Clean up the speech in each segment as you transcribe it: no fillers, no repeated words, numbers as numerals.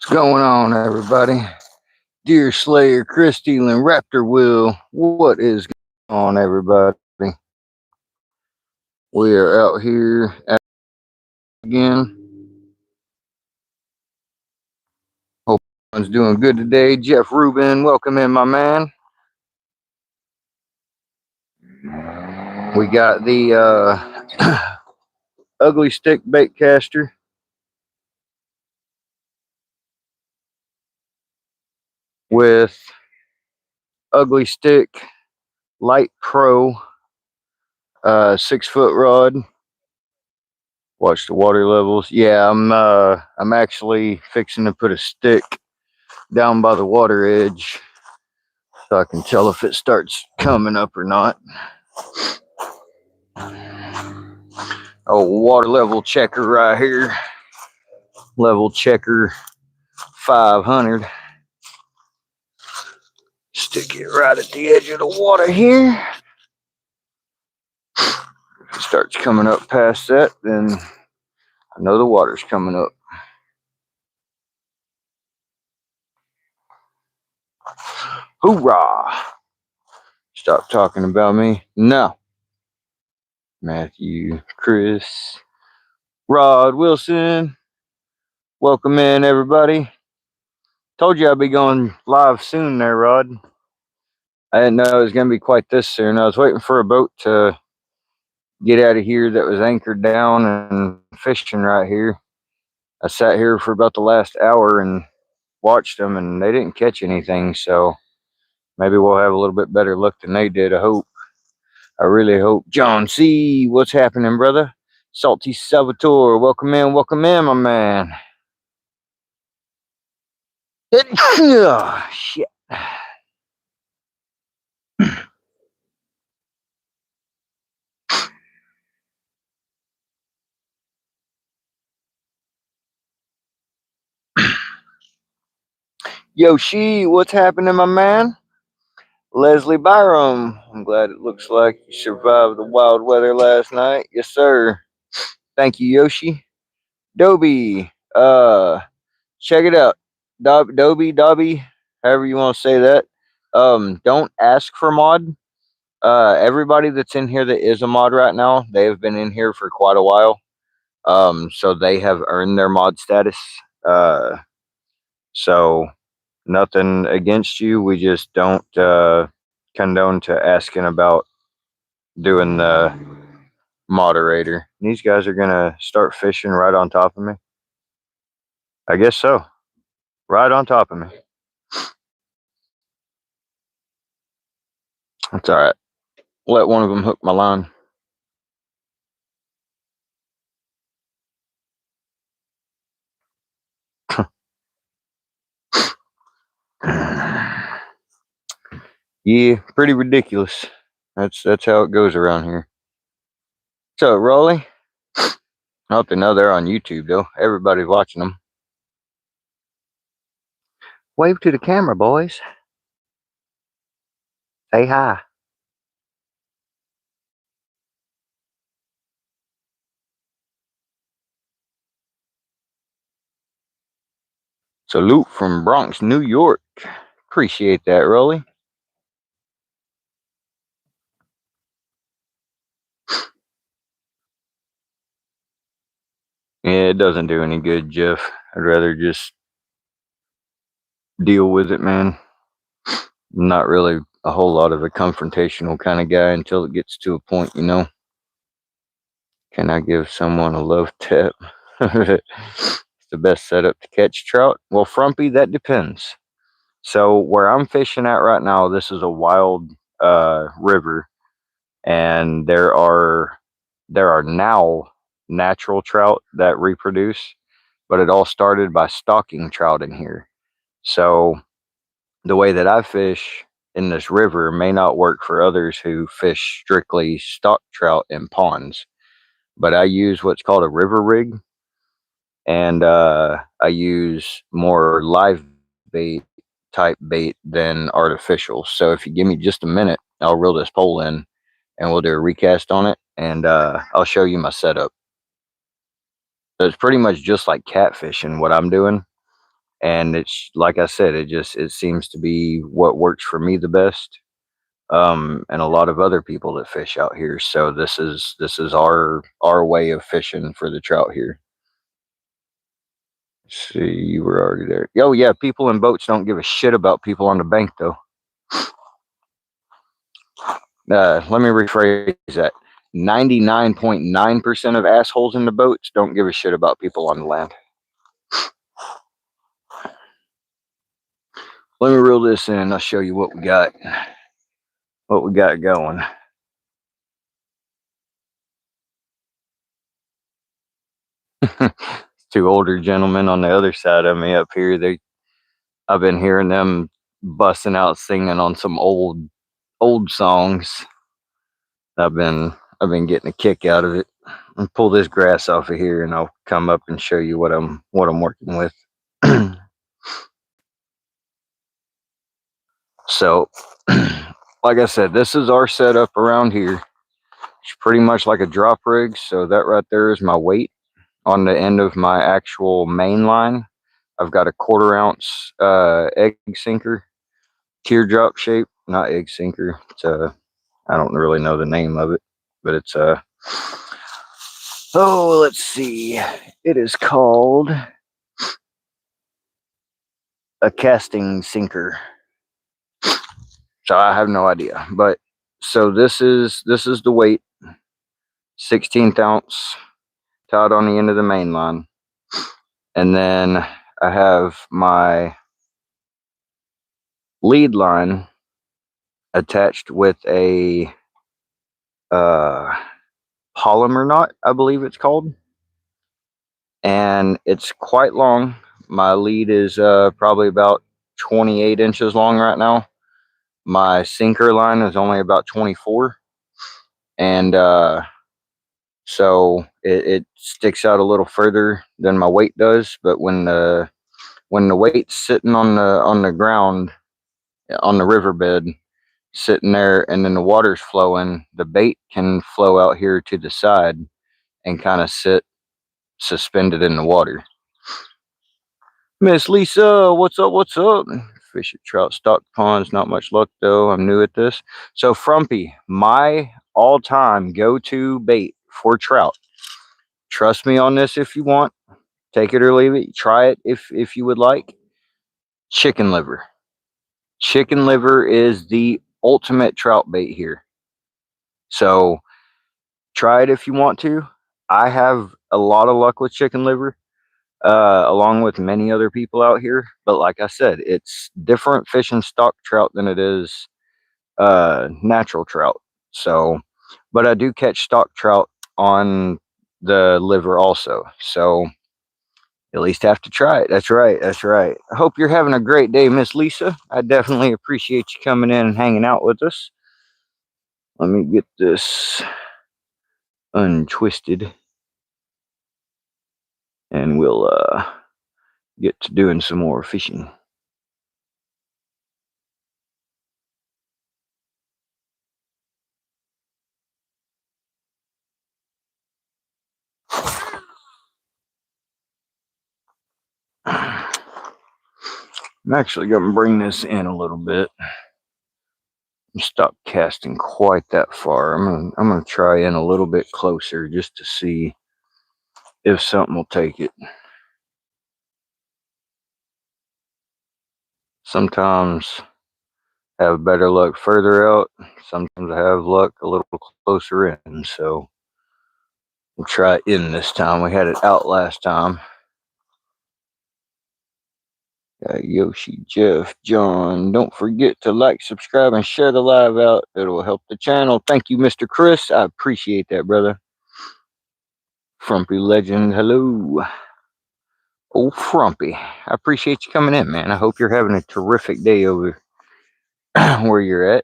Going on, everybody? Deer Slayer, Chris Stealing, Raptor Will. What is going on, everybody? We are out here again. Hope everyone's doing good today. Jeff Rubin, welcome in, my man. We got the ugly stick bait caster with ugly stick light pro 6-foot rod. Watch the water levels. Yeah, I'm actually fixing to put a stick down by the water edge so I can tell if it starts coming up or not. Oh, water level checker right here. Level checker 500. Stick it right at the edge of the water here. If it starts coming up past that, then I know the water's coming up. Hoorah! Stop talking about me. No. Matthew, Chris, Rod Wilson. Welcome in, everybody. Told you I'd be going live soon there, Rod. I didn't know it was going to be quite this soon. I was waiting for a boat to get out of here that was anchored down and fishing right here. I sat here for about the last hour and watched them, and they didn't catch anything. So maybe we'll have a little bit better luck than they did. I hope. I really hope. John C., what's happening, brother? Salty Salvatore, welcome in, my man. Oh, shit. Yoshi, what's happening, my man? Leslie Byram, I'm glad it looks like you survived the wild weather last night. Yes, sir. Thank you, Yoshi. Dobby, check it out. Dobby, however you want to say that. Don't ask for mod. Everybody that's in here that is a mod right now, they have been in here for quite a while. So they have earned their mod status. So nothing against you. We just don't condone to asking about doing the moderator. These guys are gonna start fishing right on top of me. I guess so. Right on top of me. That's all right. Let one of them hook my line. Yeah, pretty ridiculous. That's how it goes around here. So, Rolly, I hope they know they're on YouTube though. Everybody's watching them. Wave to the camera, boys. Say hi. Salute from Bronx, New York. Appreciate that, Rolly. Yeah, it doesn't do any good, Jeff. I'd rather just deal with it, man. I'm not really a whole lot of a confrontational kind of guy until it gets to a point, you know. Can I give someone a love tip? It's the best setup to catch trout. Well, Frumpy, that depends. So where I'm fishing at right now, this is a wild river, and there are now natural trout that reproduce, but it all started by stocking trout in here. So the way that I fish in this river may not work for others who fish strictly stock trout in ponds, but I use what's called a river rig, and I use more live bait type bait than artificial. So if you give me just a minute, I'll reel this pole in and we'll do a recast on it, and I'll show you my setup. So it's pretty much just like catfishing what I'm doing, And it's like I said, it seems to be what works for me the best, and a lot of other people that fish out here. So this is our way of fishing for the trout here. See, you were already there. Oh yeah, people in boats don't give a shit about people on the bank though. Let me rephrase that. 99.9% of assholes in the boats don't give a shit about people on the land. Let me reel this in. I'll show you what we got. What we got going. Two older gentlemen on the other side of me up here. I've been hearing them busting out singing on some old songs. I've been getting a kick out of it. And pull this grass off of here, and I'll come up and show you what I'm working with. So, like I said, this is our setup around here. It's pretty much like a drop rig. So that right there is my weight on the end of my actual main line. I've got a 1/4 ounce egg sinker, teardrop shape, not egg sinker. It's I don't really know the name of it, but it's oh, let's see. It is called a casting sinker. So I have no idea, but so this is the weight, 16th ounce, tied on the end of the main line, and then I have my lead line attached with a uh, polymer knot, I believe it's called, and it's quite long. My lead is probably about 28 inches long right now. My sinker line is only about 24, and so it sticks out a little further than my weight does. But when the weight's sitting on the ground on the riverbed, sitting there, and then the water's flowing, the bait can flow out here to the side and kind of sit suspended in the water. Miss Lisa, what's up? What's up? Fish at trout stock ponds. Not much luck though. I'm new at this. So Frumpy, my all-time go-to bait for trout. Trust me on this if you want. Take it or leave it. Try it if you would like. Chicken liver. Chicken liver is the ultimate trout bait here. So try it if you want to. I have a lot of luck with chicken liver, along with many other people out here. But like I said, it's different fishing stock trout than it is natural trout. So, but I do catch stock trout on the liver also. So at least have to try it. That's right. That's right. I hope you're having a great day, Miss Lisa. I definitely appreciate you coming in and hanging out with us. Let me get this untwisted, and we'll get to doing some more fishing. I'm actually going to bring this in a little bit. Stop casting quite that far. I'm gonna try in a little bit closer just to see if something will take it. Sometimes I have better luck further out. Sometimes I have luck a little closer in. So we'll try it in this time. We had it out last time. Yoshi, Jeff, John, don't forget to like, subscribe, and share the live out. It'll help the channel. Thank you, Mr. Chris. I appreciate that, brother. Frumpy Legend, hello. Oh, Frumpy, I appreciate you coming in, man. I hope you're having a terrific day over where you're at.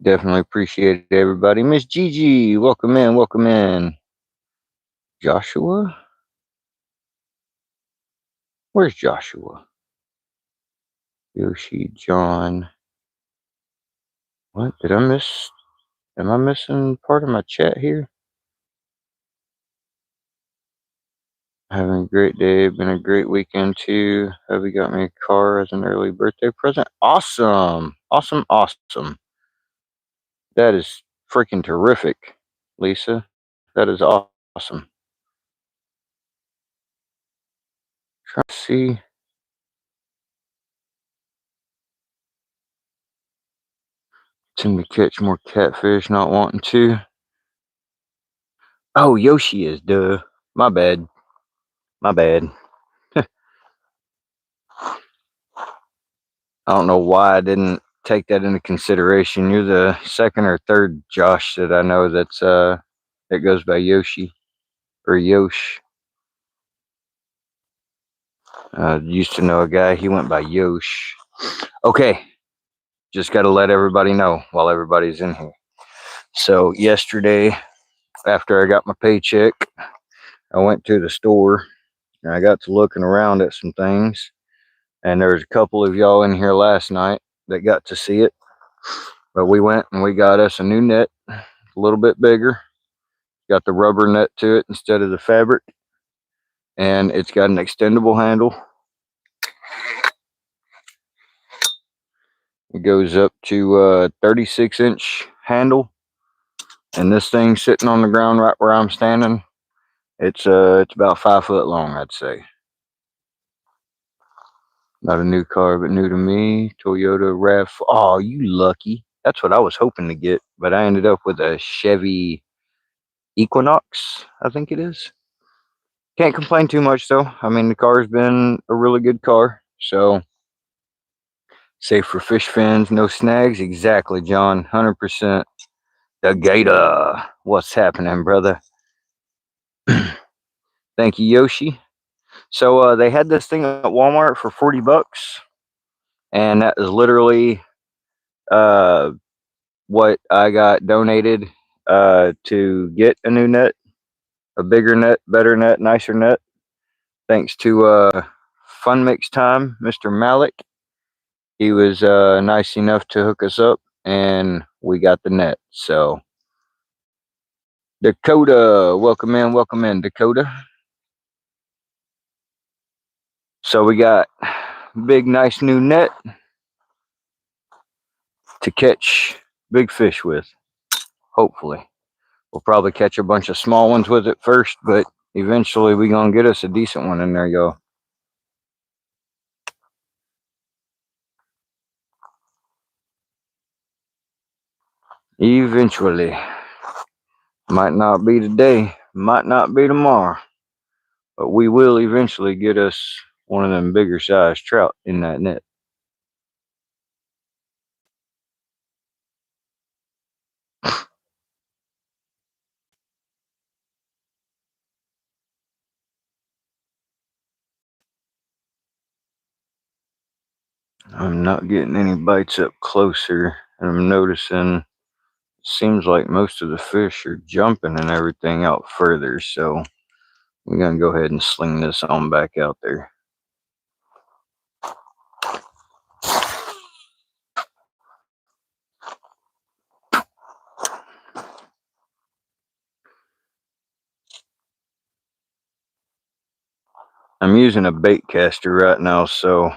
Definitely appreciate it, everybody. Miss Gigi, welcome in, welcome in. Joshua? Where's Joshua? Yoshi, John. What? Did I miss? Am I missing part of my chat here? Having a great day. Been a great weekend too. Hubby got me a car as an early birthday present. Awesome. Awesome. Awesome. That is freaking terrific, Lisa. That is awesome. Trying to see. Tend to catch more catfish, not wanting to. Oh, Yoshi is, duh. My bad. My bad. I don't know why I didn't take that into consideration. You're the second or third Josh that I know that goes by Yoshi or Yosh. Used to know a guy, he went by Yosh. Okay, just got to let everybody know while everybody's in here. So, yesterday, after I got my paycheck, I went to the store and I got to looking around at some things. And there's a couple of y'all in here last night that got to see it. But we went and we got us a new net, a little bit bigger. Got the rubber net to it instead of the fabric. And it's got an extendable handle. It goes up to a 36-inch handle. And this thing sitting on the ground right where I'm standing, it's about 5 foot long, I'd say. Not a new car, but new to me. Toyota RAV. Oh, you lucky. That's what I was hoping to get, but I ended up with a Chevy Equinox, I think it is. Can't complain too much though. I mean, the car's been a really good car, so safe for fish fins, no snags. Exactly, John. 100%. The Gator. What's happening, brother? Thank you, Yoshi. So they had this thing at Walmart for $40, and that is literally uh, what I got donated to get a new net, a bigger net, better net, nicer net. Thanks to Fun Mix Time, Mr. Malik. He was nice enough to hook us up, and we got the net. So, Dakota, welcome in, Dakota. So we got big, nice new net to catch big fish with. Hopefully, we'll probably catch a bunch of small ones with it first, but eventually we gonna get us a decent one in there, y'all. Eventually, might not be today, might not be tomorrow, but we will eventually get us one of them bigger size trout in that net. I'm not getting any bites up closer, and I'm noticing it seems like most of the fish are jumping and everything out further, so we're gonna go ahead and sling this on back out there. I'm using a bait caster right now, so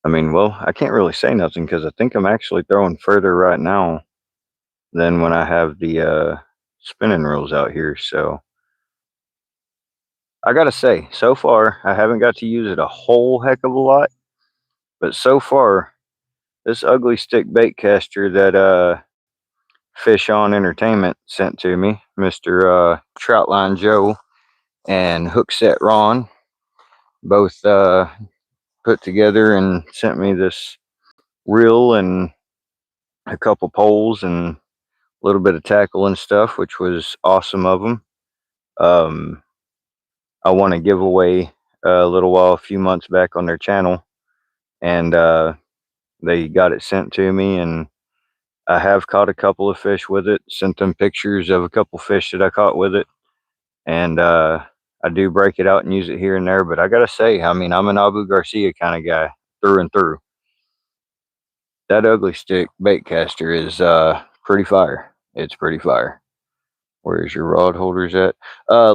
I mean, well, I can't really say nothing because I think I'm actually throwing further right now than when I have the spinning reels out here. So I gotta say, so far I haven't got to use it a whole heck of a lot, but so far this ugly stick bait caster that Fish on Entertainment sent to me, Mr. Troutline Joe and Hookset Ron, both put together and sent me this reel and a couple poles and a little bit of tackle and stuff, which was awesome of them. Um, I won a giveaway a few months back on their channel, and they got it sent to me, and I have caught a couple of fish with it. Sent them pictures of a couple fish that I caught with it, and I do break it out and use it here and there. But I gotta say, I mean, I'm an Abu Garcia kind of guy through and through. That ugly stick bait caster is pretty fire. It's pretty fire. Where's your rod holders at?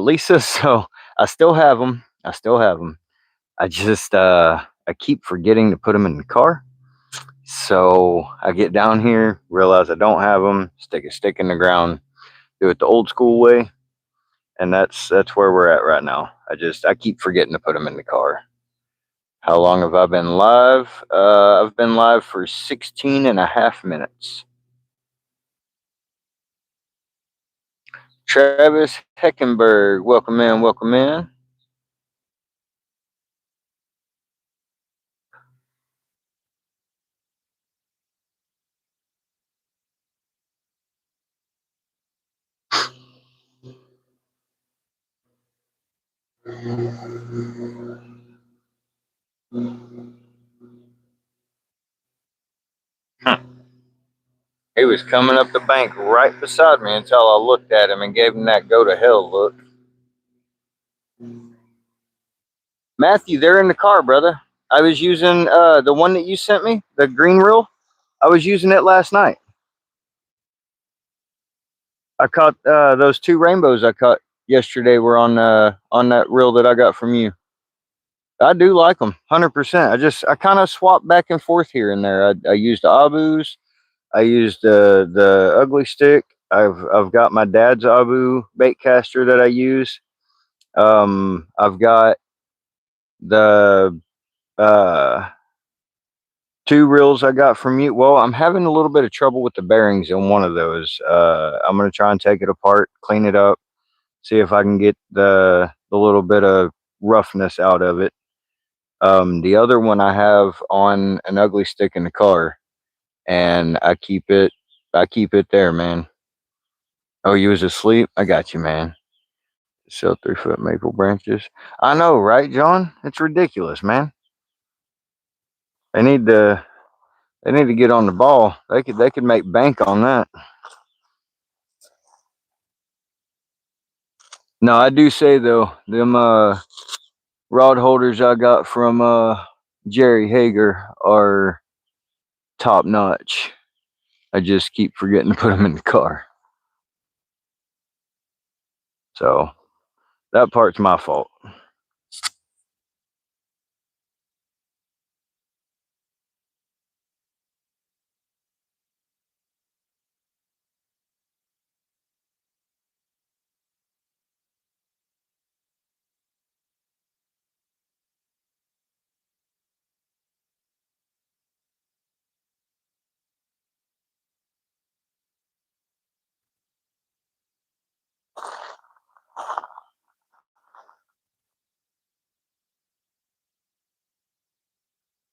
Lisa, so I still have them. I still have them. I just I keep forgetting to put them in the car. So I get down here, realize I don't have them, stick a stick in the ground, do it the old school way, and that's where we're at right now. I keep forgetting to put them in the car. How long have I been live? I've been live for 16 and a half minutes. Travis Heckenberg, welcome in, welcome in. He was coming up the bank right beside me until I looked at him and gave him that go to hell look. Matthew, they're in the car, brother. I was using the one that you sent me, the green reel. I was using it last night. I caught those two rainbows I caught yesterday were on that reel that I got from you. I do like them, 100%. I kind of swap back and forth here and there. I used the Abu's. I used the ugly stick. I've got my dad's Abu bait caster that I use. I've got the uh, two reels I got from you. Well, I'm having a little bit of trouble with the bearings in one of those. I'm gonna try and take it apart, clean it up, see if I can get the little bit of roughness out of it. The other one I have on an ugly stick in the car, and I keep it there, man. Oh, you was asleep? I got you, man. Sell 3 foot maple branches. I know, right, John? It's ridiculous, man. They need to they need to get on the ball. They could make bank on that. No, I do say though, them rod holders I got from Jerry Hager are top notch. I just keep forgetting to put them in the car. So that part's my fault.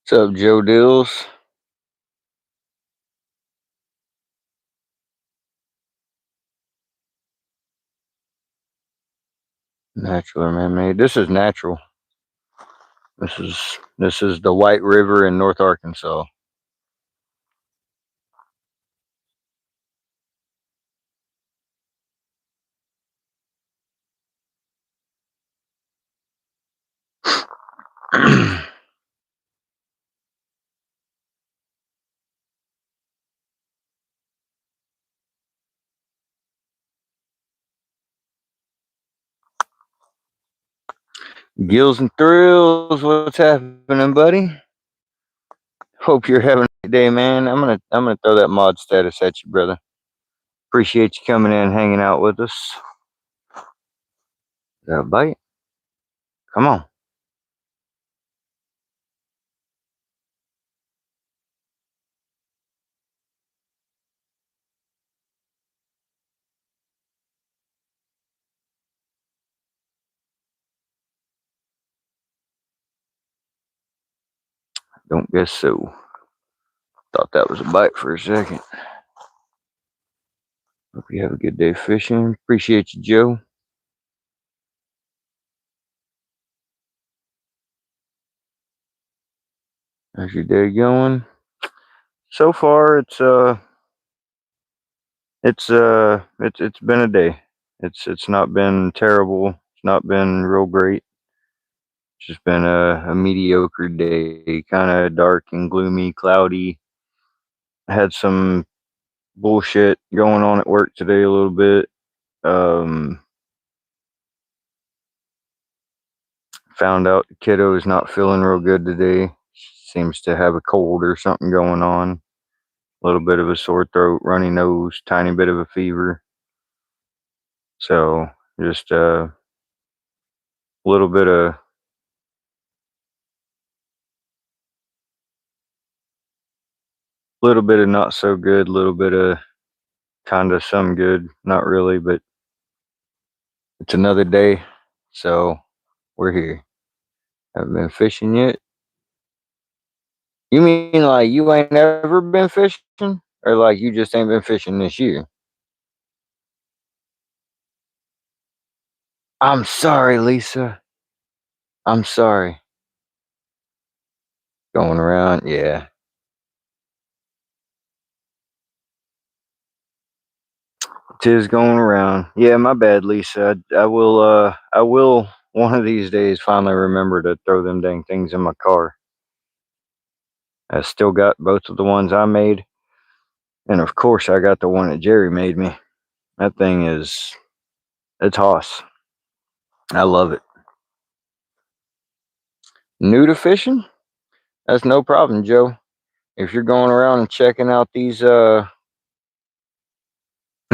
What's up, Joe Dills? Natural or man-made? This is natural. This is the White River in North Arkansas. Gills and Thrills, what's happening, buddy? Hope you're having a great day, man. I'm gonna throw that mod status at you, brother. Appreciate you coming in, hanging out with us. Is that a bite? Come on. Don't guess so. Thought that was a bite for a second. Hope you have a good day fishing. Appreciate you, Joe. How's your day going? So far, it's been a day. It's not been terrible. It's not been real great. It's just been a mediocre day, kind of dark and gloomy, cloudy. I had some bullshit going on at work today a little bit. Um, Found out the kiddo is not feeling real good today. Seems to have a cold or something going on. A little bit of a sore throat, runny nose, tiny bit of a fever. So just a little bit of not so good, little bit of kind of some good, not really, but it's another day, so we're here. Haven't been fishing yet. You mean like you ain't ever been fishing, or like you just ain't been fishing this year? I'm sorry, Lisa. I'm sorry. Going around, yeah. Tis going around. Yeah, my bad, Lisa. I will one of these days finally remember to throw them dang things in my car. I still got both of the ones I made, and of course I got the one that Jerry made me. That thing is it's hoss. I love it. New to fishing? That's no problem, Joe. If you're going around and checking out these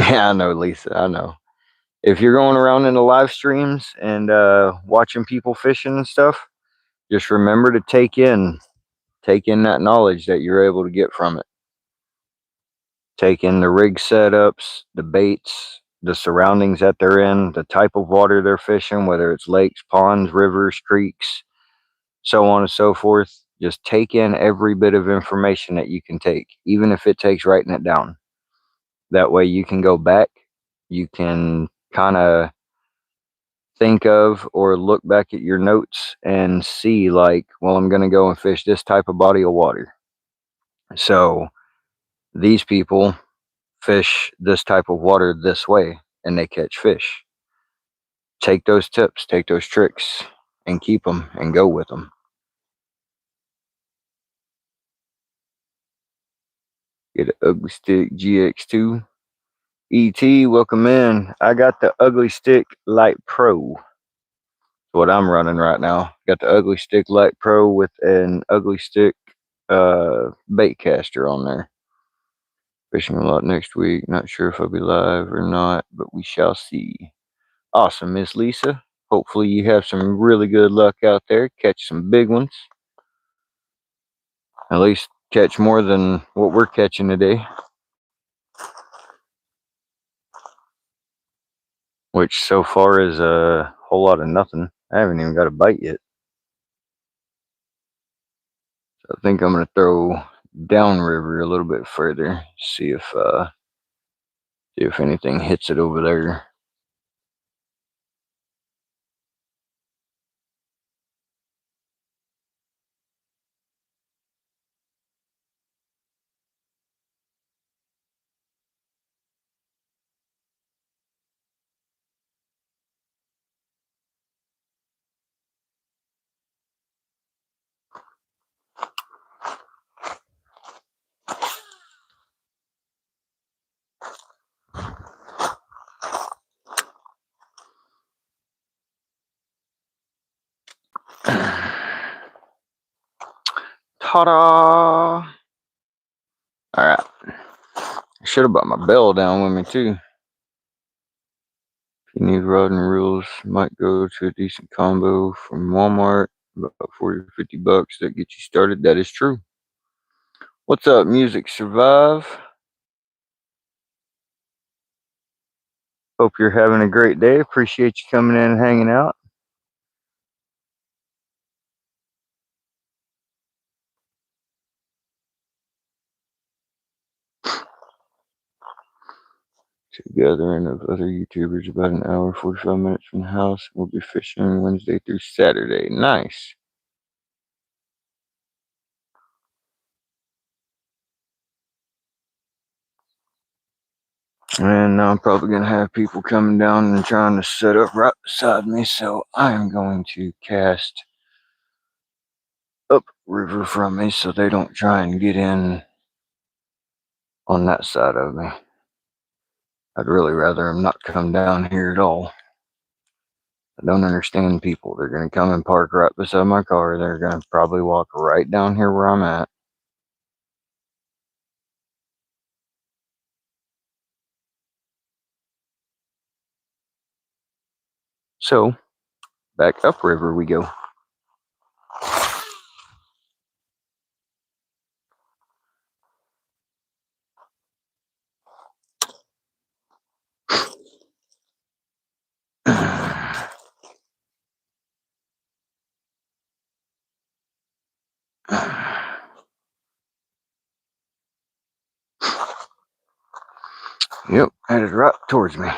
yeah, I know, Lisa, I know. If you're going around in the live streams and watching people fishing and stuff, just remember to take in that knowledge that you're able to get from it. Take in the rig setups, the baits, the surroundings that they're in, the type of water they're fishing, whether it's lakes, ponds, rivers, creeks, so on and so forth. Just take in every bit of information that you can take, even if it takes writing it down. That way you can go back, you can kind of think of or look back at your notes and see, like, well, I'm going to go and fish this type of body of water. So these people fish this type of water this way and they catch fish. Take those tips, take those tricks, and keep them and go with them. Get an ugly stick GX2. ET, welcome in. I got the ugly stick light pro. What I'm running right now. Got the ugly stick light pro with an ugly stick bait caster on there. Fishing a lot next week. Not sure if I'll be live or not, but we shall see. Awesome, Miss Lisa. Hopefully you have some really good luck out there. Catch some big ones. At least catch more than what we're catching today. Which so far is a whole lot of nothing. I haven't even got a bite yet. So I think I'm gonna throw downriver a little bit further. See if anything hits it over there. Ta-da! Alright. I should have brought my bell down with me too. If you need rod and reels, might go to a decent combo from Walmart. About 40 or 50 bucks that get you started. That is true. What's up, Music Survive? Hope you're having a great day. Appreciate you coming in and hanging out. To a gathering of other YouTubers about an hour, 45 minutes from the house. We'll be fishing Wednesday through Saturday. Nice. And now I'm probably going to have people coming down and trying to set up right beside me. So I'm going to cast upriver from me so they don't try and get in on that side of me. I'd really rather them not come down here at all. I don't understand people. They're going to come and park right beside my car. They're going to probably walk right down here where I'm at. So, back upriver we go. Yep, headed right towards me.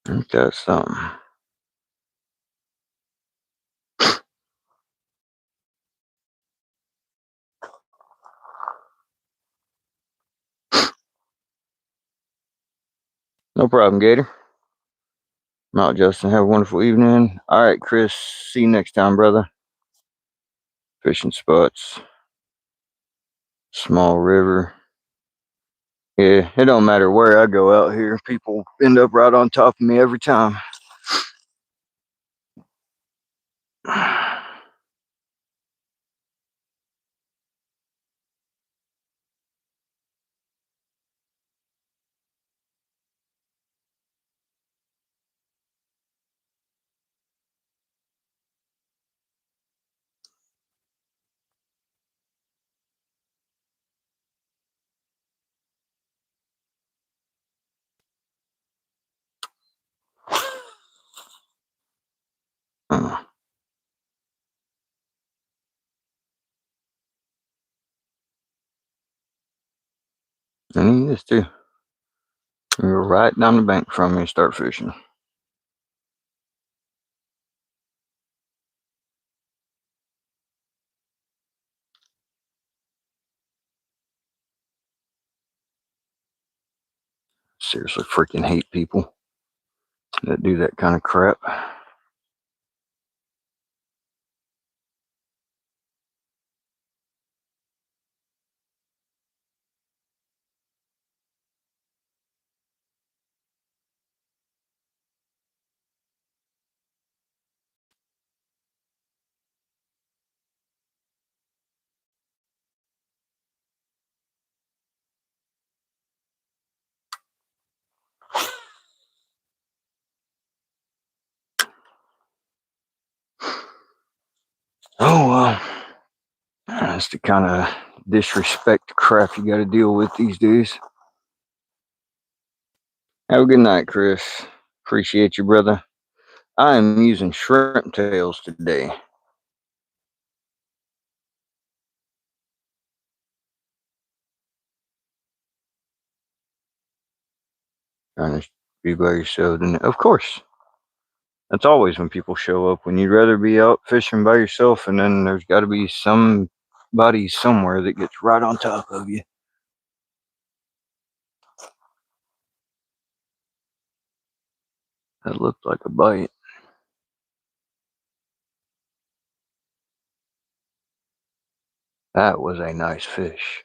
Ain't that something? No problem, Gator. I'm out, Justin. Have a wonderful evening. All right, Chris. See you next time, brother. Fishing spots. Small river. Yeah, it don't matter where I go out here. People end up right on top of me every time. And he is too. You're right down the bank from me. Start fishing. Seriously, freaking hate people that do that kind of crap. Oh well, that's the kind of disrespect crap you got to deal with these days. Have a good night, Chris. Appreciate you, brother. I am using shrimp tails today. Trying to be by yourself, and of course, that's always when people show up. When you'd rather be out fishing by yourself, and then there's got to be somebody somewhere that gets right on top of you. That looked like a bite. That was a nice fish.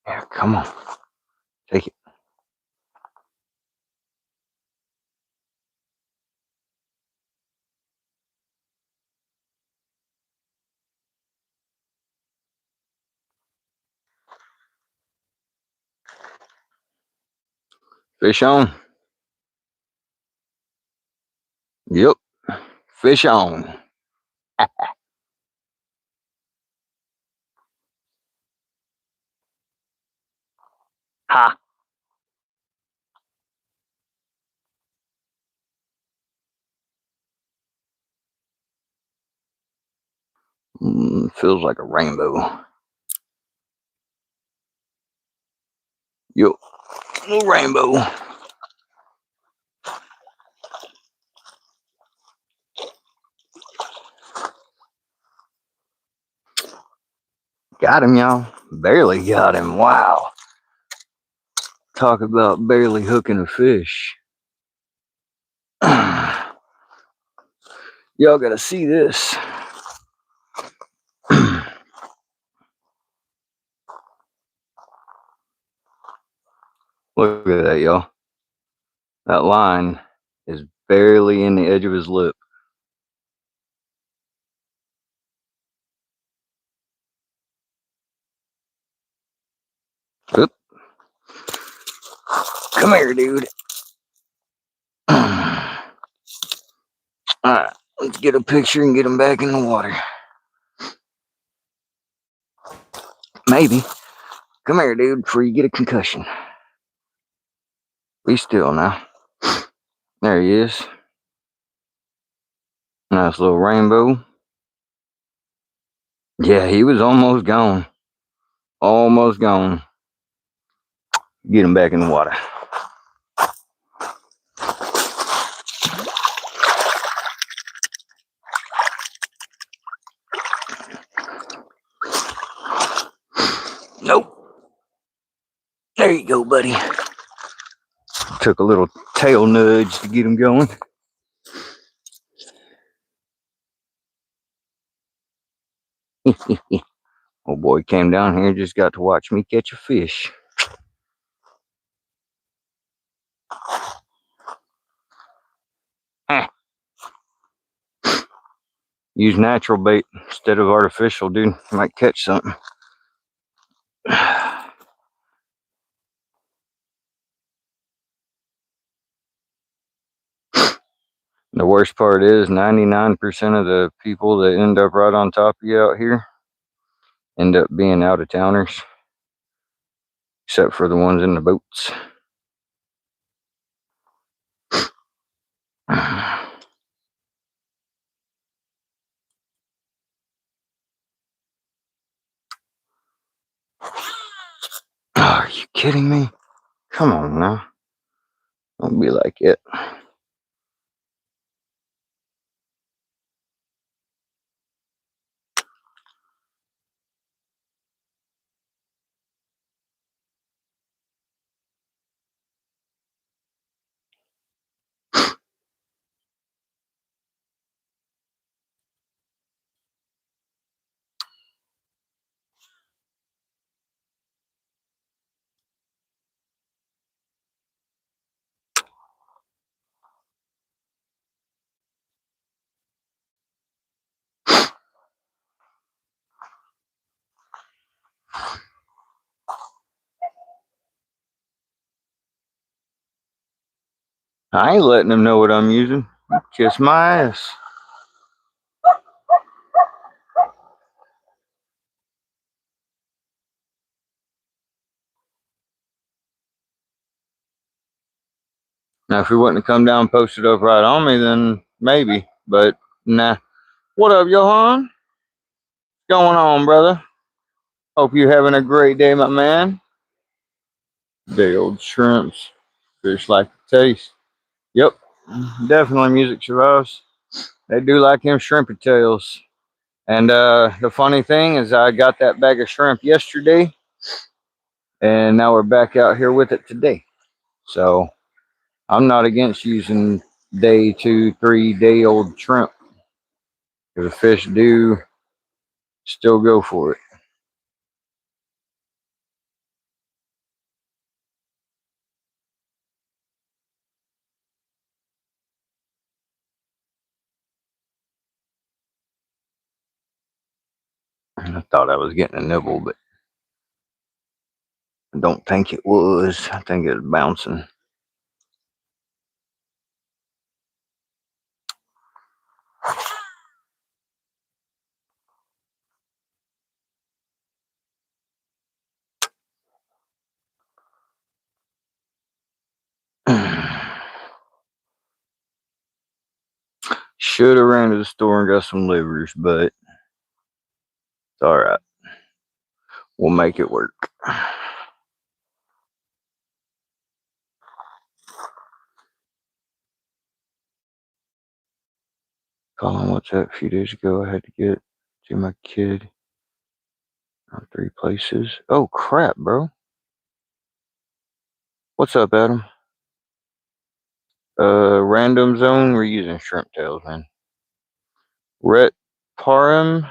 Yeah, come on, take it. Fish on. Yep, fish on. Ha. Feels like a rainbow. Yo, little rainbow. Got him, y'all. Barely got him. Wow. Talk about barely hooking a fish. Y'all gotta see this. Look at that, y'all. That line is barely in the edge of his lip. Oop. Come here, dude. Alright, let's get a picture and get him back in the water. Maybe. Come here, dude, before you get a concussion. Be still now. There he is. Nice little rainbow. Yeah, he was almost gone. Almost gone. Get him back in the water. Nope. There you go, buddy. Took a little tail nudge to get him going. Oh boy, came down here and just got to watch me catch a fish. Use natural bait instead of artificial, dude. You might catch something. The worst part is 99% of the people that end up right on top of you out here end up being out of towners, except for the ones in the boats. Are you kidding me? Come on now. Don't be like it. I ain't letting them know what I'm using. Kiss my ass. Now, if he wouldn't have come down and posted up right on me, then maybe. But nah. What up, Johan? What's going on, brother? Hope you're having a great day, my man. Big old shrimps. Fish like the taste. Yep. Definitely music survives. They do like them shrimpy tails. And the funny thing is I got that bag of shrimp yesterday. And now we're back out here with it today. So I'm not against using day 2, 3 day old shrimp. If the fish do, still go for it. I thought I was getting a nibble, but I don't think it was. I think it was bouncing. Should have ran to the store and got some livers, but it's all right. We'll make it work. Calling WhatsApp a few days ago. I had to get to my kid on 3 places. Oh crap, bro. What's up, Adam? Random zone. We're using shrimp tails, man. Rhett Parham.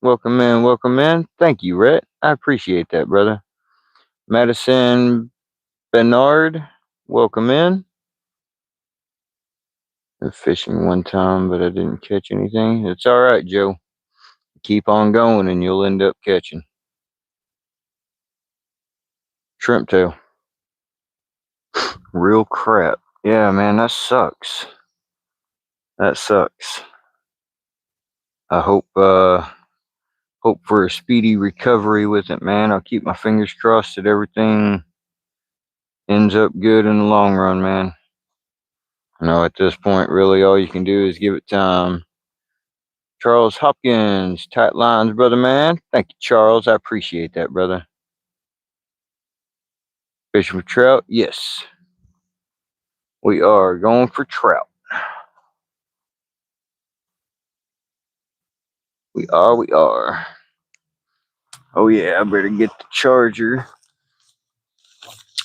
Welcome in, welcome in. Thank you, Rhett. I appreciate that, brother. Madison Bernard, welcome in. Been fishing one time, but I didn't catch anything. It's all right, Joe. Keep on going, and you'll end up catching shrimp tail. Real crap. Yeah, man, that sucks. That sucks. I hope for a speedy recovery with it, man. I'll keep my fingers crossed that everything ends up good in the long run, man. At this point, really, all you can do is give it time. Charles Hopkins, tight lines, brother, man. Thank you, Charles. I appreciate that, brother. Fishing for trout? Yes. We are going for trout. We are. Oh, yeah, I better get the charger.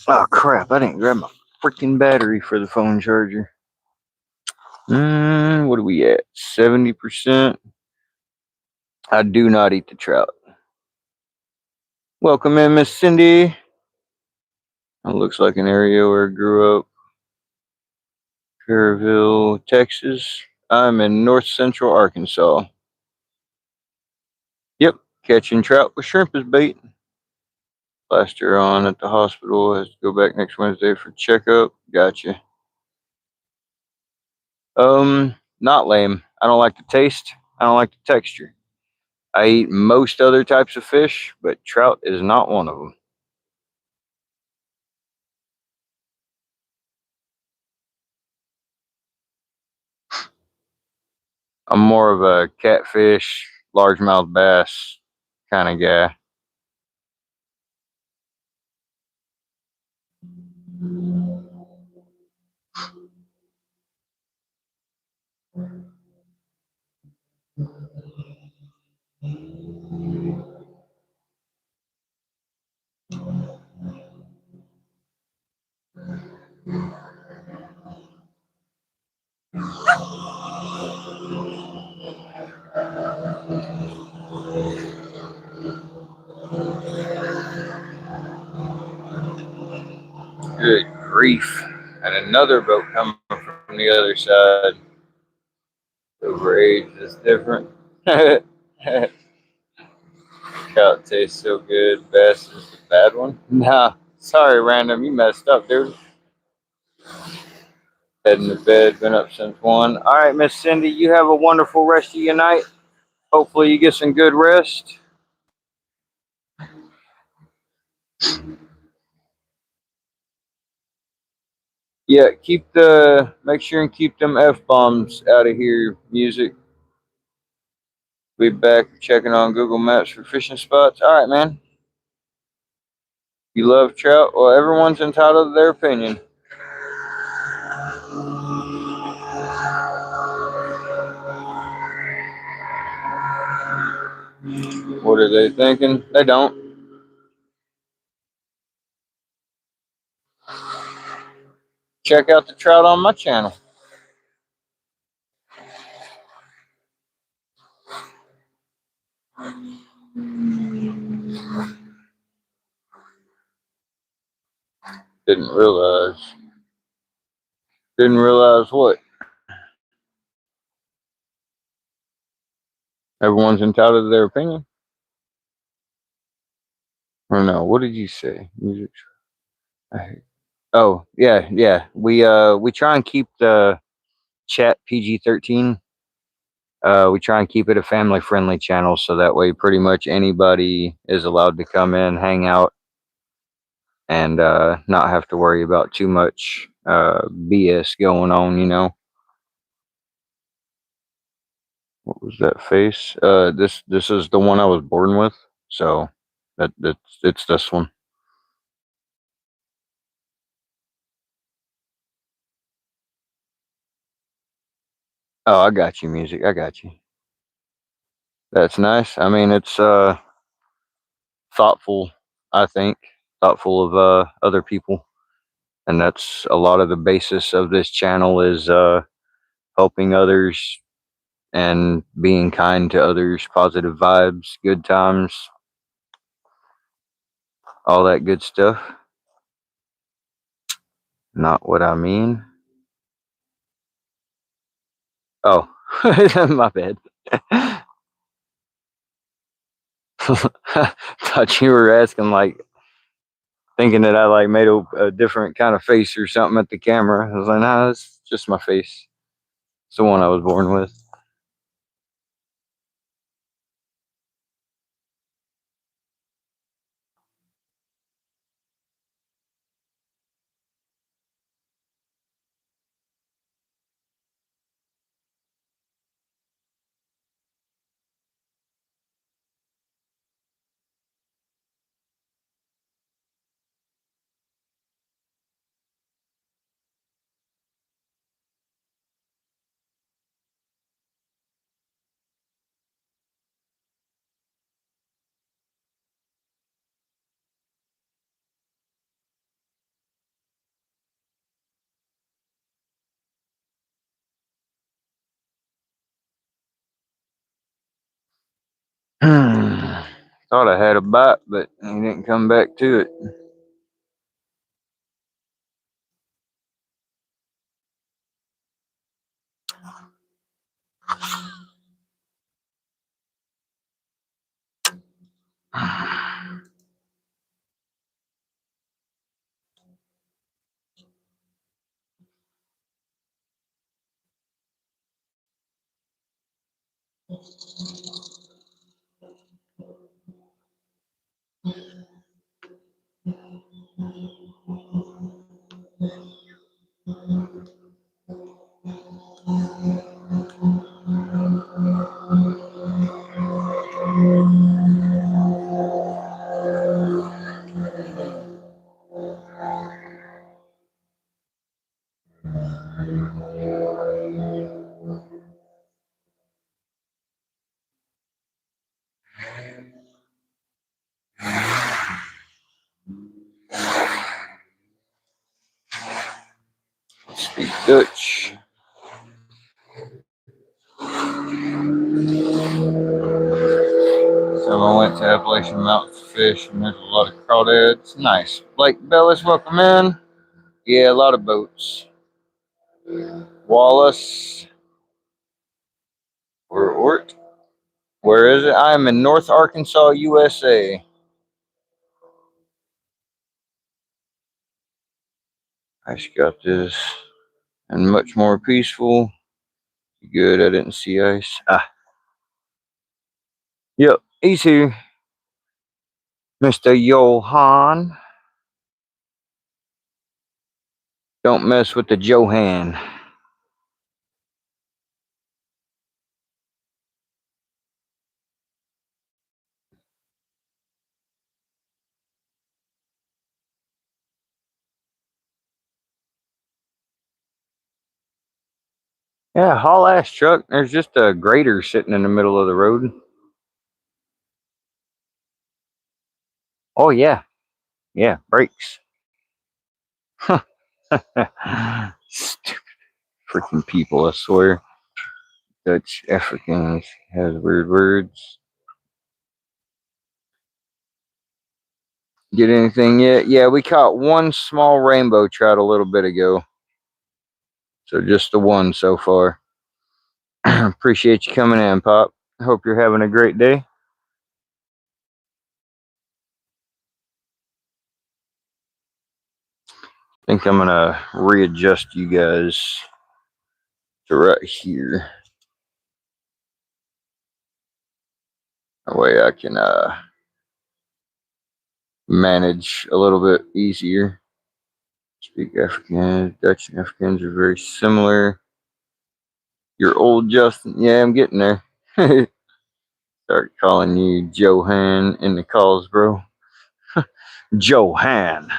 Oh, crap. I didn't grab my freaking battery for the phone charger. What are we at? 70%. I do not eat the trout. Welcome in, Miss Cindy. It looks like an area where I grew up. Kerrville, Texas. I'm in north central Arkansas. Yep, catching trout with shrimp is bait. Plaster on at the hospital. Has to go back next Wednesday for checkup. Gotcha. Not lame. I don't like the taste. I don't like the texture. I eat most other types of fish, but trout is not one of them. I'm more of a catfish, largemouth bass kind of guy. Good grief. And another boat coming from the other side. Over age is different. Trout tastes so good. Bass is the bad one. Nah, sorry, random. You messed up, dude. Heading to bed. Been up since 1. All right, Miss Cindy, you have a wonderful rest of your night. Hopefully, you get some good rest. Yeah, make sure and keep them F bombs out of here, music. Be back checking on Google Maps for fishing spots. All right, man. You love trout? Well, everyone's entitled to their opinion. What are they thinking? They don't. Check out the trout on my channel. Didn't realize. Didn't realize what? Everyone's entitled to their opinion. Or no? What did you say? Music. Oh yeah, yeah. We try and keep the chat PG-13. We try and keep it a family friendly channel, so that way pretty much anybody is allowed to come in, hang out, and not have to worry about too much BS going on. What was that face? This is the one I was born with, so it's this one. Oh, I got you, music. I got you. That's nice. I mean, it's thoughtful. I think thoughtful of other people, and that's a lot of the basis of this channel is helping others and being kind to others, positive vibes, good times, all that good stuff. Not what I mean. Oh, my bad. Thought you were asking, like, thinking that I like made a different kind of face or something at the camera. I was like, nah, it's just my face. It's the one I was born with. Thought I had a bite, but he didn't come back to it. Speak Dutch. So I went to Appalachian Mountains to fish, and there's a lot of crawdads. Nice. Blake Bellis, welcome in. Yeah, a lot of boats. Wallace. Where is it? I am in North Arkansas, USA. I just got this. And much more peaceful. Good, I didn't see ice. Ah, yep, he's here. Mr. Johan. Don't mess with the Johan. Yeah, haul ass truck. There's just a grader sitting in the middle of the road. Oh, yeah. Yeah, brakes. Stupid freaking people, I swear. Dutch Africans has weird words. Get anything yet? Yeah, we caught one small rainbow trout a little bit ago. So just the one so far. Appreciate you coming in, Pop. Hope you're having a great day. I think I'm gonna readjust you guys to right here. That way I can manage a little bit easier. Speak Afrikaans. Dutch and Afrikaans are very similar. You're old, Justin. Yeah, I'm getting there. Start calling you Johan in the calls, bro. Johan.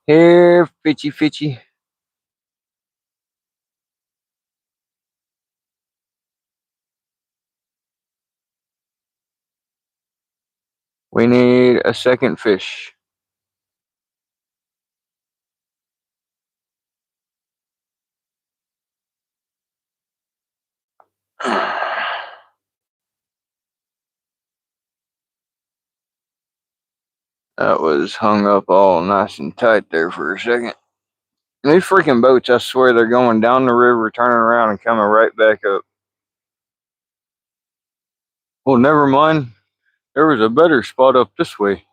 Here, Fitchy Fitchy. We need a second fish. That was hung up all nice and tight there for a second. And these freaking boats, I swear they're going down the river, turning around and coming right back up. Well, never mind. There was a better spot up this way.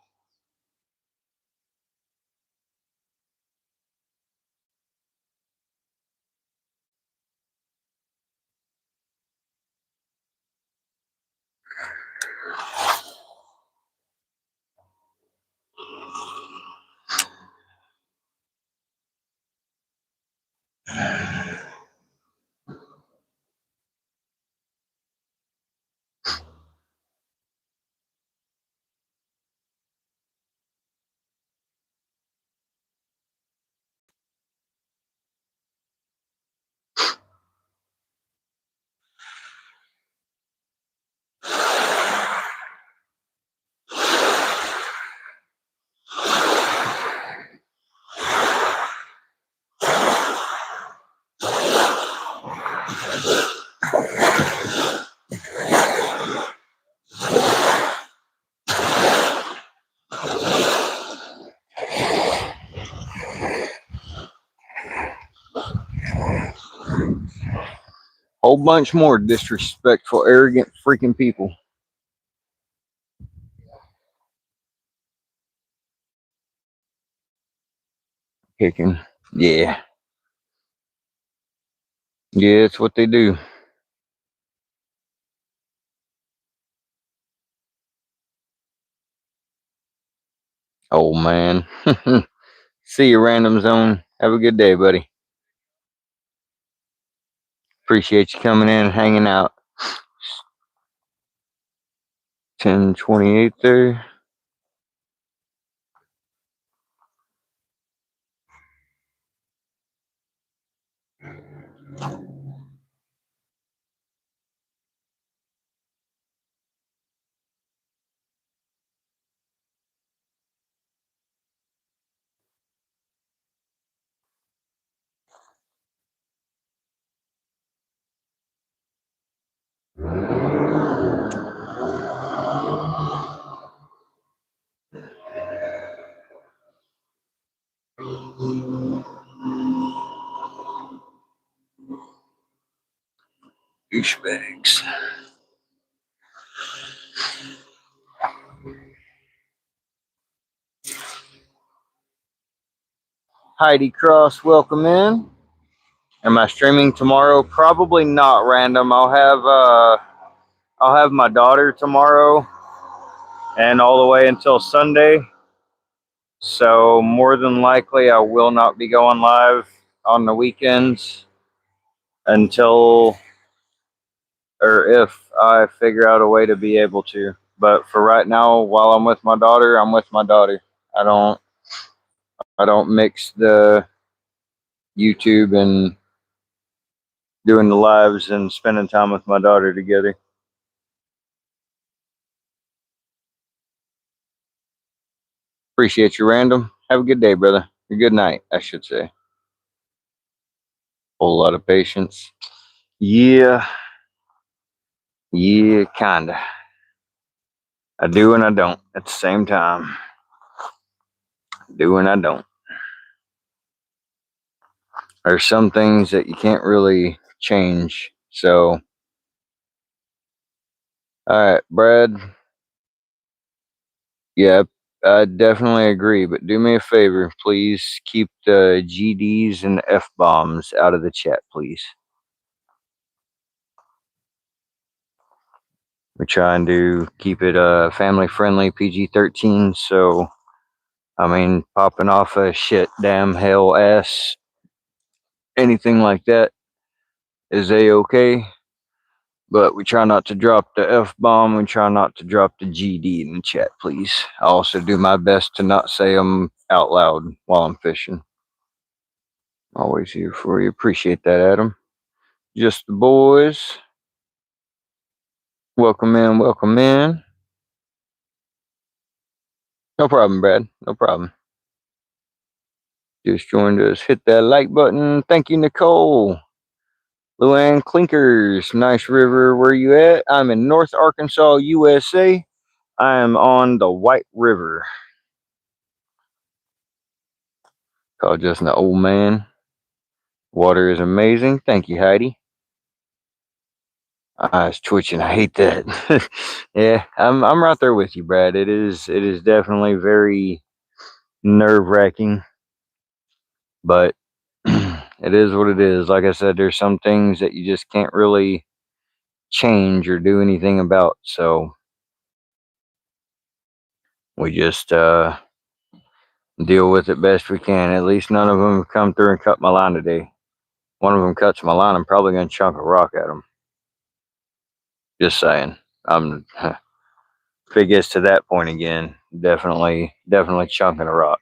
Whole bunch more disrespectful, arrogant freaking people. Kicking. Yeah. Yeah, it's what they do. Oh, man. See you, Random Zone. Have a good day, buddy. Appreciate you coming in and hanging out. 10:28 there. Douchebags. Heidi Cross, welcome in. Am I streaming tomorrow? Probably not, Random. I'll have my daughter tomorrow and all the way until Sunday. So more than likely I will not be going live on the weekends until or if I figure out a way to be able to. But for right now, while I'm with my daughter, I'm with my daughter. I don't mix the YouTube and doing the lives and spending time with my daughter together. Appreciate you, Random. Have a good day, brother. Or good night, I should say. Whole lot of patience. Yeah. Yeah, kinda. I do and I don't at the same time. Do and I don't. There's some things that you can't really change. So, all right, Brad. Yeah, I definitely agree. But do me a favor, please keep the GDs and the F bombs out of the chat, please. We're trying to keep it family friendly, PG-13. So, I mean, popping off a shit, damn, hell, ass, anything like that is a okay. But we try not to drop the F bomb. We try not to drop the GD in the chat, please. I also do my best to not say them out loud while I'm fishing. Always here for you. Appreciate that, Adam. Just the boys. Welcome in, welcome in. No problem, Brad. No problem. Just joined us. Hit that like button. Thank you, Nicole. Luann Clinkers, nice river. Where you at? I'm in North Arkansas, USA. I am on the White River. Called just an old man. Water is amazing. Thank you, Heidi. Eyes twitching. I hate that. Yeah, I'm right there with you, Brad. It is definitely very nerve wracking, but it is what it is. Like I said, there's some things that you just can't really change or do anything about. So we just deal with it best we can. At least none of them have come through and cut my line today. One of them cuts my line, I'm probably going to chunk a rock at them. Just saying. I'm if it gets to that point again, definitely chunking a rock.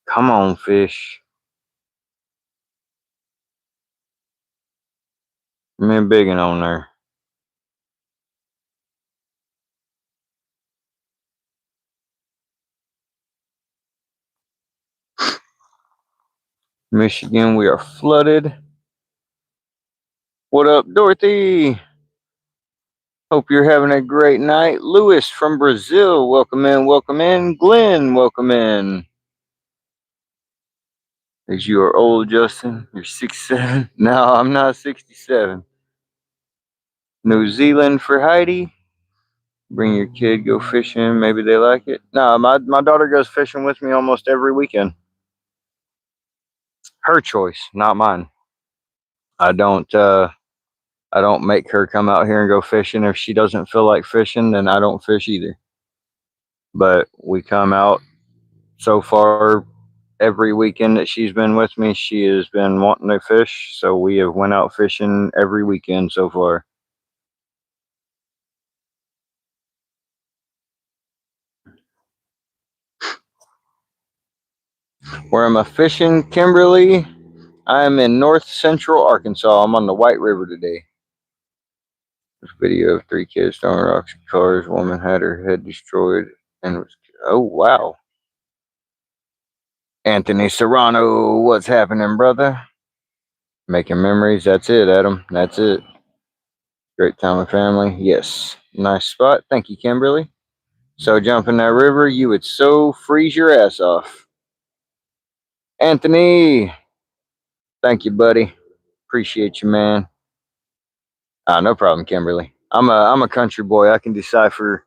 Come on, fish. I'm in biggin on there. Michigan, we are flooded. What up, Dorothy? Hope you're having a great night. Lewis from Brazil, welcome in, welcome in. Glenn, welcome in. As you are old, Justin. You're 67. No, I'm not 67. New Zealand for Heidi. Bring your kid, go fishing. Maybe they like it. No, my daughter goes fishing with me almost every weekend. Her choice, not mine. I don't make her come out here and go fishing. If she doesn't feel like fishing, then I don't fish either. But we come out so far every weekend that she's been with me, she has been wanting to fish. So we have went out fishing every weekend so far. Where am I fishing, Kimberly? I am in north central Arkansas. I'm on the White River today. This video of 3 kids throwing rocks at cars. Woman had her head destroyed and was, oh wow. Anthony Serrano, what's happening, brother? Making memories. That's it, Adam. That's it. Great time with family. Yes. Nice spot. Thank you, Kimberly. So jump in that river, you would so freeze your ass off. Anthony, thank you, buddy. Appreciate you, man. No problem, Kimberly. I'm a country boy. I can decipher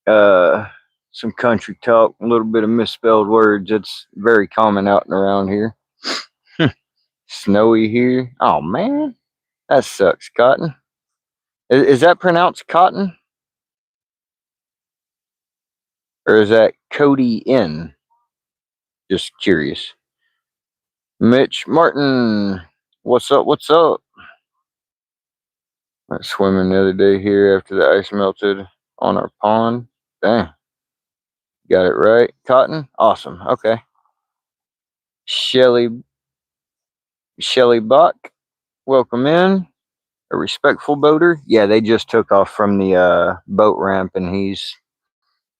uh some country talk, a little bit of misspelled words. It's very common out and around here. Snowy here. Oh man, that sucks. Cotton. Is that pronounced cotton? Or is that Cody N? Just curious. Mitch Martin, what's up? What's up? I went swimming the other day here after the ice melted on our pond. Dang, got it right. Cotton, awesome. Okay. Shelly Bach, welcome in. A respectful boater. Yeah, they just took off from the boat ramp, and he's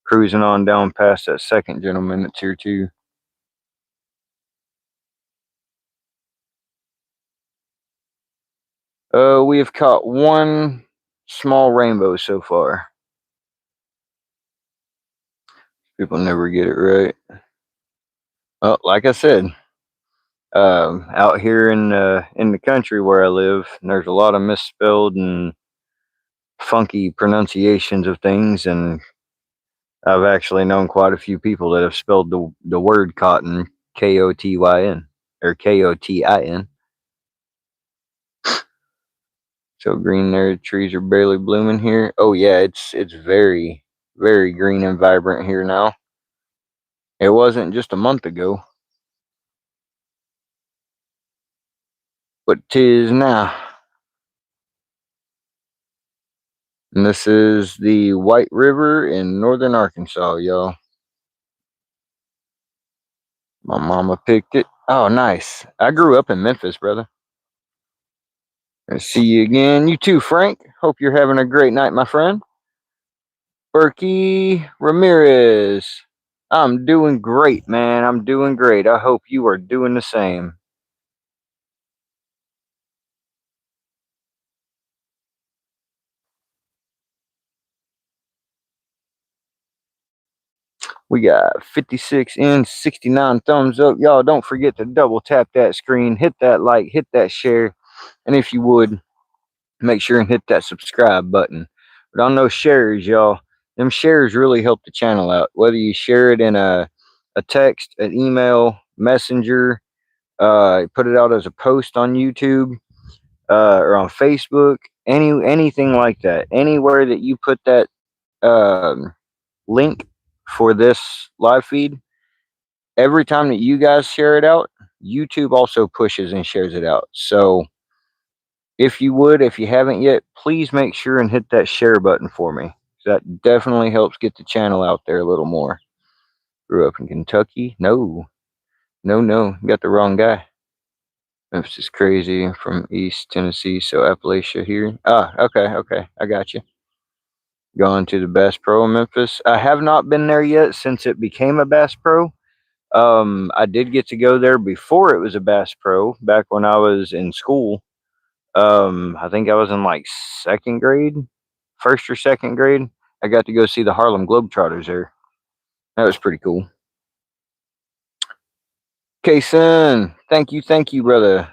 cruising on down past that second gentleman that's here too. We have caught one small rainbow so far. People never get it right. Well, like I said, out here in the country where I live, there's a lot of misspelled and funky pronunciations of things, and I've actually known quite a few people that have spelled the word cotton Kotyn or Kotin. So green there, trees are barely blooming here. Oh yeah, it's very green and vibrant here now. It wasn't just a month ago. but 'tis now. And this is the White River in northern Arkansas, y'all. My mama picked it. Oh, nice. I grew up in Memphis, brother. I see you again. You too, Frank. Hope you're having a great night, my friend. Berkey Ramirez. I'm doing great, man. I'm doing great. I hope you are doing the same. We got 56 in, 69 thumbs up. Y'all don't forget to double tap that screen, hit that like, hit that share, and if you would, make sure and hit that subscribe button. But on those shares, y'all, them shares really help the channel out. Whether you share it in a text, an email, messenger, put it out as a post on YouTube, or on Facebook, anything like that. Anywhere that you put that link for this live feed, every time that you guys share it out, YouTube also pushes and shares it out. So if you would, if you haven't yet, please make sure and hit that share button for me. That definitely helps get the channel out there a little more. Grew up in Kentucky? No, no, you got the wrong guy. Memphis is crazy. I'm from East Tennessee, so Appalachia here. Ah, okay, I got you. Gone to the Bass Pro in Memphis. I have not been there yet since it became a Bass Pro. I did get to go there before it was a Bass Pro, back when I was in school. I think I was in like second grade, first or second grade. I got to go see the Harlem Globetrotters there. That was pretty cool. Kason, thank you, brother.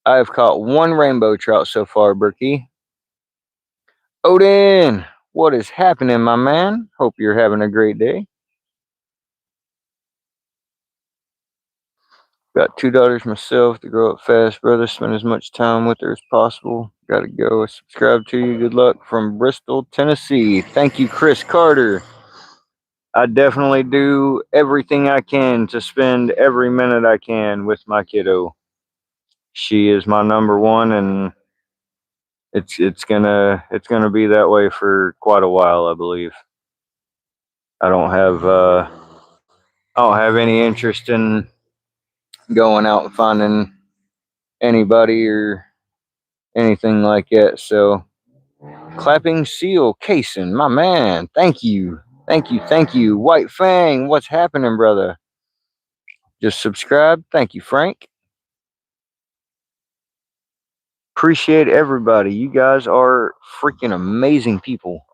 I have caught one rainbow trout so far, Berkey. Odin, what is happening, my man? Hope you're having a great day. Got two daughters myself to grow up fast, brother. Spend as much time with her as possible. Gotta go. Subscribe to you. Good luck from Bristol, Tennessee. Thank you, Chris Carter. I definitely do everything I can to spend every minute I can with my kiddo. She is my number one, and it's gonna be that way for quite a while, I believe. I don't have any interest in going out and finding anybody or anything like that. So, clapping seal, Kason, my man, thank you. White Fang, what's happening, brother? Just subscribe. Thank you, Frank. Appreciate everybody. You guys are freaking amazing people.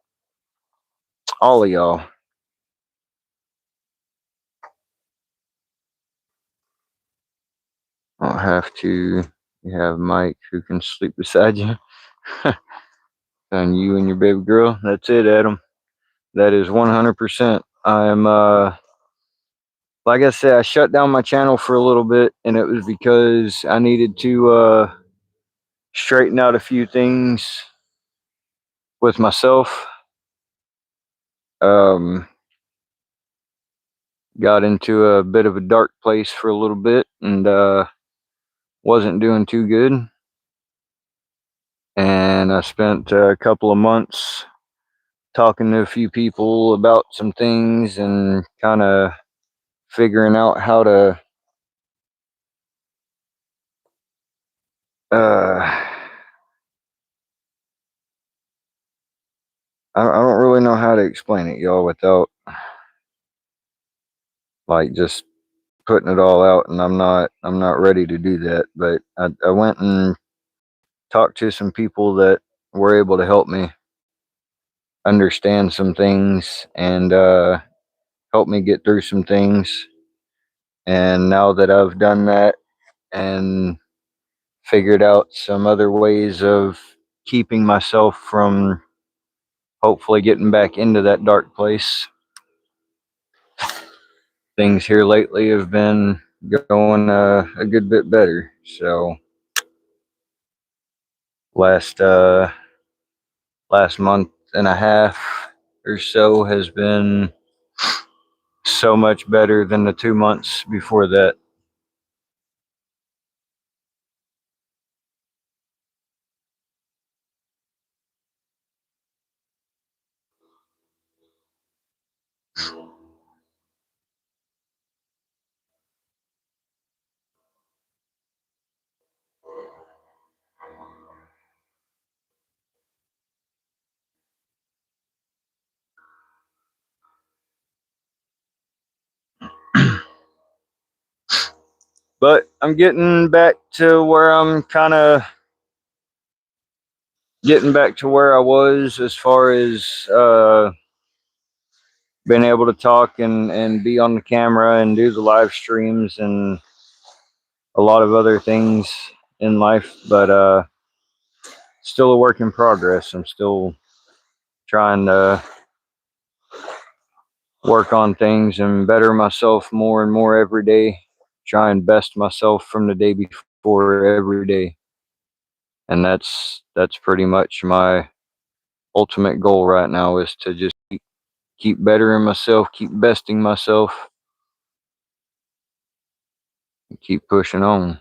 All of y'all. I'll have to have Mike who can sleep beside you. And you and your baby girl. That's it, Adam. That is 100%. I'm like I said, I shut down my channel for a little bit, and it was because I needed to straighten out a few things with myself. Um, got into a bit of a dark place for a little bit, and wasn't doing too good. And I spent a couple of months talking to a few people about some things and kind of figuring out how to uh, I don't really know how to explain it, y'all, without like just putting it all out, and I'm not ready to do that. But I went and talked to some people that were able to help me understand some things and help me get through some things. And now that I've done that and figured out some other ways of keeping myself from hopefully getting back into that dark place, things here lately have been going a good bit better. So last last month and a half or so has been so much better than the 2 months before that. But I'm getting back to where I'm kind of getting back to where I was as far as being able to talk and be on the camera and do the live streams and a lot of other things in life. But still a work in progress. I'm still trying to work on things and better myself more and more every day. Try and best myself from the day before every day. And that's pretty much my ultimate goal right now is to just keep bettering myself, keep besting myself, and keep pushing on.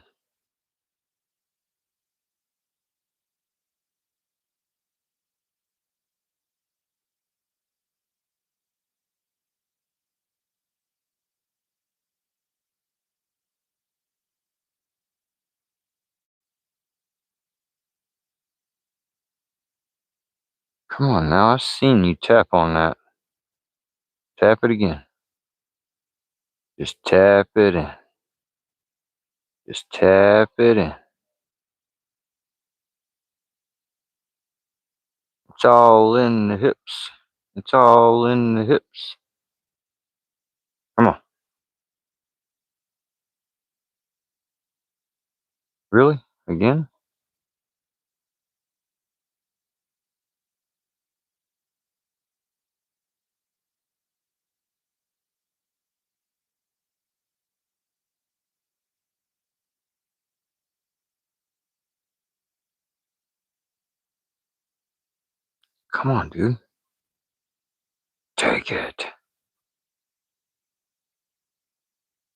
Come on now, I've seen you tap on that. Tap it again. Just tap it in. Just tap it in. It's all in the hips. It's all in the hips. Come on. Really? Again? Come on, dude. Take it.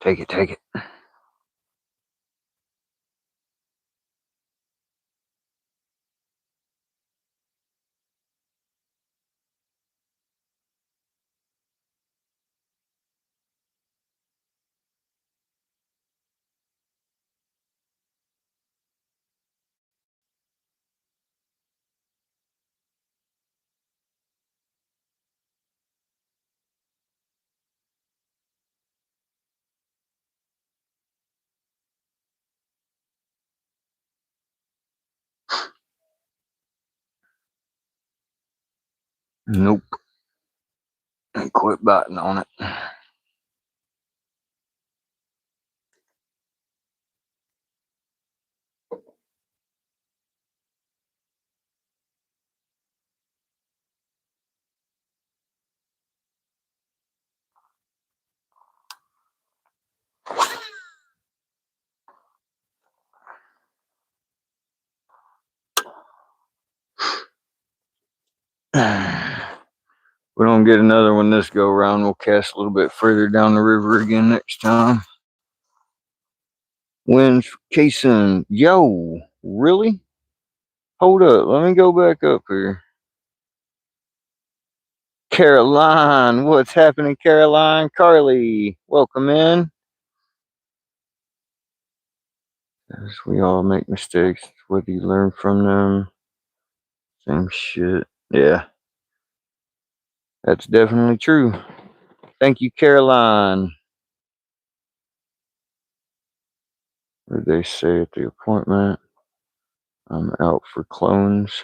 Take it, take it. Nope. And quit biting on it. We don't get another one this go round. We'll cast a little bit further down the river again next time. Winds casing. Yo, really? Hold up. Let me go back up here. Caroline, what's happening, Caroline? Carly, welcome in. As we all make mistakes, whether you learn from them, same shit. Yeah, that's definitely true. Thank you, Caroline. What did they say at the appointment? I'm out for clones.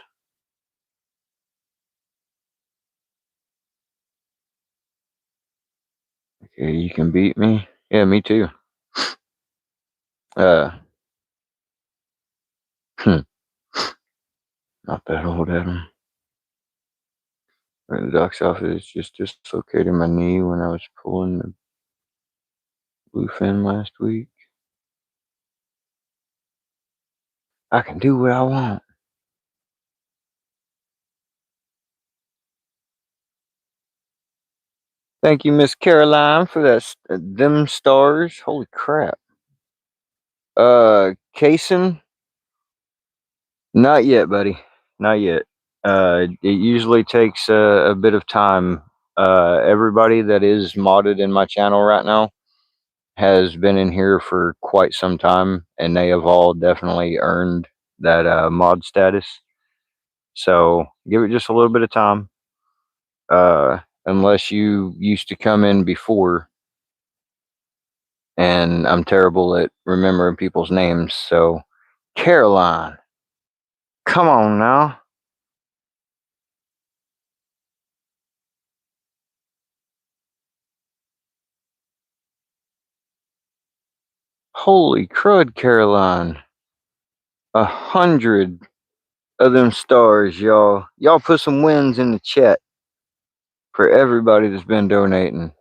Okay, you can beat me. Yeah, me too. Uh, not that old, Adam. At the doc's office just dislocated my knee when I was pulling the bluefin last week. I can do what I want. Thank you, Miss Caroline, for that. Them stars. Holy crap. Kason, not yet, buddy. Not yet. It usually takes a bit of time Everybody that is modded in my channel right now has been in here for quite some time, and they have all definitely earned that mod status. So give it just a little bit of time. Unless you used to come in before, and I'm terrible at remembering people's names. So, Caroline, come on now. Holy crud, Caroline. 100 of them stars, y'all. Y'all put some wins in the chat for everybody that's been donating.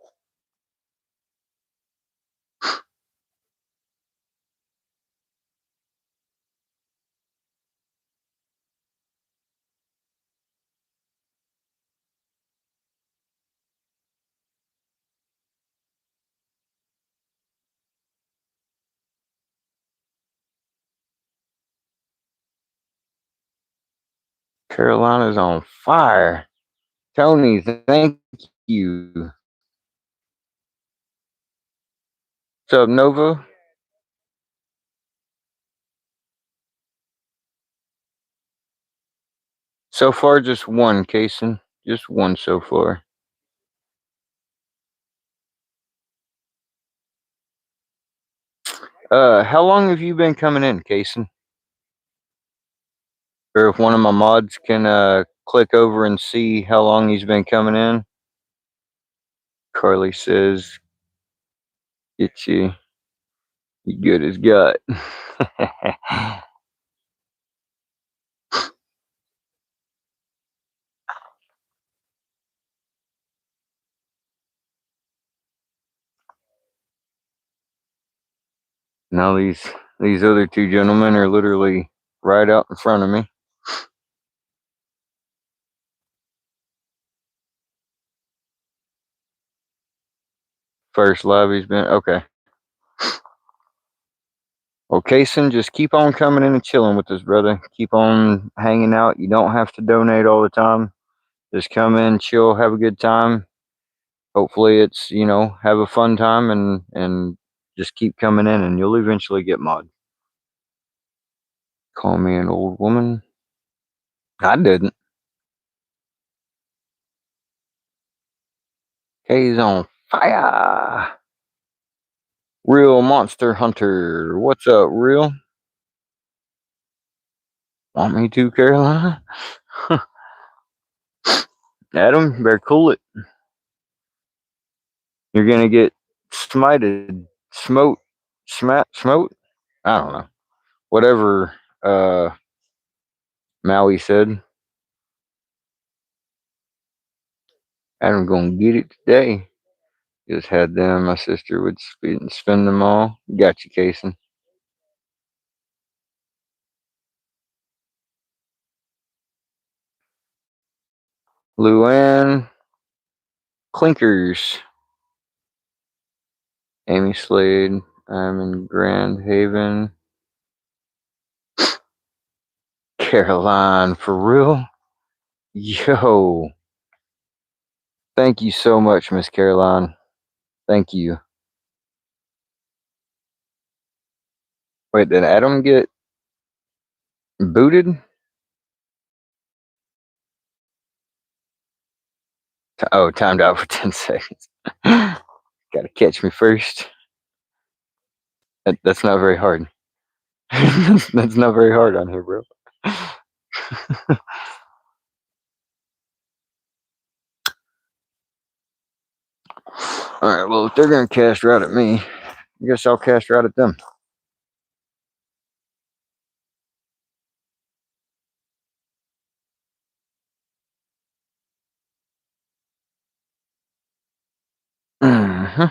Carolina's on fire. Tony, thank you. What's up, Nova? So far, just one, Kason. Just one so far. How long have you been coming in, Kason? Or if one of my mods can click over and see how long he's been coming in. Carly says, "Get you good as gut." Now these other two gentlemen are literally right out in front of me. First live he's been okay. Well, Kason, just keep on coming in and chilling with us, brother. Keep on hanging out. You don't have to donate all the time. Just come in, chill, have a good time. Hopefully, it's have a fun time and just keep coming in, and you'll eventually get mod. Call me an old woman. I didn't. K's on fire. Real Monster Hunter. What's up, Real? Want me to, Carolina? Adam, better cool it. You're gonna get smited, smote, smote. I don't know. Whatever Maui said. Adam gonna get it today. Just had them. My sister would spend them all. Got you, Kason. Luann Clinkers. Amy Slade. I'm in Grand Haven. Caroline, for real? Yo. Thank you so much, Miss Caroline. Thank you. Wait, did Adam get booted? Oh, timed out for 10 seconds. Gotta catch me first. That's not very hard. That's not very hard on here, bro. Alright, well, if they're gonna cast right at me, I guess I'll cast right at them. Mm-hmm.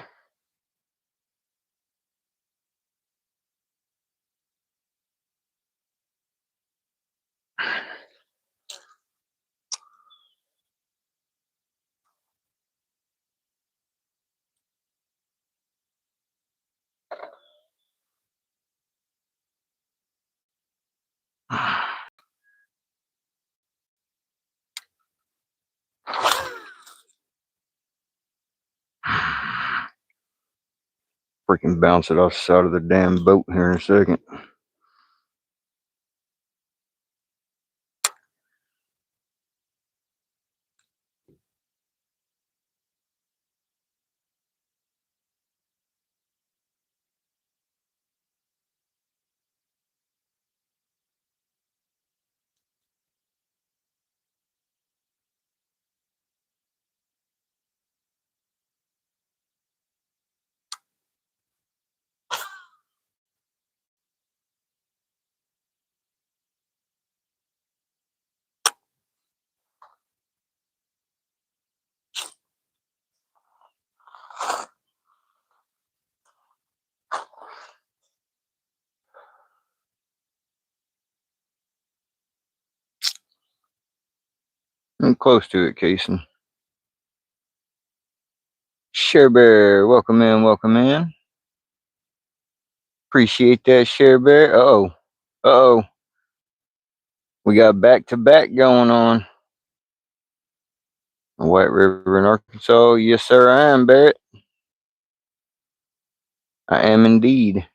Freaking bounce it off the side of the damn boat here in a second. I'm close to it, Casey. Share Bear, welcome in, welcome in. Appreciate that, Share Bear. Uh oh. We got back to back going on. White River in Arkansas. Yes, sir, I am, Barrett. I am indeed.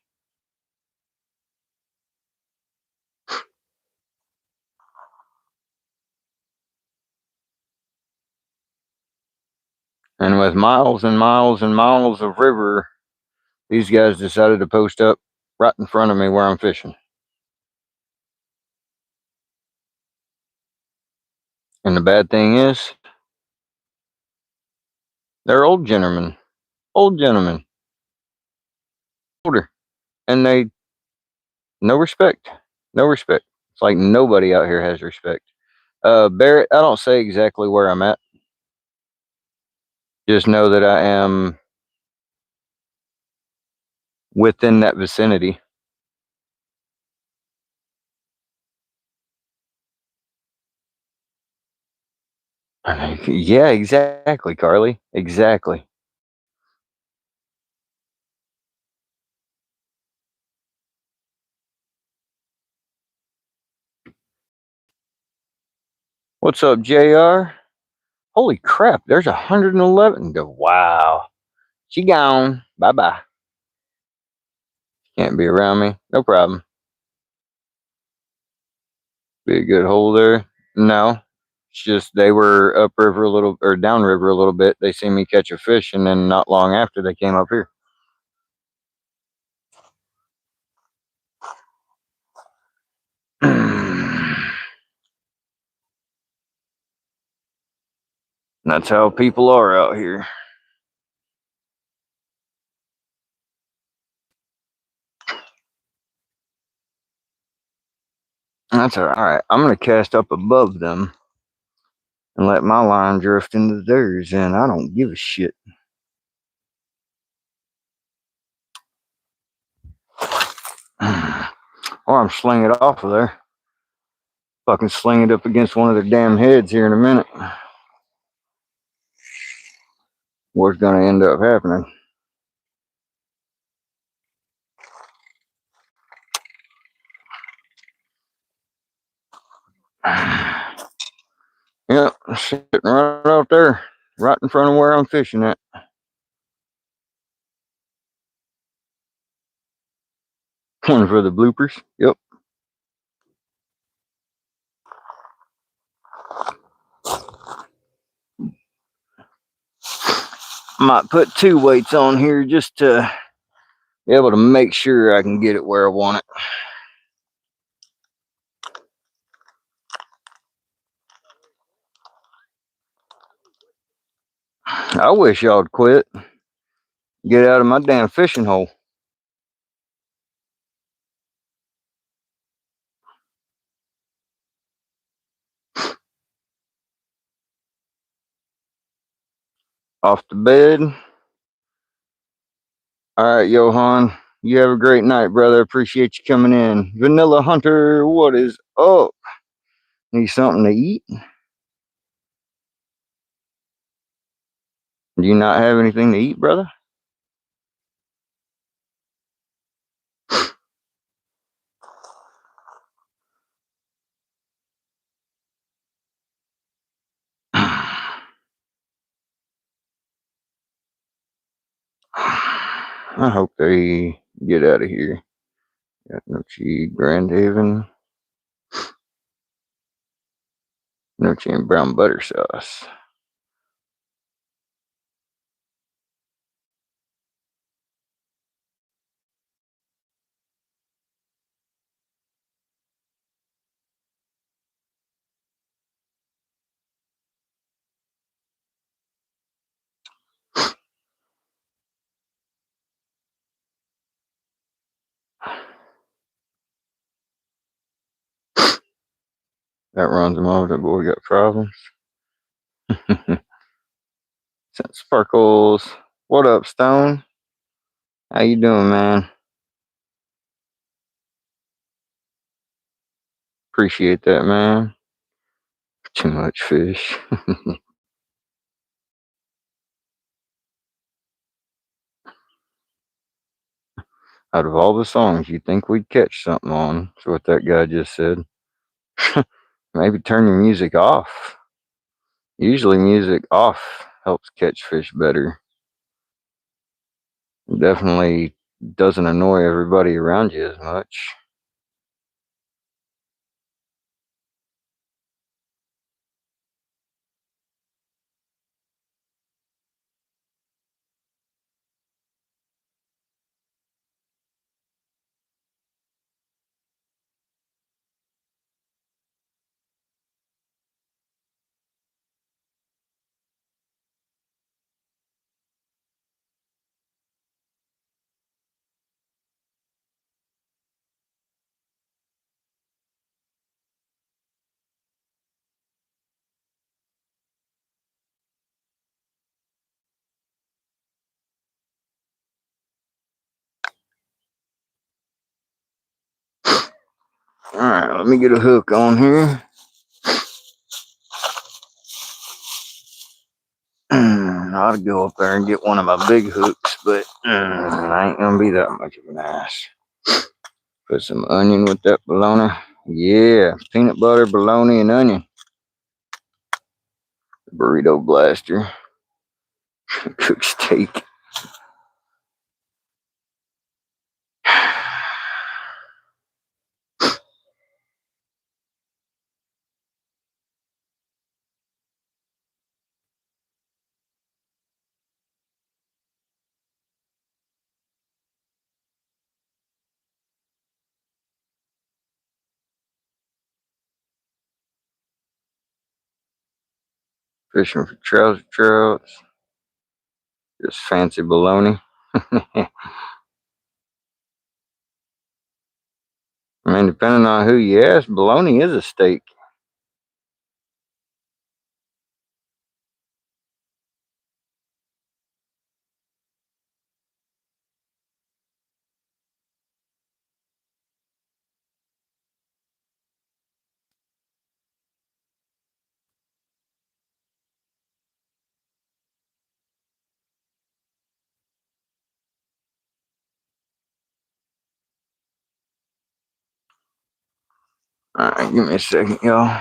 And with miles and miles and miles of river, these guys decided to post up right in front of me where I'm fishing. And the bad thing is, they're old gentlemen. Old gentlemen. Older. And they, no respect. No respect. It's like nobody out here has respect. Barrett, I don't say exactly where I'm at. Just know that I am within that vicinity. Yeah, exactly, Carly. Exactly. What's up, JR? Holy crap, there's 111. Wow. She gone. Bye bye. Can't be around me. No problem. Be a good hole there. No. It's just they were upriver a little or downriver a little bit. They seen me catch a fish, and then not long after they came up here. That's how people are out here. That's all right. I'm gonna cast up above them and let my line drift into theirs, and I don't give a shit. Or I'm slinging it off of there. Fucking sling it up against one of their damn heads here in a minute. What's gonna end up happening? Yep, sitting right out there, right in front of where I'm fishing at. One for the bloopers. Yep. Might put two weights on here just to be able to make sure I can get it where I want it. I wish y'all'd quit. Get out of my damn fishing hole. Off the bed. All right, Johan. You have a great night, brother. Appreciate you coming in. Vanilla Hunter, what is up? Need something to eat? Do you not have anything to eat, brother? I hope they get out of here. Got Nochi Grand Haven. Nochi and brown butter sauce. That runs them off. That boy got problems. Sparkles. What up, Stone? How you doing, man? Appreciate that, man. Too much fish. Out of all the songs you think we'd catch something on, is what that guy just said. Maybe turn your music off. Usually music off helps catch fish better. It definitely doesn't annoy everybody around you as much. Alright, let me get a hook on here. I ought to go up there and get one of my big hooks, but I ain't gonna be that much of an ass. Put some onion with that bologna. Yeah, peanut butter, bologna, and onion. Burrito blaster. Cook steak. Fishing for trouts. Just fancy bologna. I mean, depending on who you ask, bologna is a steak. Alright, give me a second, y'all.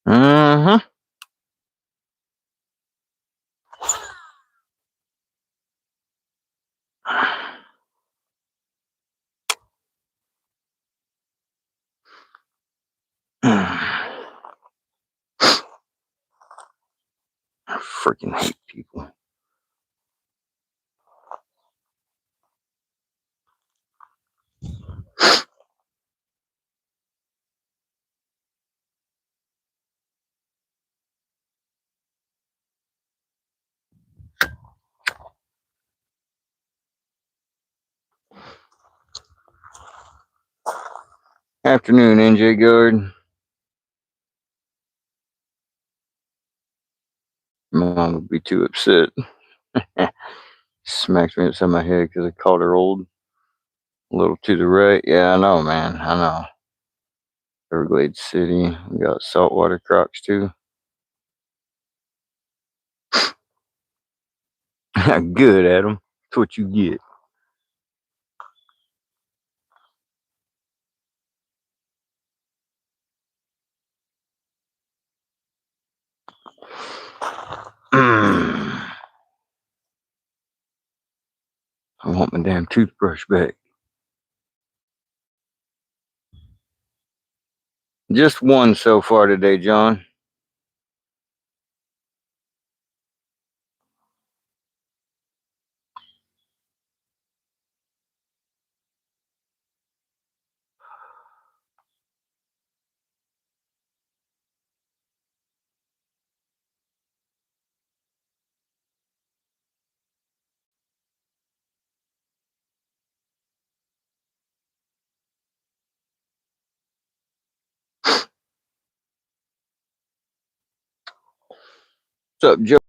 Uh-huh. I freaking hate people. Afternoon, NJ Guard. Mom would be too upset. Smacks me upside my head because I called her old. A little to the right. Yeah, I know, man. I know. Everglades City. We got saltwater crocs too. Good, Adam. That's what you get. I want my damn toothbrush back. Just one so far today, John. What's up, Joe?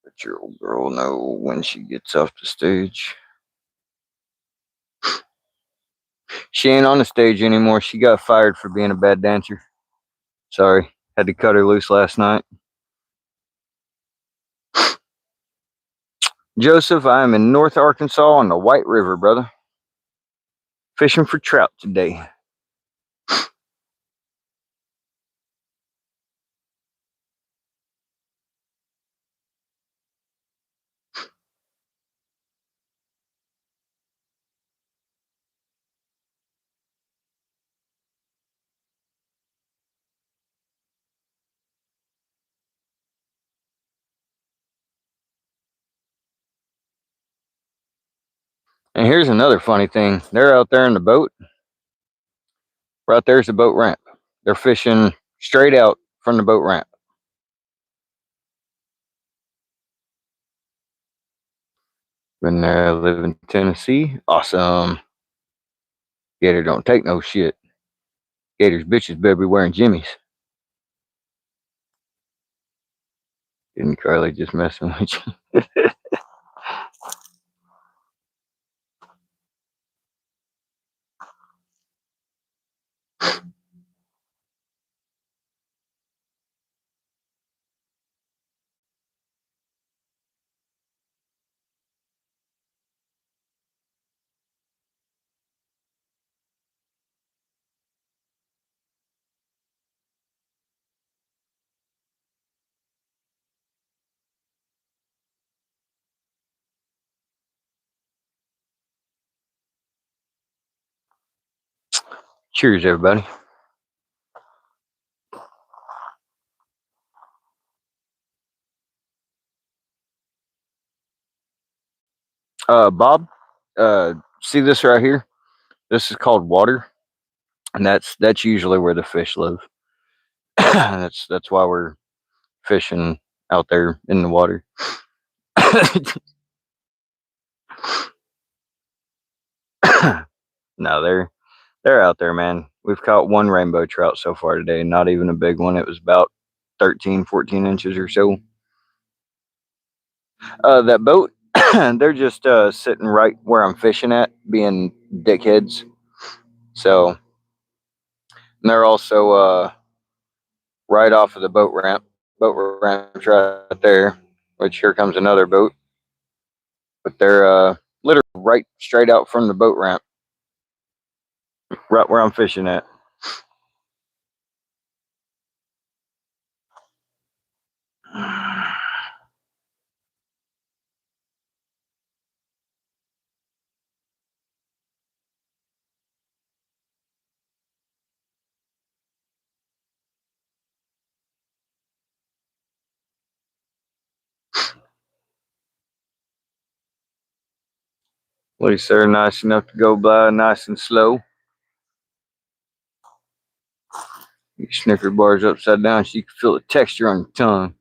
Let your old girl know when she gets off the stage. She ain't on the stage anymore. She got fired for being a bad dancer. Sorry. Had to cut her loose last night. Joseph, I am in North Arkansas on the White River, brother. Fishing for trout today. And here's another funny thing. They're out there in the boat. Right there's the boat ramp. They're fishing straight out from the boat ramp. Been there, live in Tennessee. Awesome. Gator don't take no shit. Gator's bitches better be wearing jimmies. Didn't Carly just messing with you? Cheers, everybody. Bob, see this right here? This is called water, and that's usually where the fish live. That's why we're fishing out there in the water. No, they're out there, man. We've caught one rainbow trout so far today, not even a big one. It was about 13, 14 inches or so. That boat, they're just sitting right where I'm fishing at, being dickheads. So they're also right off of the boat ramp. Boat ramp's right there, which here comes another boat. But they're literally right straight out from the boat ramp, right where I'm fishing at. At least they're nice enough to go by nice and slow. You snicker bars upside down so you can feel the texture on your tongue.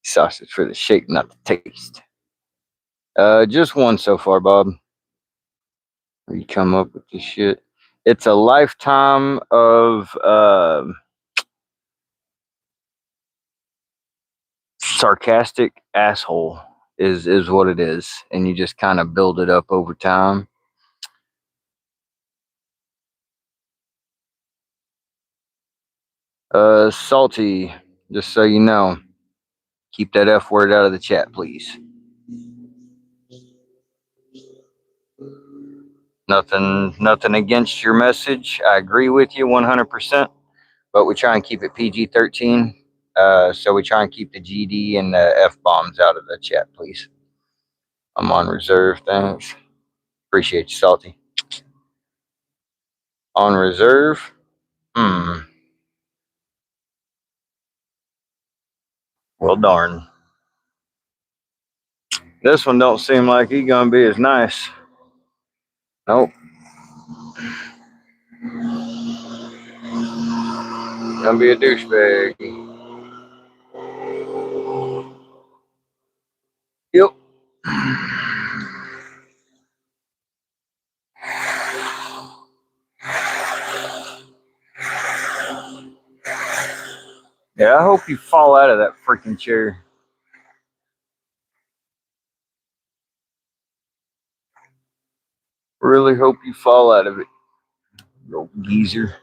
Sausage for the shape, not the taste. Just one so far, Bob. You come up with this shit. It's a lifetime of sarcastic asshole is what it is, and you just kind of build it up over time. Salty, just so you know, keep that F word out of the chat, please. Nothing against your message. I agree with you 100%, but we try and keep it PG-13. So we try and keep the GD and the F bombs out of the chat, please. I'm on reserve, thanks. Appreciate you, Salty. On reserve? Well, darn. This one don't seem like he gonna be as nice. Nope. Gonna be a douchebag. Yep. Yeah, I hope you fall out of that freaking chair. Really hope you fall out of it, you old geezer.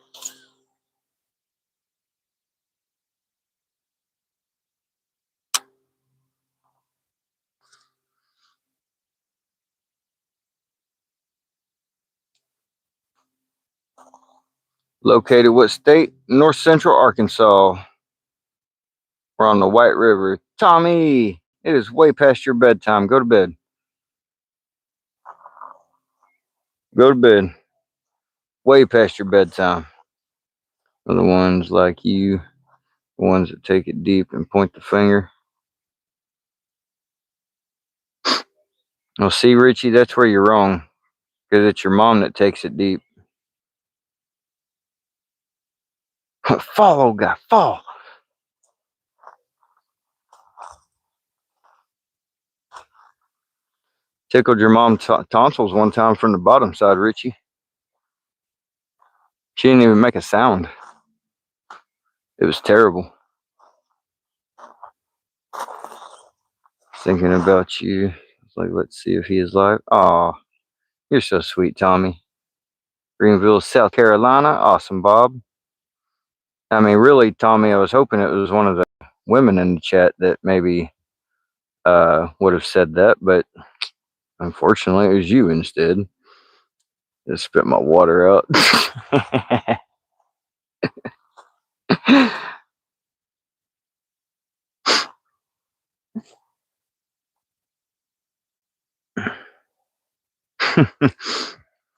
Located what state? North Central Arkansas. We're on the White River. Tommy, it is way past your bedtime. Go to bed. Go to bed. Way past your bedtime. The ones like you, the ones that take it deep and point the finger. Well, see, Richie, that's where you're wrong. Because it's your mom that takes it deep. Fall, old guy, fall. Tickled your mom's tonsils one time from the bottom side, Richie. She didn't even make a sound. It was terrible. Thinking about you. It's like, let's see if he is live. Aw, you're so sweet, Tommy. Greenville, South Carolina. Awesome, Bob. I mean, really, Tommy, I was hoping it was one of the women in the chat that maybe would have said that, but unfortunately, it was you instead. Just spit my water out.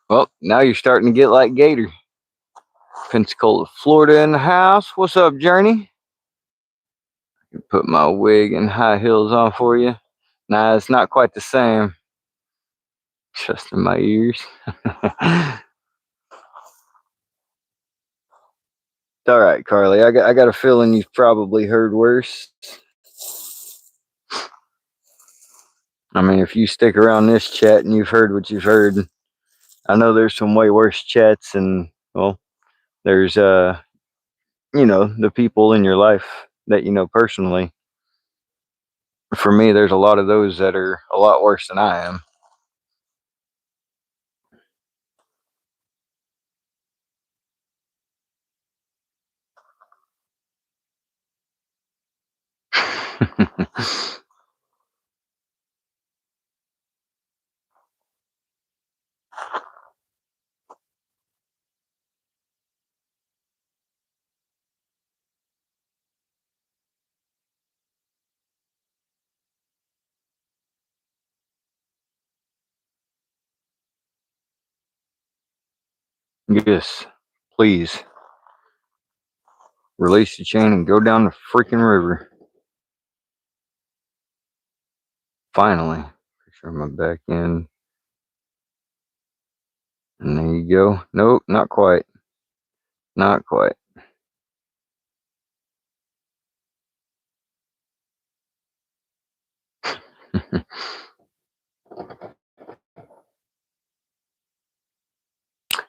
Well, now you're starting to get like Gator. Pensacola, Florida in the house. What's up, Journey? Put my wig and high heels on for you. Nah, it's not quite the same. Just in my ears. It's all right, Carly. I got a feeling you've probably heard worse. I mean, if you stick around this chat and you've heard what you've heard, I know there's some way worse chats, and well, there's the people in your life that you know personally. For me, there's a lot of those that are a lot worse than I am. Yes, please release the chain and go down the freaking river. Finally, sure my back end. And there you go. Nope, not quite. Not quite.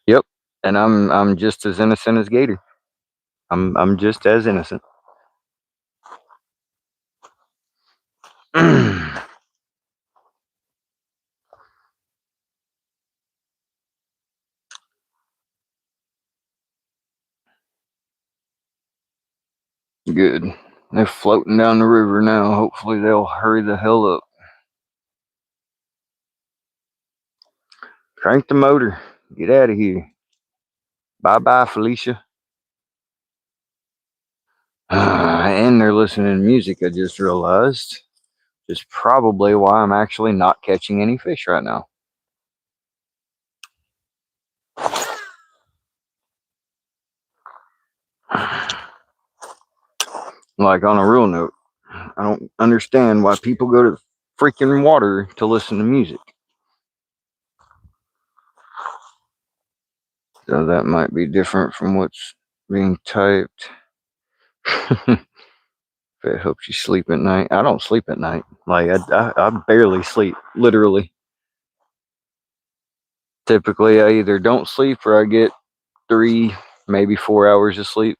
Yep. And I'm just as innocent as Gator. I'm just as innocent. Good. They're floating down the river now. Hopefully they'll hurry the hell up. Crank the motor. Get out of here. Bye bye, Felicia. And they're listening to music, I just realized. Which is probably why I'm actually not catching any fish right now. Like, on a real note, I don't understand why people go to freaking water to listen to music. So that might be different from what's being typed. If it helps you sleep at night. I don't sleep at night. Like, I barely sleep, literally. Typically, I either don't sleep or I get 3, maybe 4 hours of sleep.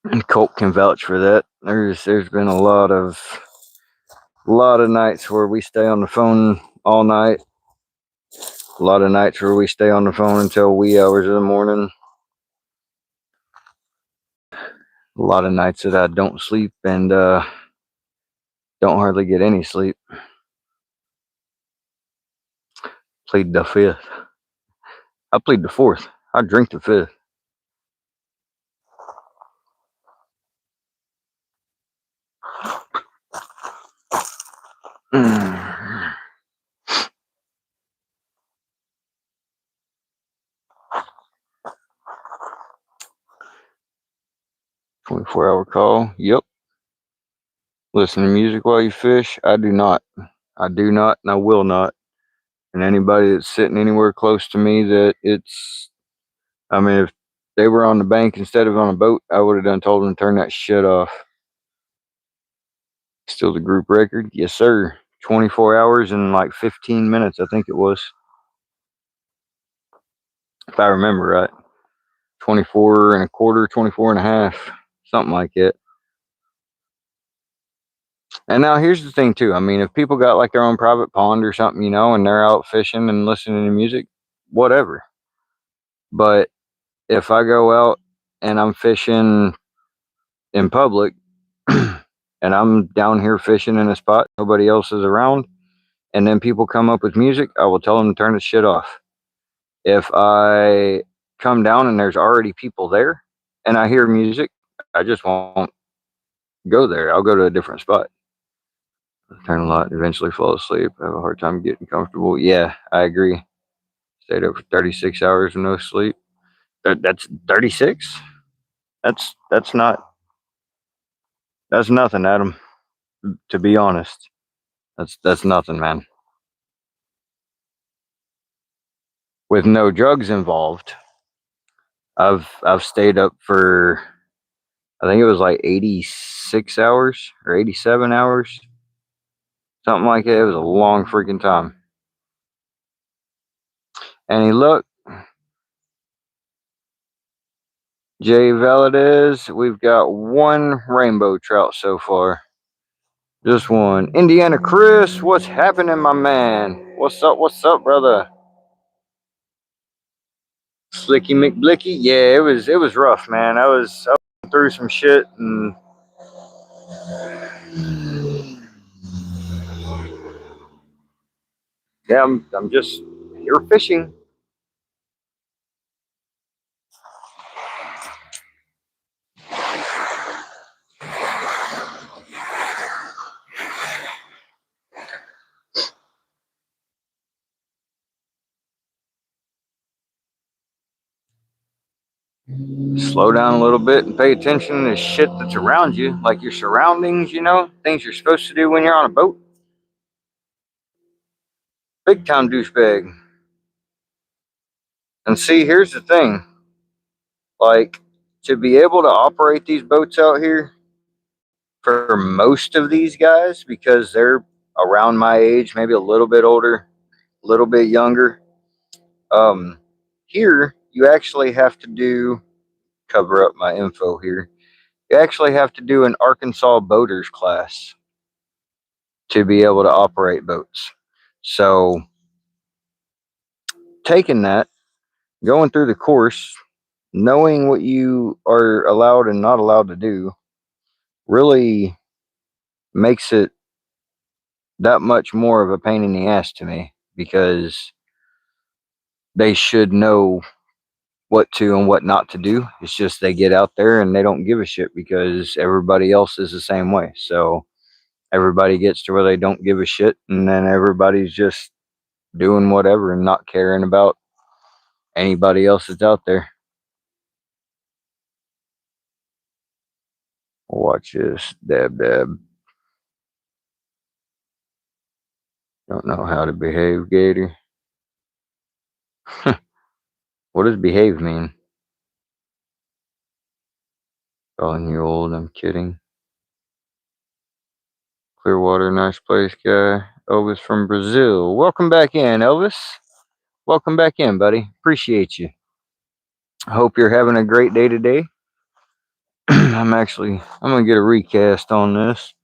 And Colt can vouch for that. There's been a lot of nights where we stay on the phone all night. A lot of nights where we stay on the phone until wee hours of the morning. A lot of nights that I don't sleep and don't hardly get any sleep. Plead the fifth. I plead the fourth. I drink the fifth. Mm. 24-hour call. Yep. Listen to music while you fish. I do not. I do not, and I will not. And anybody that's sitting anywhere close to me that I mean, if they were on the bank instead of on a boat, I would have done told them to turn that shit off. Still the group record? Yes, sir. 24 hours and like 15 minutes, I think it was. If I remember right. 24 and a quarter, 24 and a half, something like that. And now here's the thing too. I mean, if people got like their own private pond or something, and they're out fishing and listening to music, whatever. But if I go out and I'm fishing in public and I'm down here fishing in a spot nobody else is around, and then people come up with music, I will tell them to turn the shit off. If I come down and there's already people there and I hear music, I just won't go there. I'll go to a different spot. Turn a lot, eventually fall asleep. I have a hard time getting comfortable. Yeah, I agree. Stayed up for 36 hours with no sleep. That's 36? That's not that's nothing, Adam. To be honest. That's nothing, man. With no drugs involved, I've stayed up for, I think it was like 86 hours or 87 hours. Something like that. It was a long freaking time. And look, Jay Valadez, we've got one rainbow trout so far. Just one. Indiana Chris, what's happening, my man? What's up, brother? Slicky McBlicky, yeah, it was rough, man. I was through some shit, and yeah, I'm just here fishing. Slow down a little bit and pay attention to shit that's around you, like your surroundings, things you're supposed to do when you're on a boat. Big time douchebag. And see, here's the thing. Like, to be able to operate these boats out here, for most of these guys, because they're around my age, maybe a little bit older, a little bit younger, um, here you actually have to cover up my info here. You actually have to do an Arkansas boaters class to be able to operate boats. So, taking that, going through the course, knowing what you are allowed and not allowed to do really makes it that much more of a pain in the ass to me, because they should know what to and what not to do. It's just they get out there and they don't give a shit because everybody else is the same way. So everybody gets to where they don't give a shit, and then everybody's just doing whatever and not caring about anybody else that's out there. Watch this. Dab dab. Don't know how to behave, Gator. What does behave mean? Calling you old, I'm kidding. Clearwater, nice place, guy. Elvis from Brazil. Welcome back in, Elvis. Welcome back in, buddy. Appreciate you. I hope you're having a great day today. I'm gonna get a recast on this.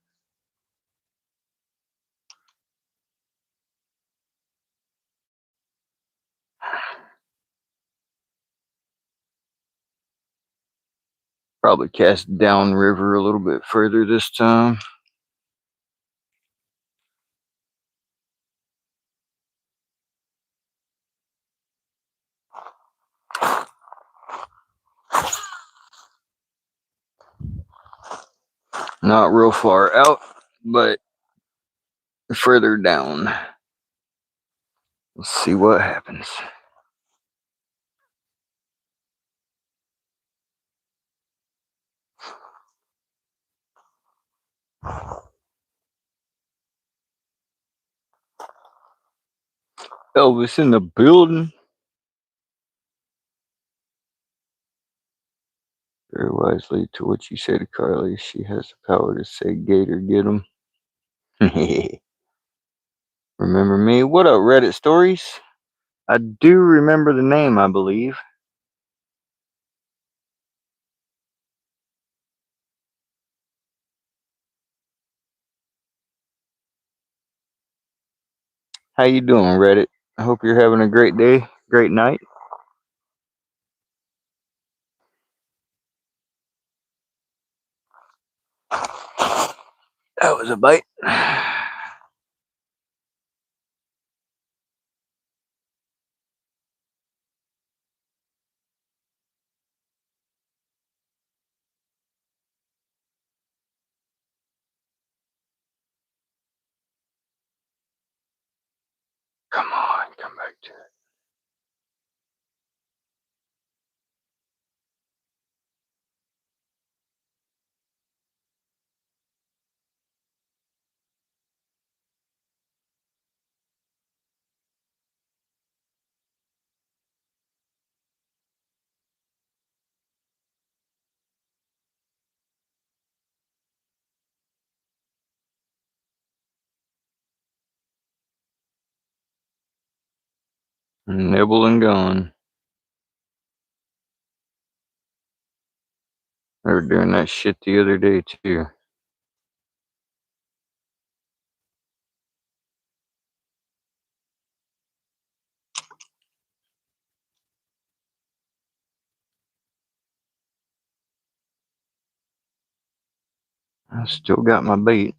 Probably cast downriver a little bit further this time. Not real far out, but further down. Let's see what happens. Elvis in the building. Very wisely to what you say to Carly. She has the power to say, Gator, get him. Remember me? What up, Reddit stories? I do remember the name, I believe. How you doing, Reddit? I hope you're having a great day, great night. That was a bite. Come on, come back to it. Nibble and gone. They were doing that shit the other day, too. I still got my bait.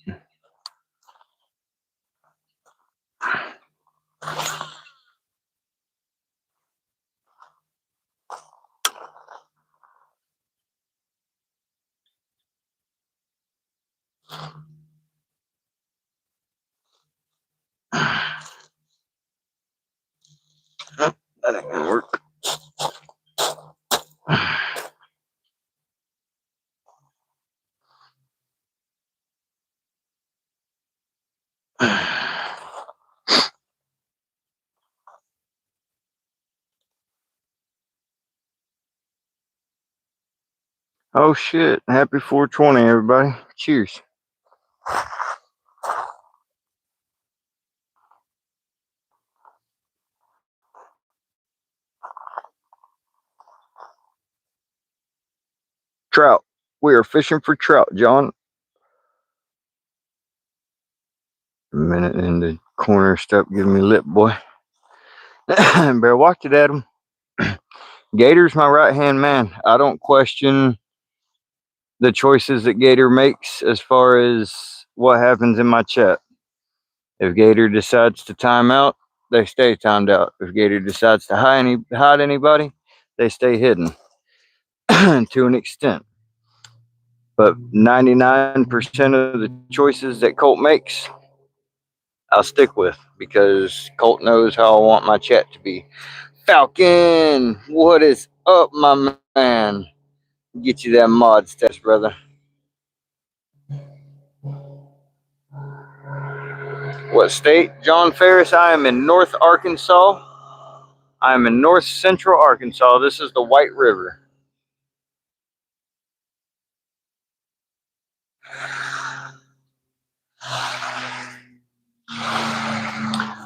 That ain't gonna work. Oh shit. Happy 420, everybody. Cheers. Trout. We are fishing for trout, John. A minute in the corner, stop giving me lip, boy. Better watch it, Adam. Gator's my right hand man. I don't question the choices that Gator makes as far as what happens in my chat. If Gator decides to time out, they stay timed out. If Gator decides to hide anybody, they stay hidden to an extent. But 99% of the choices that Colt makes, I'll stick with because Colt knows how I want my chat to be. Falcon, what is up, my man? Get you that mod status, brother. What state? John Ferris, I am in North Arkansas. I am in North Central Arkansas. This is the White River.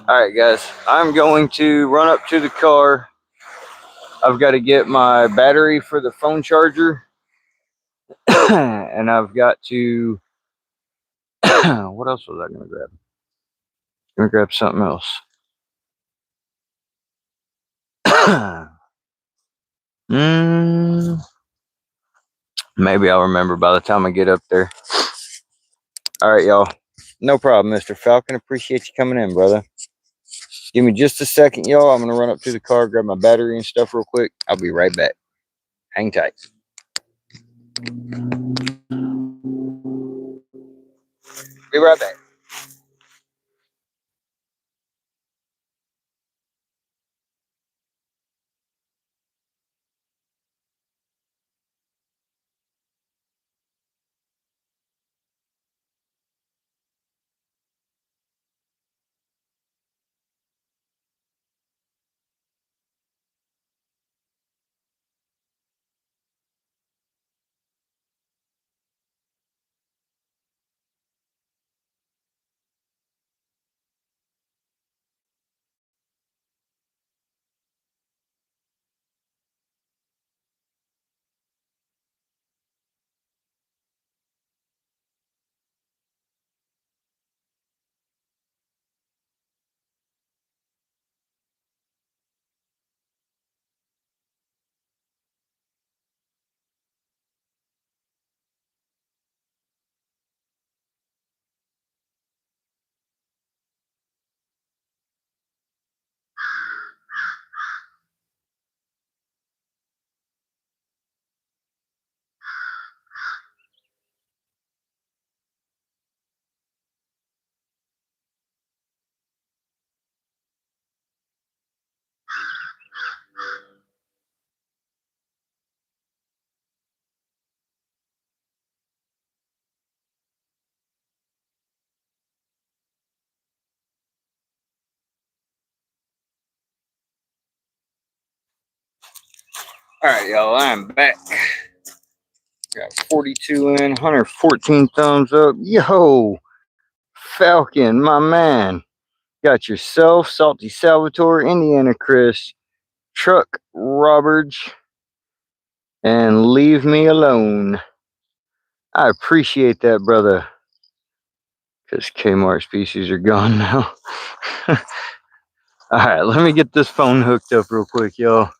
All right, guys. I'm going to run up to the car. I've got to get my battery for the phone charger. And I've got to... what else was I going to grab? I'm going to grab something else. Maybe I'll remember by the time I get up there. All right, y'all. No problem, Mr. Falcon. Appreciate you coming in, brother. Give me just a second, y'all. I'm going to run up to the car, grab my battery and stuff real quick. I'll be right back. Hang tight. Be right back. All right, y'all. I'm back. Got 42 in, 114 thumbs up. Yo, Falcon, my man. Got yourself, Salty Salvatore, Indiana Chris, Truck Roberts, and Leave Me Alone. I appreciate that, brother. Because Kmart species are gone now. All right, let me get this phone hooked up real quick, y'all.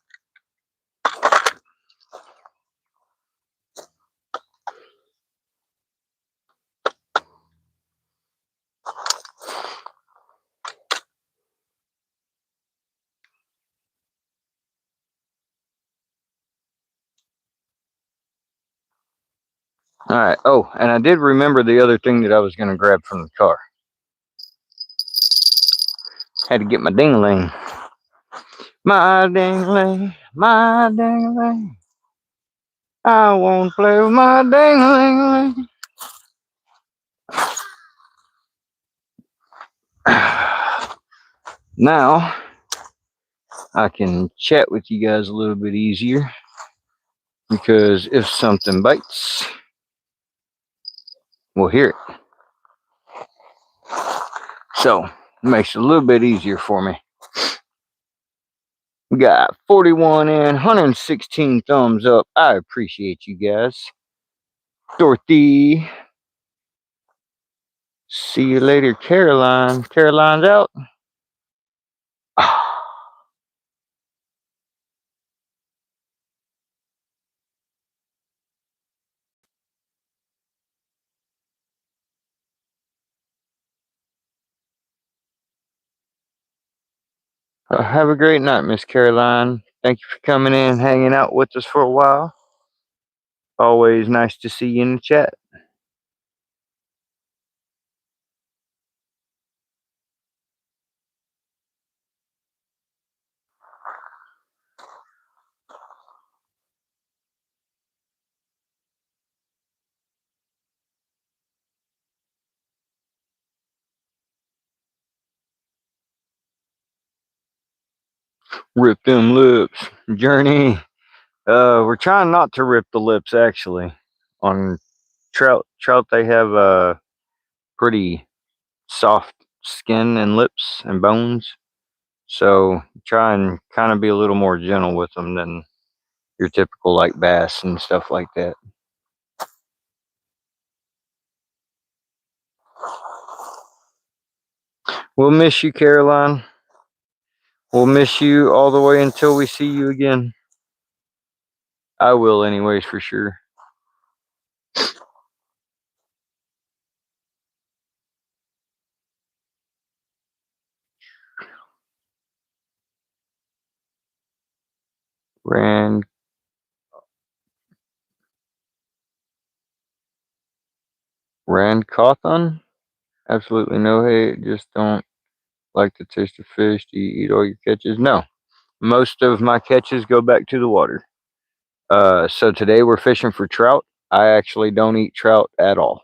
All right. Oh, and I did remember the other thing that I was going to grab from the car. Had to get my ding-a-ling. My ding-a-ling, my ding-a-ling. I won't play with my ding-a-ling. Now, I can chat with you guys a little bit easier. Because if something bites, we'll hear it. So, it makes it a little bit easier for me. We got 41 in, 116 thumbs up. I appreciate you guys. Dorothy. See you later, Caroline. Caroline's out. Have a great night, Miss Caroline. Thank you for coming in, hanging out with us for a while. Always nice to see you in the chat. Rip them lips, Journey. We're trying not to rip the lips actually. On trout, they have pretty soft skin and lips and bones. So try and kind of be a little more gentle with them than your typical like bass and stuff like that. We'll miss you, Caroline. We'll miss you all the way until we see you again. I will, anyways, for sure. Rand Rand Cawthon? Absolutely no hate. Just don't like the taste of fish. Do you eat all your catches? No. Most of my catches go back to the water. So today we're fishing for trout. I actually don't eat trout at all.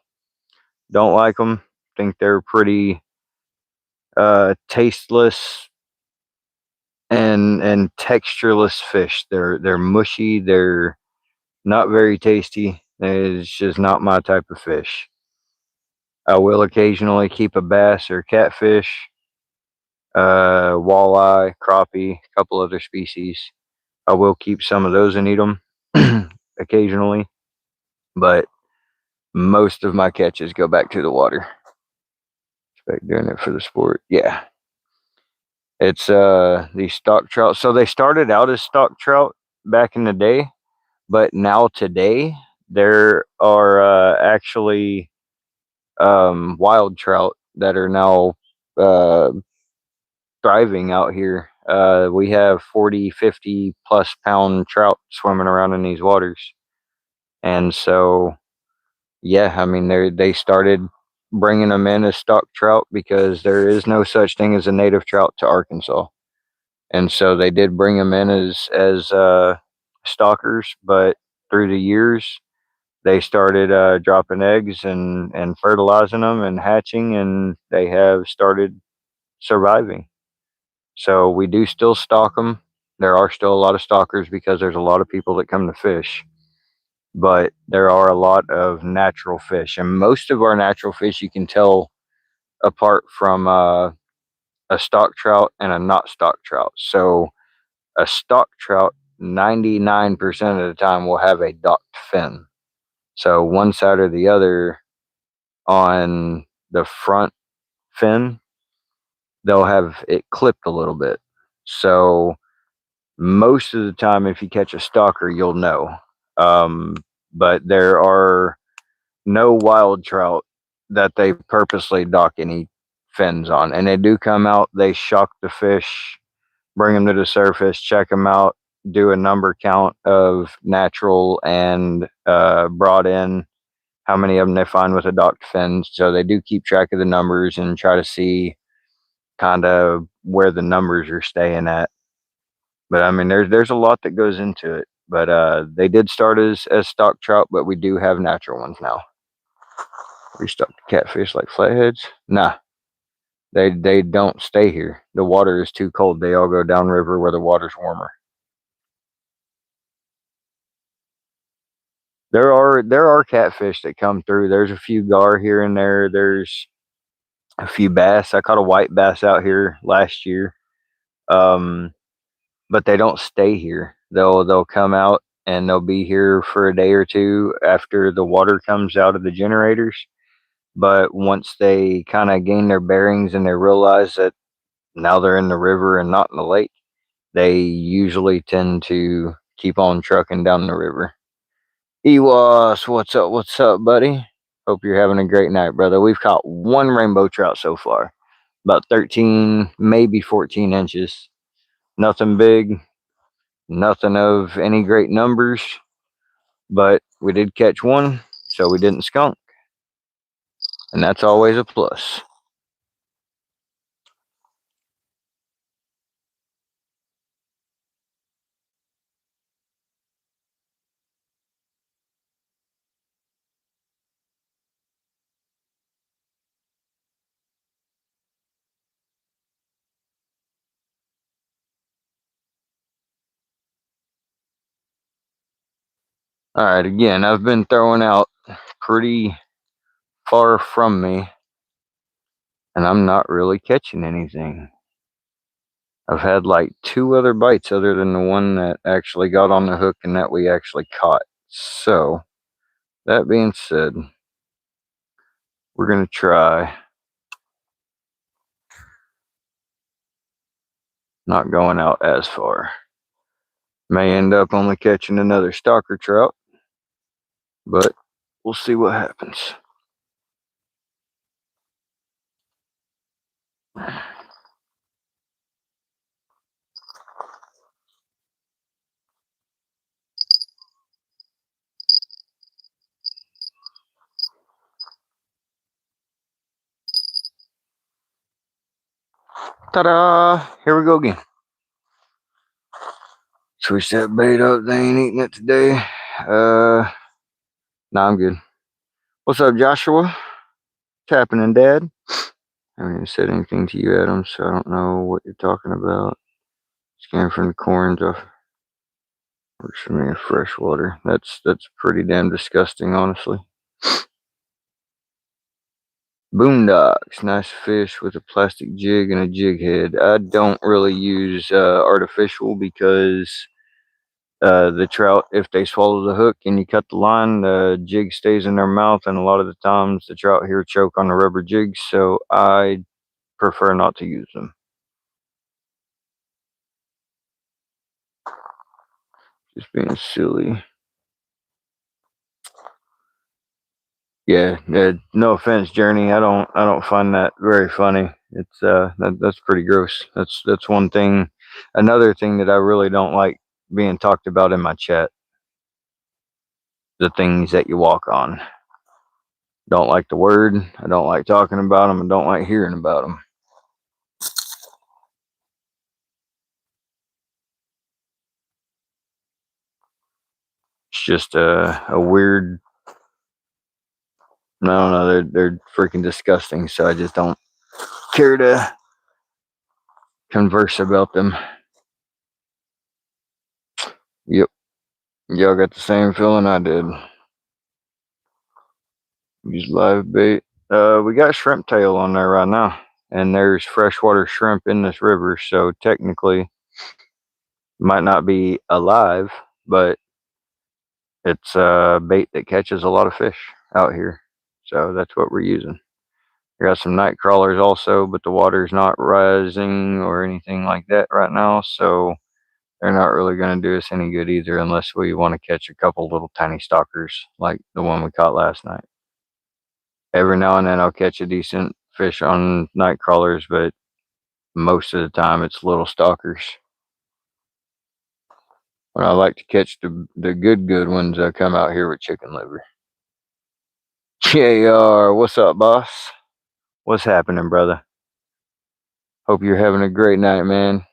Don't like them. Think they're pretty tasteless and textureless fish. They're mushy. They're not very tasty. It's just not my type of fish. I will occasionally keep a bass or catfish, walleye, crappie, a couple other species. I will keep some of those and eat them occasionally, but most of my catches go back to the water. Expect doing it for the sport. Yeah. It's these stock trout. So they started out as stock trout back in the day, but now today there are actually wild trout that are now uh, thriving out here. We have 40, 50 plus pound trout swimming around in these waters. And so, yeah, I mean, they started bringing them in as stock trout because there is no such thing as a native trout to Arkansas. And so they did bring them in as stockers, but through the years, they started dropping eggs and fertilizing them and hatching, and they have started surviving. So we do still stock them. There are still a lot of stalkers because there's a lot of people that come to fish, but there are a lot of natural fish, and most of our natural fish you can tell apart from a stock trout and a not stock trout. So a stock trout, 99% of the time, will have a docked fin. So one side or the other on the front fin, they'll have it clipped a little bit. So most of the time, if you catch a stalker, you'll know. Um, but there are no wild trout that they purposely dock any fins on. And they do come out, they shock the fish, bring them to the surface, check them out, do a number count of natural and brought in, how many of them they find with a docked fin. So they do keep track of the numbers and try to see kind of where the numbers are staying at. But I mean, there's a lot that goes into it. But they did start as stock trout, but we do have natural ones now. Restock the catfish like flatheads? Nah, they don't stay here. The water is too cold. They all go downriver where the water's warmer. There are catfish that come through. There's a few gar here and there. There's a few bass. I caught a white bass out here last year. Um, but they don't stay here. They'll come out and they'll be here for a day or two after the water comes out of the generators. But once they kind of gain their bearings and they realize that now they're in the river and not in the lake, they usually tend to keep on trucking down the river. Ewas, what's up? What's up, buddy? Hope you're having a great night, brother. We've caught one rainbow trout so far, about 13, maybe 14 inches. Nothing big, nothing of any great numbers, but we did catch one, so we didn't skunk, and that's always a plus. All right, again, I've been throwing out pretty far from me, and I'm not really catching anything. I've had like two other bites other than the one that actually got on the hook and that we actually caught. So, that being said, we're going to try not going out as far. May end up only catching another stalker trout, but we'll see what happens. Ta-da! Here we go again. Switch that bait up. They ain't eating it today. Nah, I'm good. What's up, Joshua? What's happening, Dad? I haven't even said anything to you, Adam, so I don't know what you're talking about. Scan from the corns off. Works for me in freshwater. That's pretty damn disgusting, honestly. Boondocks, nice fish with a plastic jig and a jig head. I don't really use artificial because the trout, if they swallow the hook and you cut the line, the jig stays in their mouth, and a lot of the times the trout here choke on the rubber jigs, so I prefer not to use them. Just being silly. Yeah, no offense, Journey. I don't find that very funny. It's that's pretty gross. That's one thing. Another thing that I really don't like being talked about in my chat. The things that you walk on. Don't like the word. I don't like talking about them. I don't like hearing about them. It's just a weird. I don't know. They're freaking disgusting. So I just don't care to converse about them. Yep. Y'all got the same feeling I did. Use live bait. We got shrimp tail on there right now, and there's freshwater shrimp in this river, so technically might not be alive, but it's bait that catches a lot of fish out here. So that's what we're using. We got some night crawlers also, but the water's not rising or anything like that right now, so they're not really going to do us any good either unless we want to catch a couple little tiny stalkers like the one we caught last night. Every now and then I'll catch a decent fish on night crawlers, but most of the time it's little stalkers. When I like to catch the good ones, I come out here with chicken liver. JR, what's up, boss? What's happening, brother? Hope you're having a great night, man.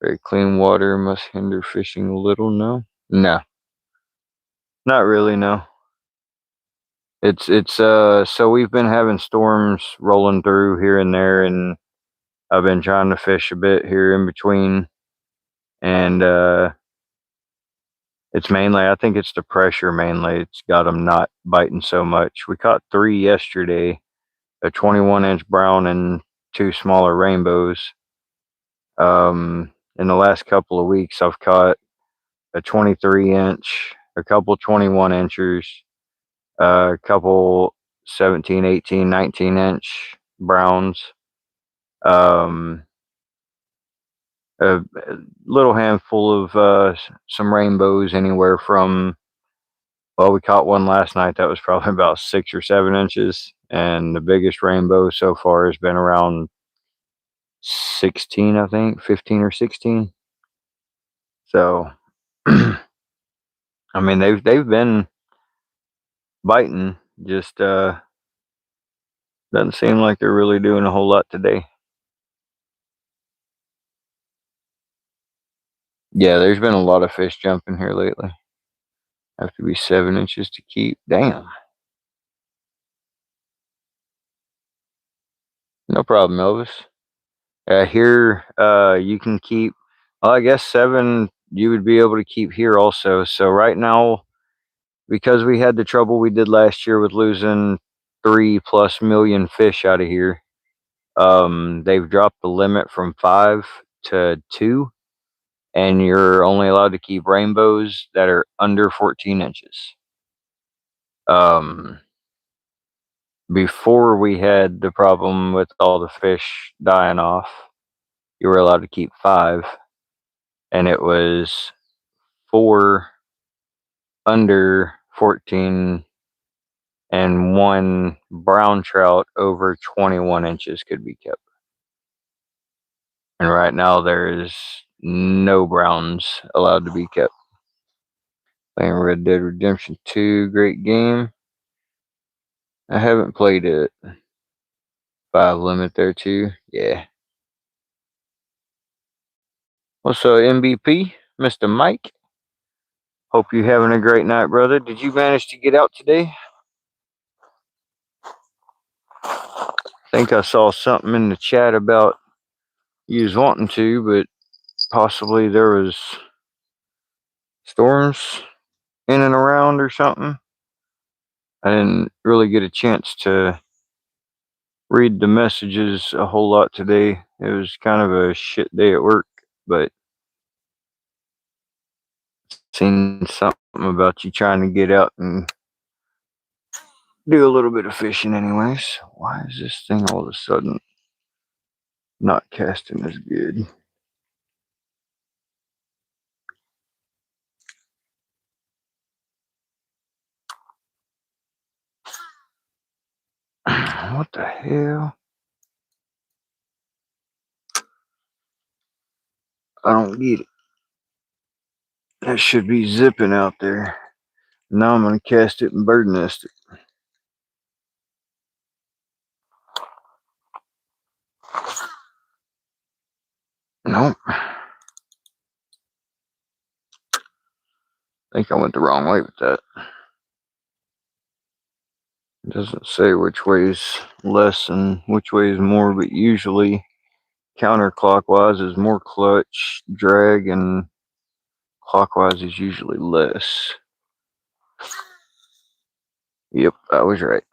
Very clean water must hinder fishing a little. No, not really. No, it's so we've been having storms rolling through here and there, and I've been trying to fish a bit here in between, and it's mainly, I think it's the pressure mainly. It's got them not biting so much. We caught 3 yesterday, a 21-inch brown and 2 smaller rainbows. In the last couple of weeks, I've caught a 23-inch, a couple 21-inchers, a couple 17, 18, 19-inch browns, um, a little handful of some rainbows, anywhere from, well, we caught one last night that was probably about 6 or 7 inches, and the biggest rainbow so far has been around 16, I think, 15 or 16. So, I mean, they've been biting. Just doesn't seem like they're really doing a whole lot today. Yeah, there's been a lot of fish jumping here lately. Have to be 7 inches to keep. Damn. No problem, Elvis. Here, you can keep. Well, I guess 7. You would be able to keep here also. So right now, because we had the trouble we did last year with losing 3+ million fish out of here, they've dropped the limit from 5 to 2, and you're only allowed to keep rainbows that are under 14 inches. Um, Before we had the problem with all the fish dying off, you were allowed to keep 5, and it was 4 under 14 and 1 brown trout over 21 inches could be kept. And right now there is no browns allowed to be kept. Playing Red Dead Redemption 2, great game. I haven't played it. 5 limit there too. Yeah. What's up, MVP? Mr. Mike? Hope you having a great night, brother. Did you manage to get out today? I think I saw something in the chat about you was wanting to, but possibly there was storms in and around or something. I didn't really get a chance to read the messages a whole lot today. It was kind of a shit day at work, but seen something about you trying to get out and do a little bit of fishing anyways. Why is this thing all of a sudden not casting as good? What the hell? I don't get it. That should be zipping out there. Now I'm gonna cast it and bird nest it. Nope. I think I went the wrong way with that. It doesn't say which way is less and which way is more, but usually counterclockwise is more clutch drag and clockwise is usually less. Yep, I was right.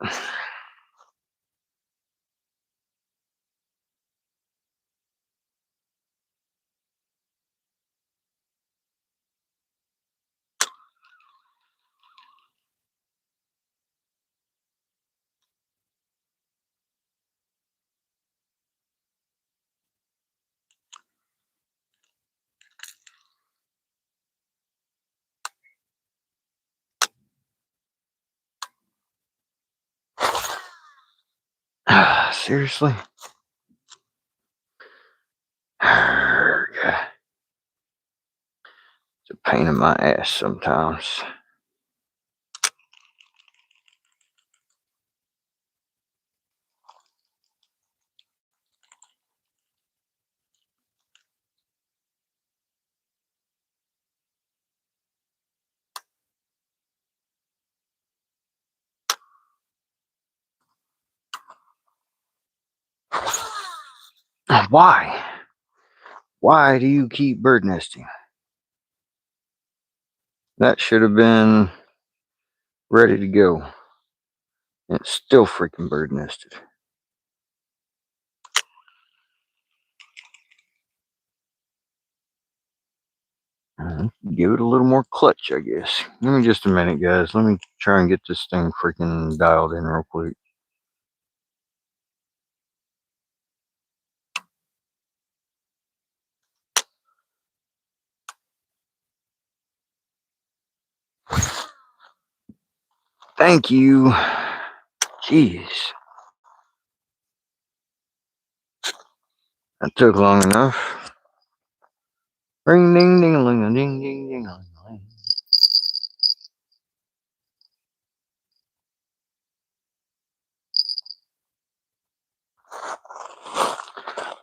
Seriously? It's a pain in my ass sometimes. Why? Why do you keep bird nesting? That should have been ready to go. And it's still freaking bird nested. Give it a little more clutch, I guess. Give me just a minute, guys. Let me try and get this thing freaking dialed in real quick. Thank you. Jeez. That took long enough. Ring ding ding ling a ding ding ding ling ling.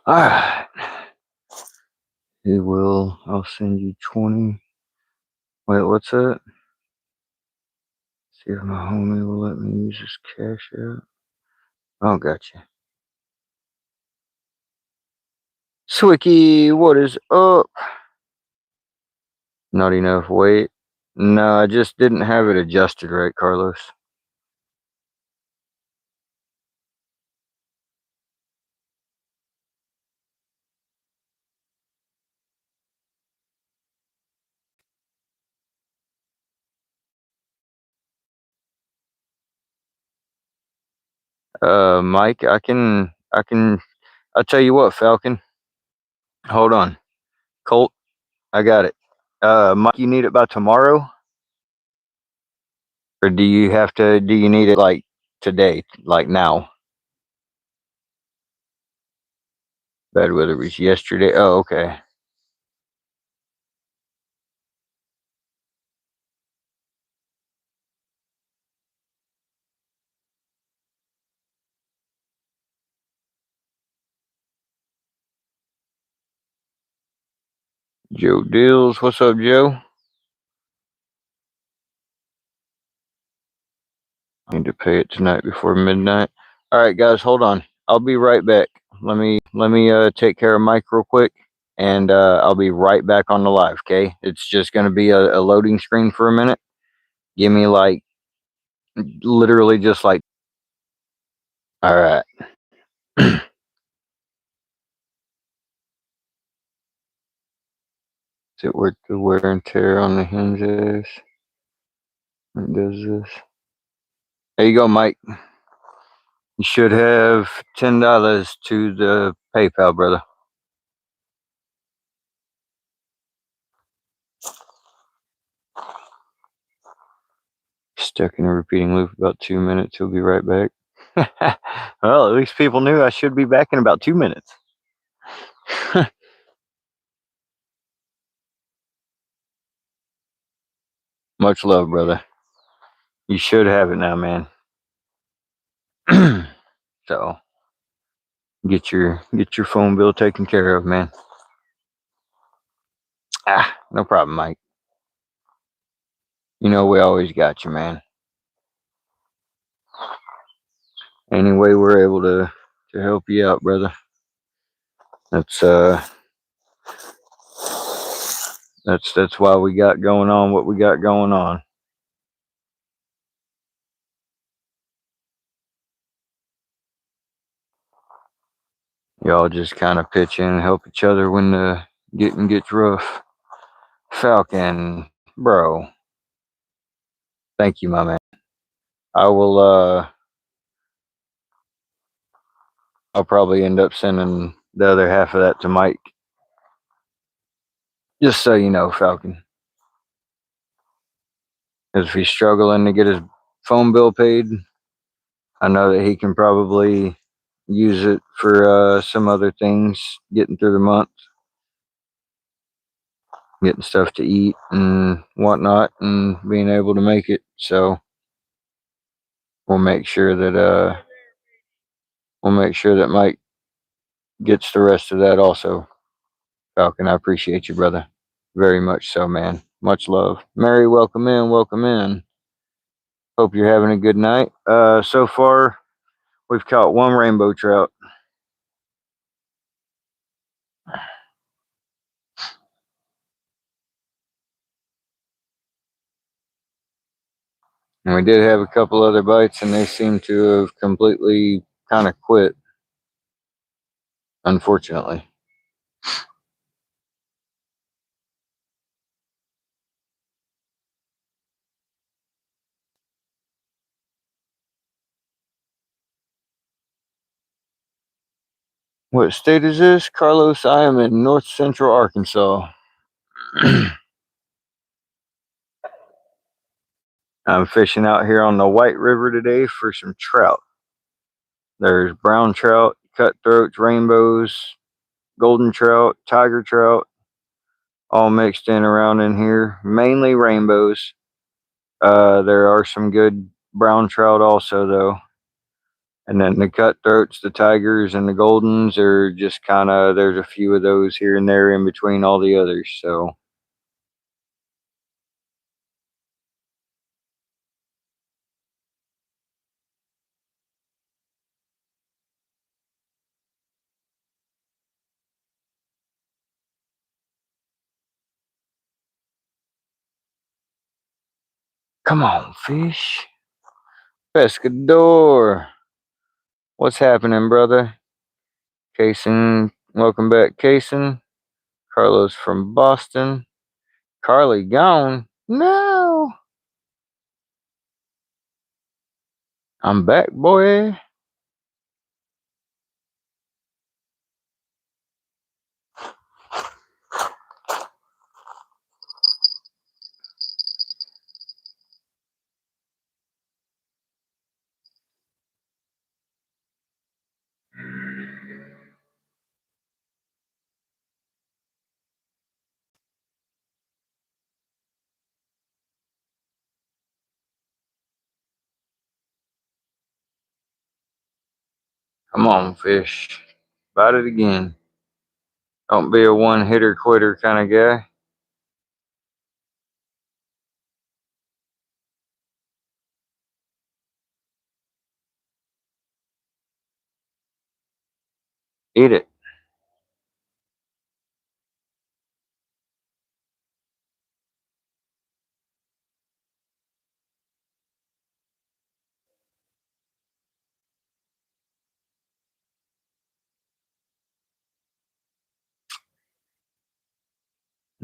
Alright. It will. I'll send you 20. Wait, what's that? See if my homie will let me use this cash out. Oh, gotcha. Swicky, what is up? Not enough weight. No, I just didn't have it adjusted right, Carlos. Mike, I'll tell you what, Falcon. Hold on. Colt, I got it. Mike, you need it by tomorrow? Or do you need it like today, like now? Bad weather was yesterday. Oh, okay. Joe Deals, what's up, Joe? I need to pay it tonight before midnight. All right, guys, hold on. I'll be right back. Let me take care of Mike real quick, and I'll be right back on the live. Okay, it's just gonna be a loading screen for a minute. Give me like literally just like. All right. Is it worth the wear and tear on the hinges? It does this. There you go, Mike. You should have $10 to the PayPal, brother. Stuck in a repeating loop about 2 minutes. He'll be right back. Well, at least people knew I should be back in about 2 minutes. Much love, brother. You should have it now, man. So get your phone bill taken care of, man. No problem, Mike. You know we always got you, man. Any way we're able to help you out, brother. That's that's why we got going on what we got going on. Y'all just kind of pitch in and help each other when the getting gets rough. Falcon, bro. Thank you, my man. I will I'll probably end up sending the other half of that to Mike. Just so you know, Falcon. Because if he's struggling to get his phone bill paid, I know that he can probably use it for some other things, getting through the month, getting stuff to eat and whatnot, and being able to make it. So we'll make sure that Mike gets the rest of that also. Falcon, I appreciate you, brother. Very much so, man. Much love. Mary, welcome in, welcome in. Hope you're having a good night. So far, we've caught one rainbow trout. And we did have a couple other bites, and they seem to have completely kind of quit, unfortunately. What state is this? Carlos, I am in north central Arkansas. I'm fishing out here on the White River today for some trout. There's brown trout, cutthroats, rainbows, golden trout, tiger trout, all mixed in around in here. Mainly rainbows. There are some good brown trout also, though. And then the cutthroats, the tigers, and the goldens are just kind of, there's a few of those here and there in between all the others. So, come on, fish. Pescador. What's happening, brother? Kason, welcome back, Kason. Carlos from Boston. Carly gone. No. I'm back, boy. Come on, fish. Bite it again. Don't be a one hitter quitter kind of guy. Eat it.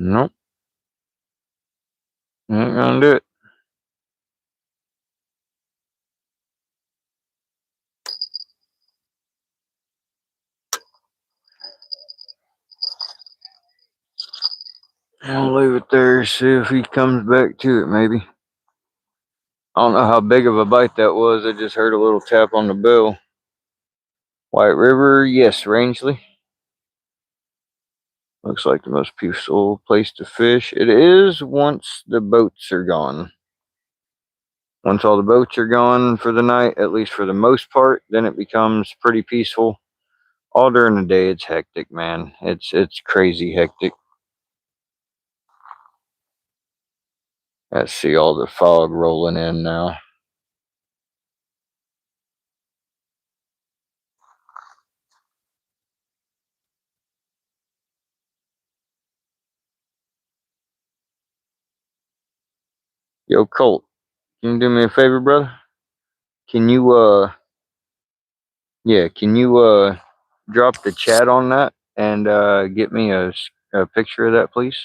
Nope. Ain't gonna do it. I'll leave it there, see if he comes back to it, maybe. I don't know how big of a bite that was. I just heard a little tap on the bill. White River, yes, Rangeley. Looks like the most peaceful place to fish. It is once the boats are gone. Once all the boats are gone for the night, at least for the most part, then it becomes pretty peaceful. All during the day, it's hectic, man. It's crazy hectic. I see all the fog rolling in now. Yo, Colt, can you do me a favor, brother? Can you yeah, can you drop the chat on that and get me a picture of that, please?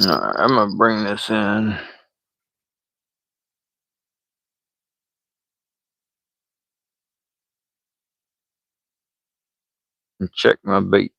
Alright, I'm gonna bring this in and check my bait.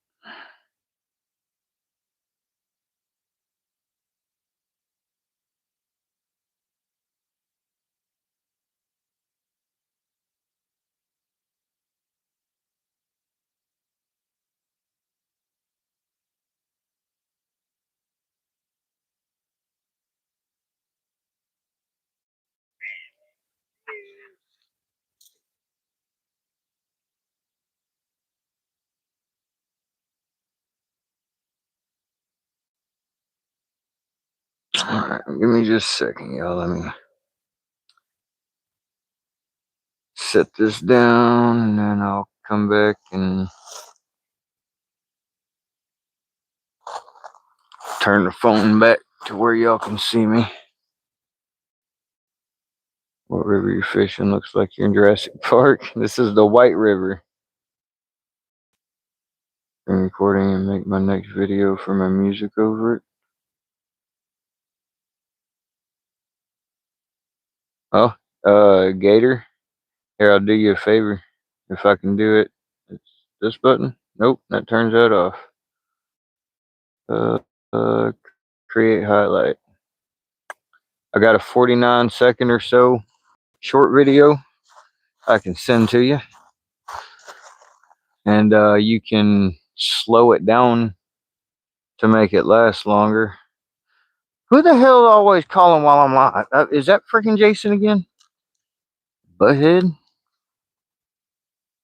Alright, give me just a second, y'all. Let me set this down and then I'll come back and turn the phone back to where y'all can see me. What river you fishing? Looks like you're in Jurassic Park. This is the White River. I'm recording and make my next video for my music over it. Oh, Gator. Here, I'll do you a favor. If I can do it. It's this button. Nope, that turns that off. Uh, uh, create highlight. I got a 49-second or so short video I can send to you. And you can slow it down to make it last longer. Who the hell is always calling while I'm live? Is that freaking Jason again? Butthead?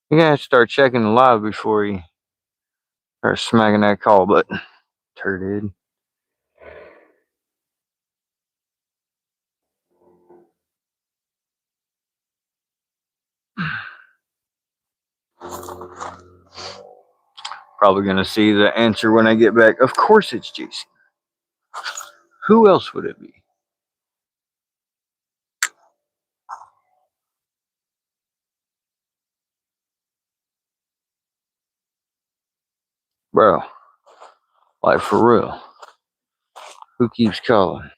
You gotta start checking the live before you start smacking that call button. Turded. Probably gonna see the answer when I get back. Of course it's Jason. Who else would it be? Bro, like for real. Who keeps calling?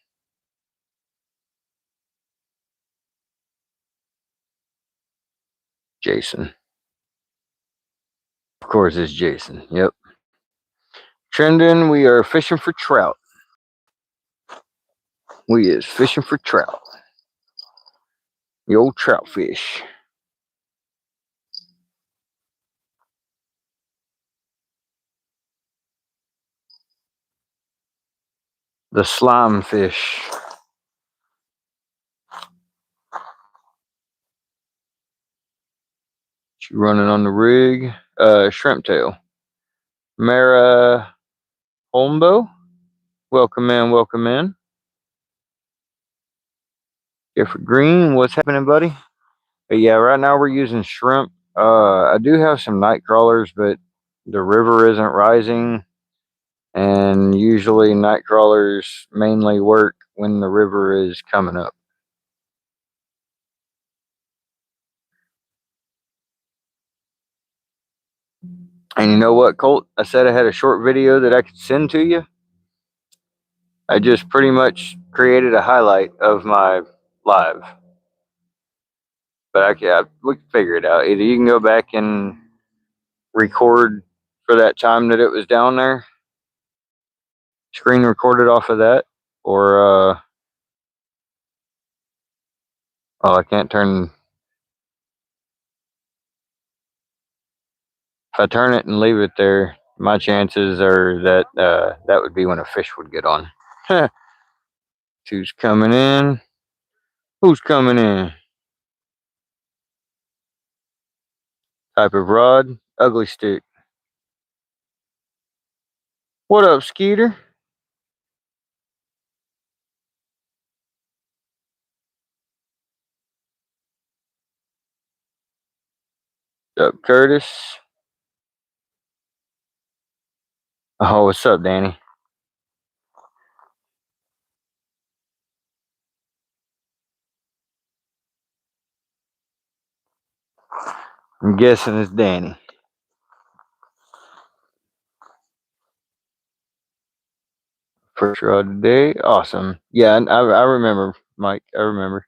Jason. Of course it's Jason. Yep. Trending, we are fishing for trout. We is fishing for trout. The old trout fish. The slime fish. She running on the rig. Shrimp tail. Mara Holmbo. Welcome in, welcome in. Jeffrey Green, what's happening, buddy? But yeah, right now we're using shrimp. I do have some night crawlers, but the river isn't rising. And usually night crawlers mainly work when the river is coming up. And you know what, Colt? I said I had a short video that I could send to you. I just pretty much created a highlight of my live. But we can figure it out. Either you can go back and record for that time that it was down there, screen recorded off of that, or oh, I can't turn. If I turn it and leave it there, my chances are that that would be when a fish would get on. Who's coming in? Who's coming in? Type of rod? Ugly stick. What up, Skeeter? What's up, Curtis? Oh, what's up, Danny? I'm guessing it's Danny. First rod today. Awesome. Yeah, I remember, Mike. I remember.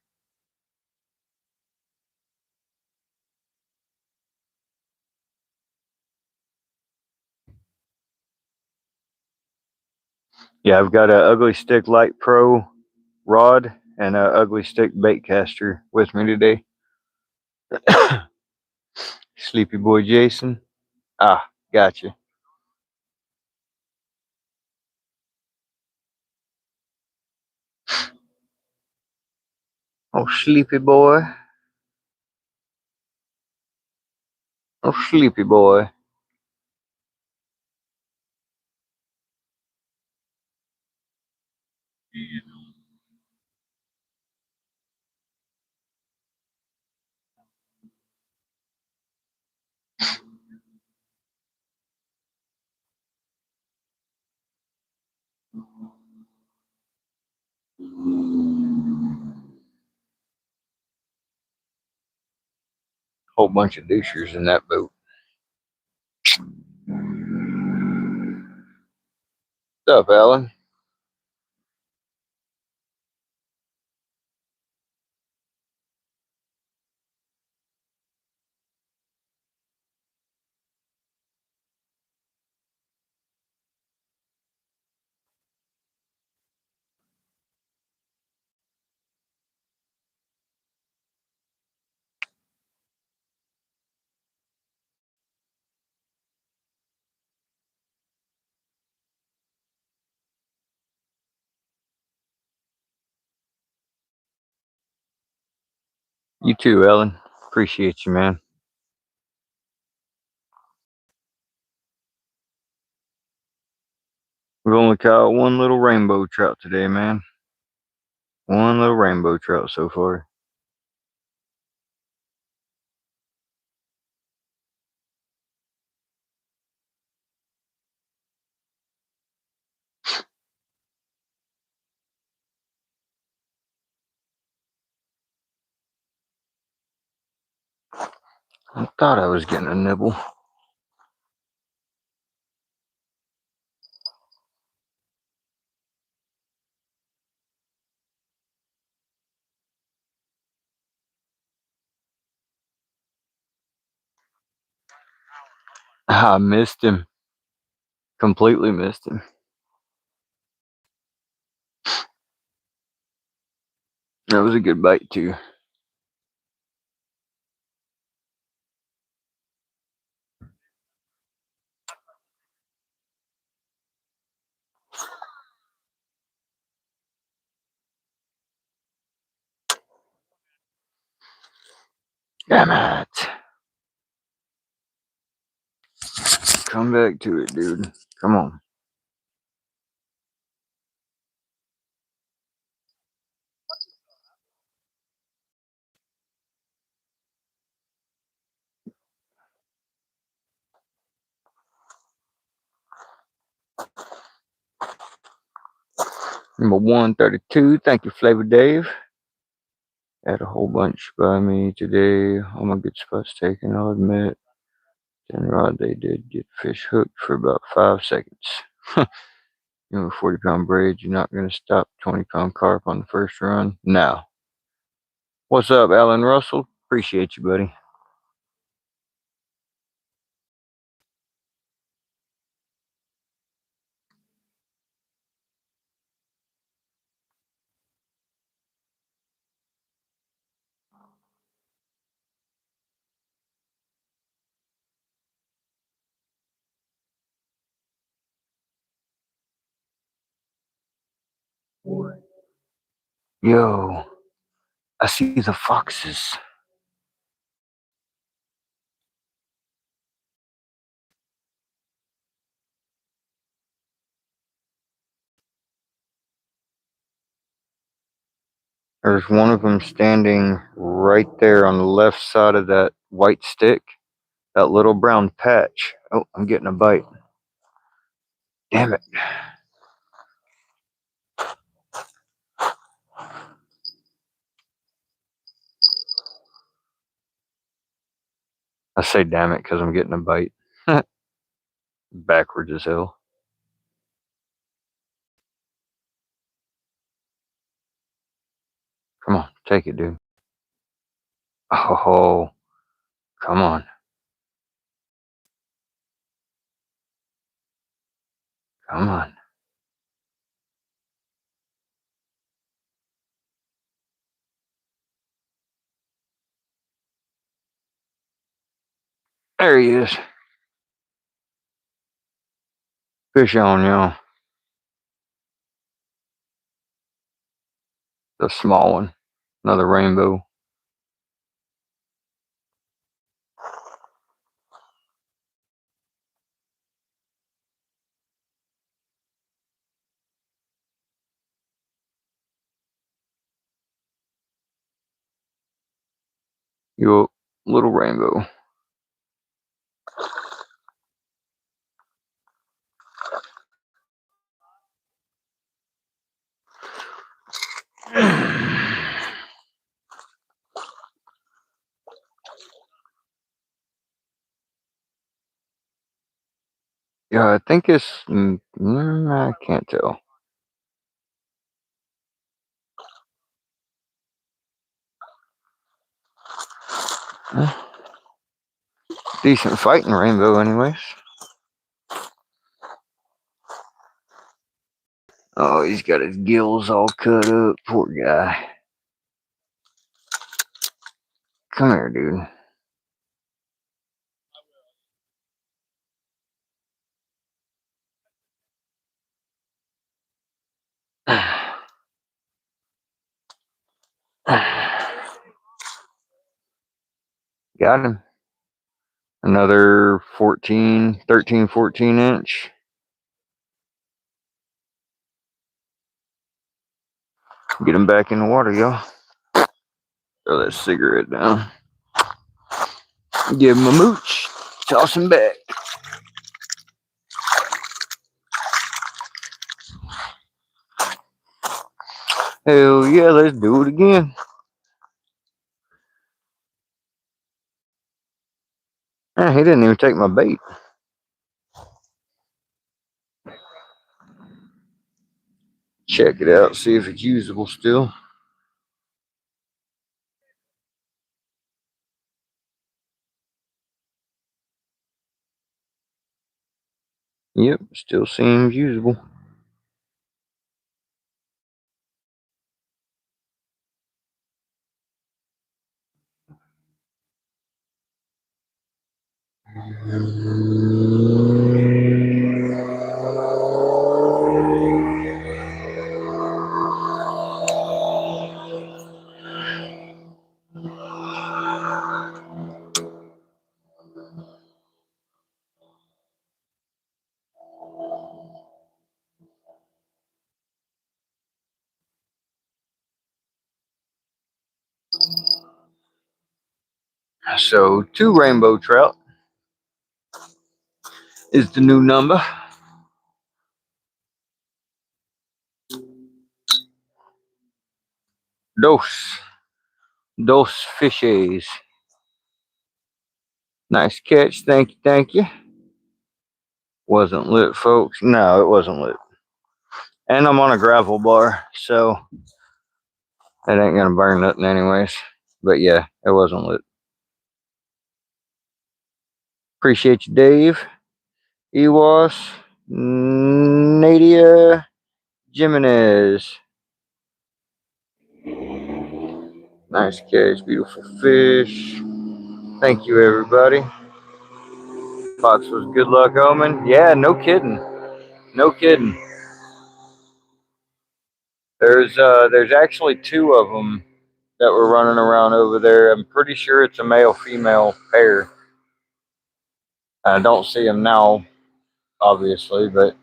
Yeah, I've got a Ugly Stick Light Pro rod and a Ugly Stick bait caster with me today. Sleepy boy Jason. Ah, gotcha. Oh, sleepy boy. Oh, sleepy boy. Whole bunch of douchers in that boat. What's up, Alan? You too, Ellen. Appreciate you, man. We've only caught one little rainbow trout today, man. One little rainbow trout so far. I thought I was getting a nibble. I missed him. Completely missed him. That was a good bite, too. Damn it. Come back to it, dude. Come on. Number 132. Thank you, Flavor Dave. Had a whole bunch by me today. All my good spots taken, I'll admit. 10 rod, they did get fish hooked for about 5 seconds. You know, 40-pound braid, you're not going to stop 20-pound carp on the first run? No. What's up, Alan Russell? Appreciate you, buddy. Yo, I see the foxes. There's one of them standing right there on the left side of that white stick, that little brown patch. Oh, I'm getting a bite. Damn it. I say damn it because I'm getting a bite. Backwards as hell. Come on, take it, dude. Oh, come on. Come on. There he is. Fish on, y'all. The small one. Another rainbow. You little rainbow. Yeah, I think it's. I can't tell. Uh, Decent fighting rainbow, anyways. Oh, he's got his gills all cut up. Poor guy. Come here, dude. Got him. Another 14, 13, 14 inch. Get him back in the water, y'all. Throw that cigarette down. Give him a mooch. Toss him back. Hell yeah, let's do it again. He didn't even take my bait. Check it out, see if it's usable still. Yep, still seems usable. So, 2 rainbow trout is the new number. Dos. Dos fishes. Nice catch. Thank you, thank you. Wasn't lit, folks. No, it wasn't lit. And I'm on a gravel bar, so it ain't gonna burn nothing anyways. But yeah, it wasn't lit. Appreciate you, Dave. Ewas. Nadia Jimenez. Nice catch, beautiful fish. Thank you, everybody. Fox was good luck omen. Yeah, no kidding. No kidding. There's actually 2 of them that were running around over there. I'm pretty sure it's a male female pair. I don't see them now, obviously, but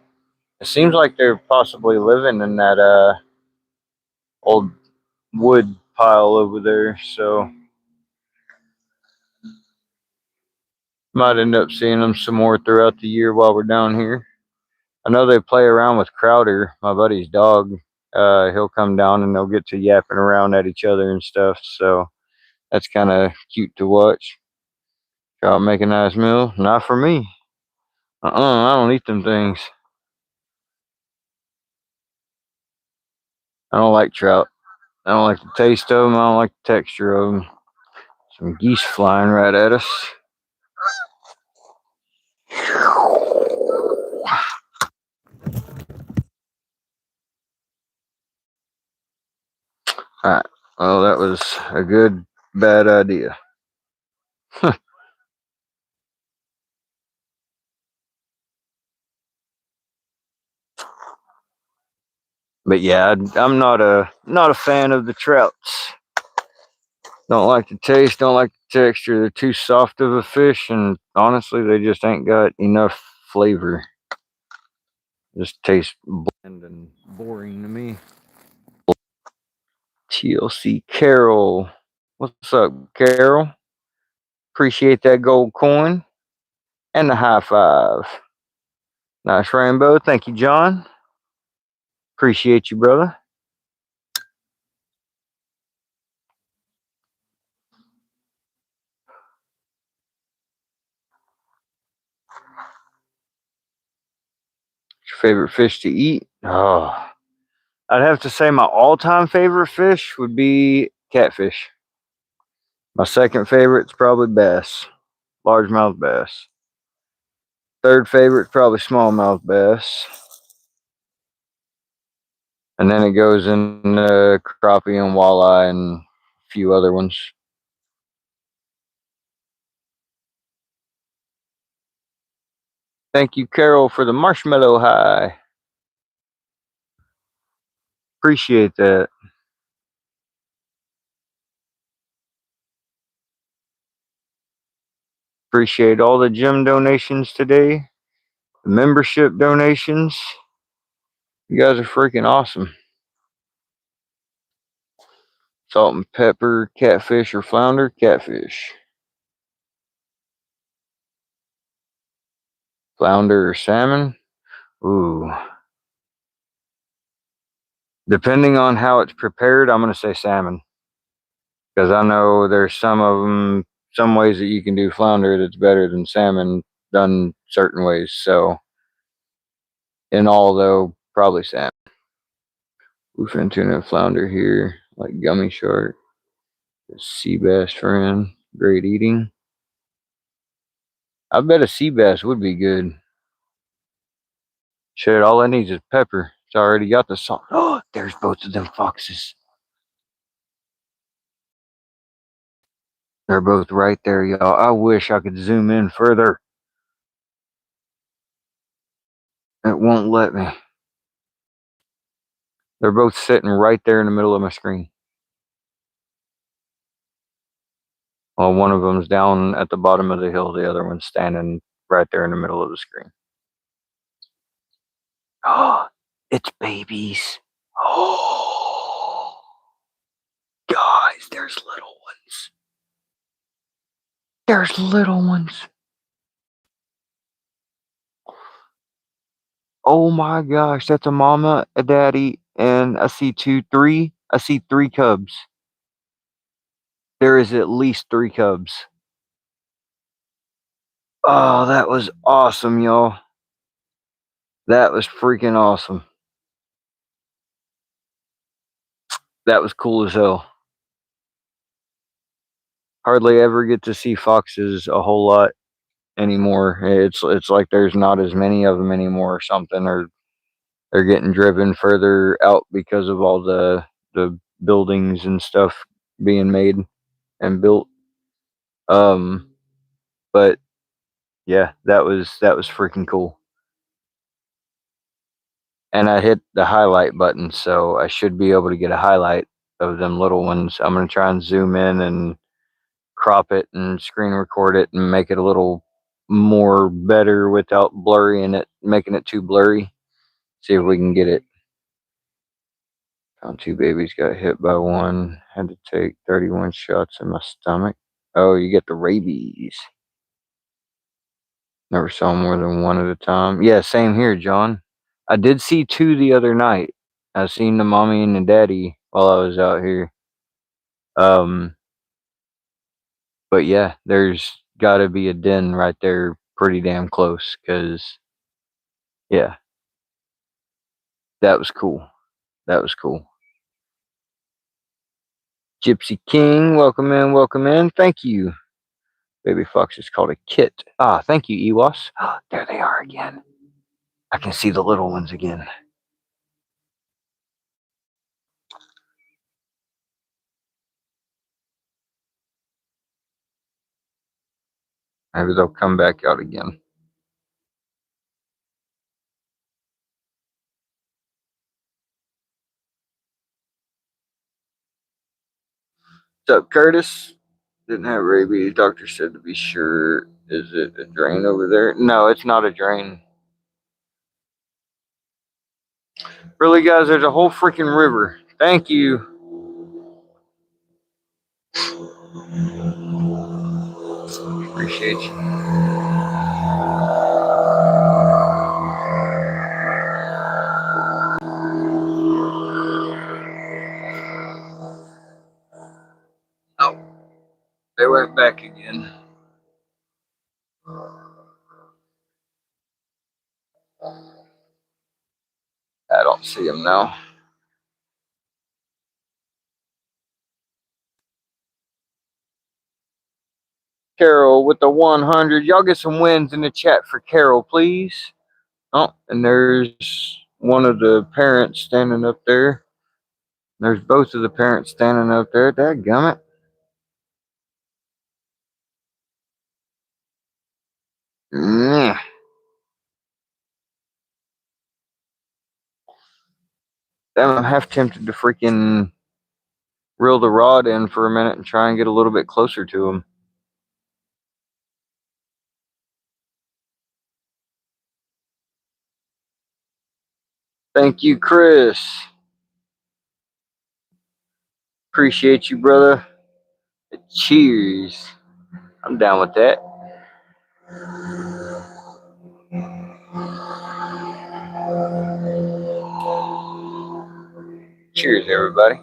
it seems like they're possibly living in that old wood pile over there. So might end up seeing them some more throughout the year while we're down here. I know they play around with Crowder, my buddy's dog. He'll come down and they'll get to yapping around at each other and stuff. So that's kind of cute to watch. Trout make a nice meal. Not for me. I don't eat them things. I don't like trout. I don't like the taste of them. I don't like the texture of them. Some geese flying right at us. All right. Well, that was a good, bad idea. But yeah, I'm not a fan of the trouts. Don't like the taste. Don't like the texture. They're too soft of a fish, and honestly, they just ain't got enough flavor. Just tastes bland and boring to me. TLC Carol. What's up, Carol? Appreciate that gold coin and the high five. Nice rainbow. Thank you, John. Appreciate you, brother. Favorite fish to eat? Oh, I'd have to say my all-time favorite fish would be catfish. My second favorite's probably bass, largemouth bass. Third favorite's probably smallmouth bass. And then it goes in crappie and walleye and a few other ones. Thank you, Carol, for the marshmallow high. Appreciate that. Appreciate all the gym donations today, the membership donations. You guys are freaking awesome. Salt and pepper, catfish or flounder, catfish. Flounder or salmon. Ooh. Depending on how it's prepared, I'm going to say salmon. Because I know there's some of them, some ways that you can do flounder that's better than salmon done certain ways. So, in all, though, probably salmon. Bluefin tuna flounder here, like gummy shark. Sea bass friend, great eating. I bet a sea bass would be good. Shit, all it needs is pepper. It's already got the salt. Oh, there's both of them foxes. They're both right there, y'all. I wish I could zoom in further. It won't let me. They're both sitting right there in the middle of my screen. Well, one of them's down at the bottom of the hill. The other one's standing right there in the middle of the screen. Oh, it's babies. Oh, guys, there's little ones. There's little ones. Oh my gosh, that's a mama, a daddy, and I see three. I see three cubs. There is at least three cubs. Oh, that was awesome, y'all. That was freaking awesome. That was cool as hell. Hardly ever get to see foxes a whole lot anymore. It's like there's not as many of them anymore or something, or they're getting driven further out because of all the buildings and stuff being made and built. But yeah, that was freaking cool. And I hit the highlight button, so I should be able to get a highlight of them little ones. I'm gonna try and zoom in and crop it and screen record it and make it a little more better without blurring it, making it too blurry. See if we can get it. Found two babies, got hit by one, had to take 31 shots in my stomach. Oh, you get the rabies. Never saw more than one at a time. Yeah, same here, John. I did see two the other night. I seen the mommy and the daddy while I was out here. Um, but yeah, there's got to be a den right there, pretty damn close. Cause yeah, that was cool. That was cool. Gypsy King, welcome in, welcome in. Thank you. Baby fox is called a kit. Ah, thank you, Ewas. There they are again. I can see the little ones again. Maybe they'll come back out again. What's up, Curtis? Didn't have rabies. Doctor said to be sure. Is it a drain over there? No, it's not a drain. Really, guys, there's a whole freaking river. Thank you. Appreciate you. Oh, they went back again. don't see him now. Carol with the 100. Y'all get some wins in the chat for Carol, please. Oh, and there's one of the parents standing up there. There's both of the parents standing up there. Dadgummit. Yeah. Damn, I'm half tempted to freaking reel the rod in for a minute and try and get a little bit closer to him. Thank you, Chris. Appreciate you, brother. Cheers. I'm down with that. Cheers, everybody.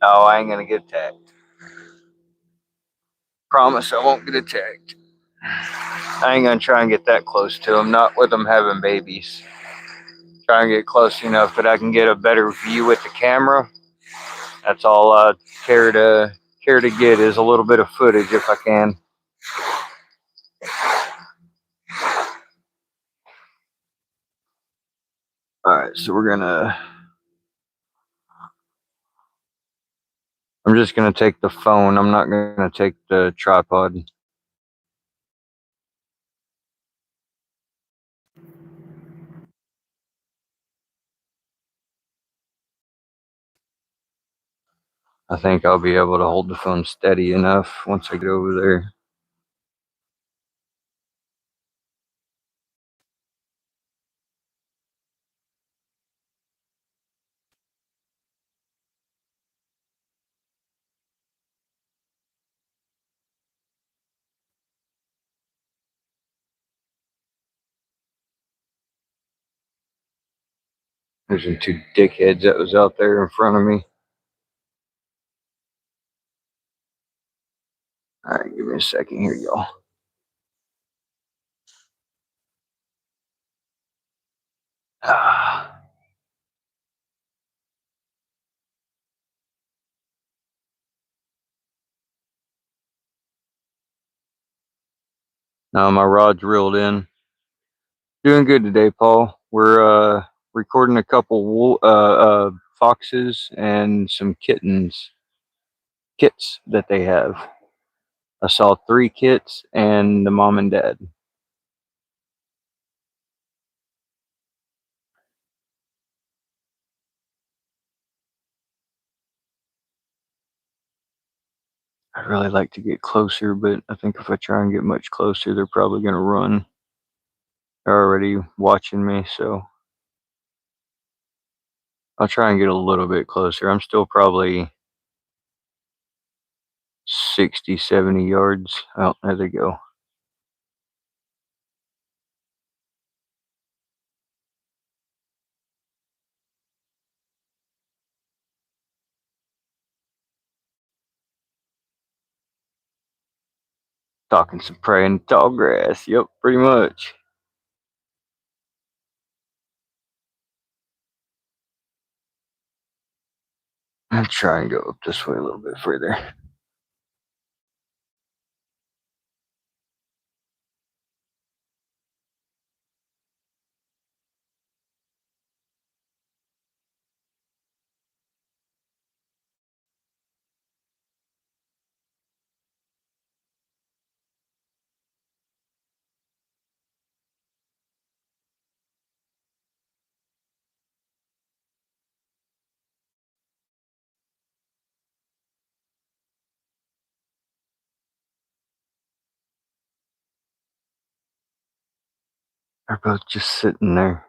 Oh, I ain't gonna get attacked. Promise I won't get attacked. I ain't gonna try and get that close to them, not with them having babies. Try and get close enough that I can get a better view with the camera. That's all I care to get is a little bit of footage if I can. Alright, so I'm just gonna take the phone. I'm not gonna take the tripod. I think I'll be able to hold the phone steady enough once I get over there. There's some two dickheads that was out there in front of me. Alright, give me a second here, y'all. Now my rod's reeled in. Doing good today, Paul. We're recording a couple foxes and some kits that they have. I saw 3 kits and the mom and dad. I'd really like to get closer, but I think if I try and get much closer, they're probably going to run. They're already watching me, so I'll try and get a little bit closer. I'm still probably 60, 70 yards. Oh, there they go. Talking some praying tall grass. Yep, pretty much. I'll try and go up this way a little bit further. They're both just sitting there.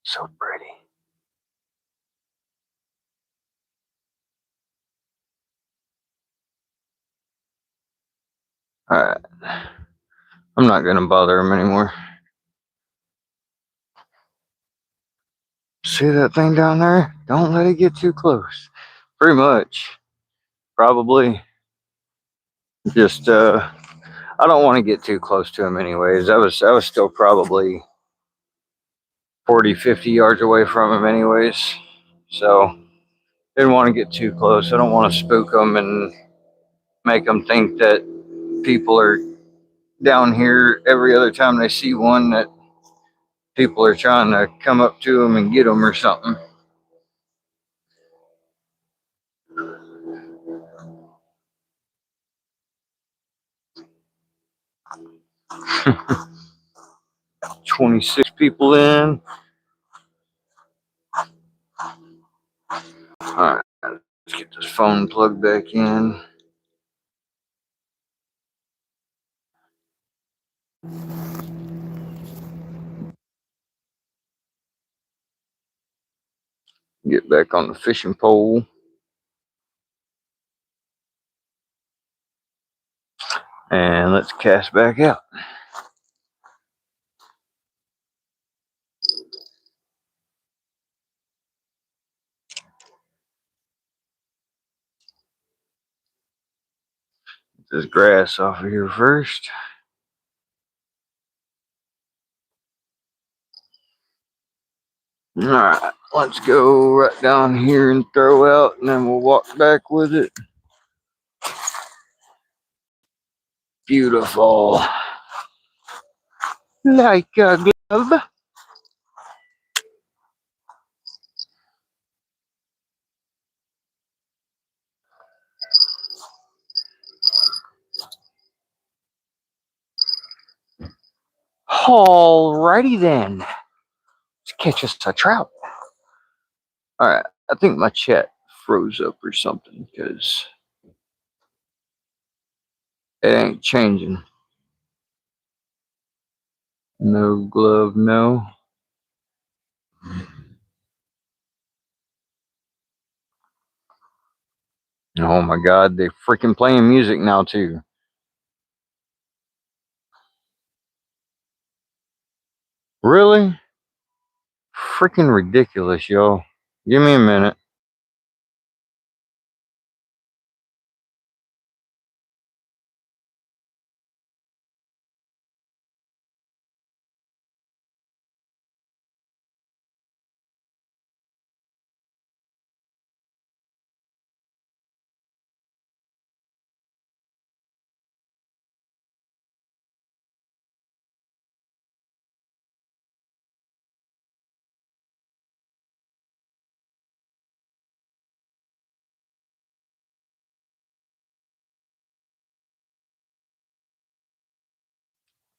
So pretty. Alright. I'm not gonna bother him anymore. See that thing down there? Don't let it get too close. Pretty much. Probably. Just I don't want to get too close to him anyways. I was still probably 40, 50 yards away from him anyways. So didn't want to get too close. I don't want to spook them and make them think that people are down here every other time they see one, that people are trying to come up to them and get them or something. "26 people in." All right, let's get this phone plugged back in. Get back on the fishing pole. And let's cast back out. Get this grass off of here first. All right, let's go right down here and throw out, and then we'll walk back with it. Beautiful. Like a glove. Alrighty then. Let's catch us a trout. Alright, I think my chat froze up or something because it ain't changing. No glove, no. Oh my god, they're freaking playing music now too. Really? Freaking ridiculous, y'all. Give me a minute.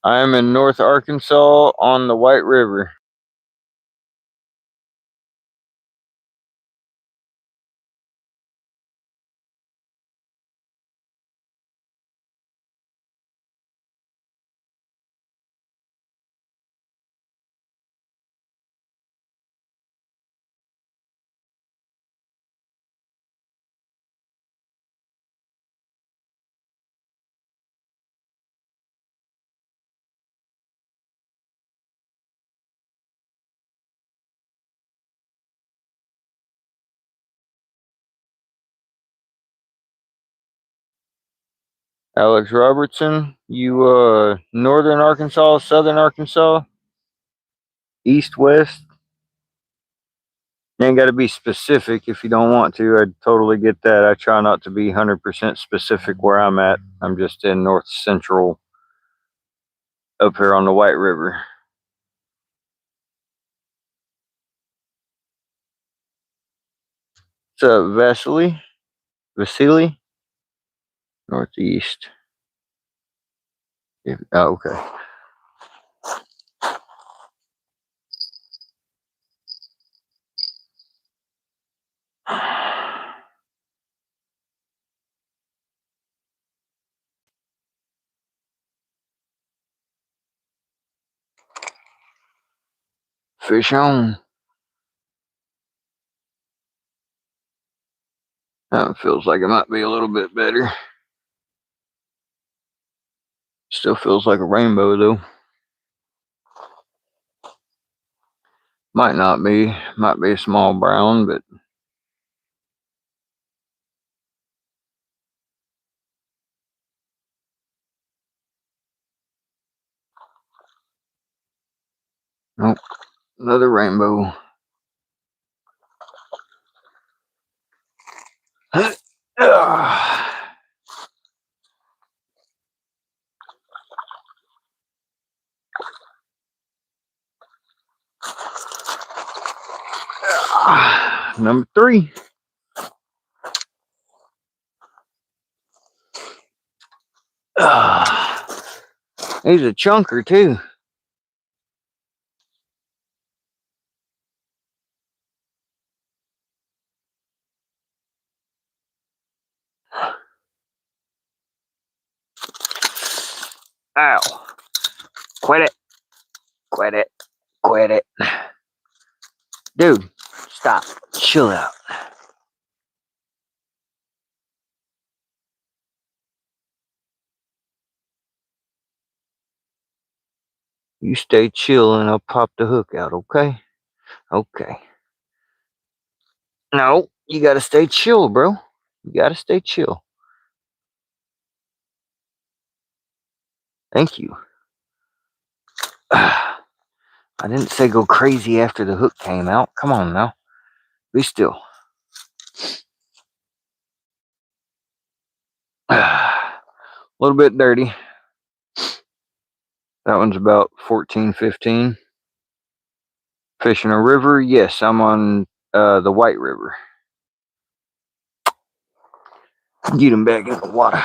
I am in North Arkansas on the White River. Alex Robertson, you northern Arkansas, southern Arkansas, east, west? You ain't got to be specific if you don't want to. I totally get that. I try not to be 100% specific where I'm at. I'm just in north central up here on the White River. What's up, Vasily? Vasily? Northeast. Oh, okay. Fish on. That feels like it might be a little bit better. Still feels like a rainbow though. Might not be. Might be a small brown, but nope. Another rainbow. Number 3. He's a chunker too. Ow. Quit it. Quit it. Quit it. Dude, stop. Chill out. You stay chill and I'll pop the hook out, okay? Okay. No, you gotta stay chill, bro. You gotta stay chill. Thank you. I didn't say go crazy after the hook came out. Come on now. Be still. A little bit dirty. That one's about 14, 15. Fishing a river? Yes, I'm on the White River. Get him back in the water.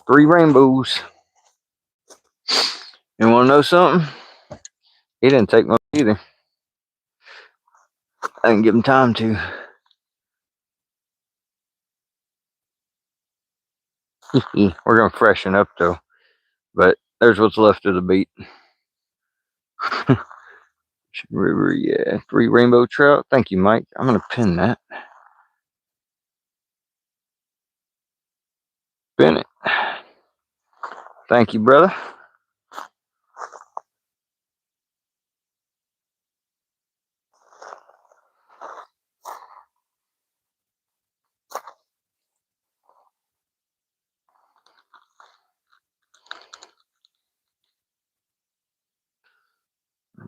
Three rainbows. You want to know something? He didn't take much either. I didn't give him time to. We're gonna freshen up though, but there's what's left of the beat. River, yeah. 3 rainbow trout. Thank you, Mike. I'm gonna pin that. Pin it. Thank you, brother.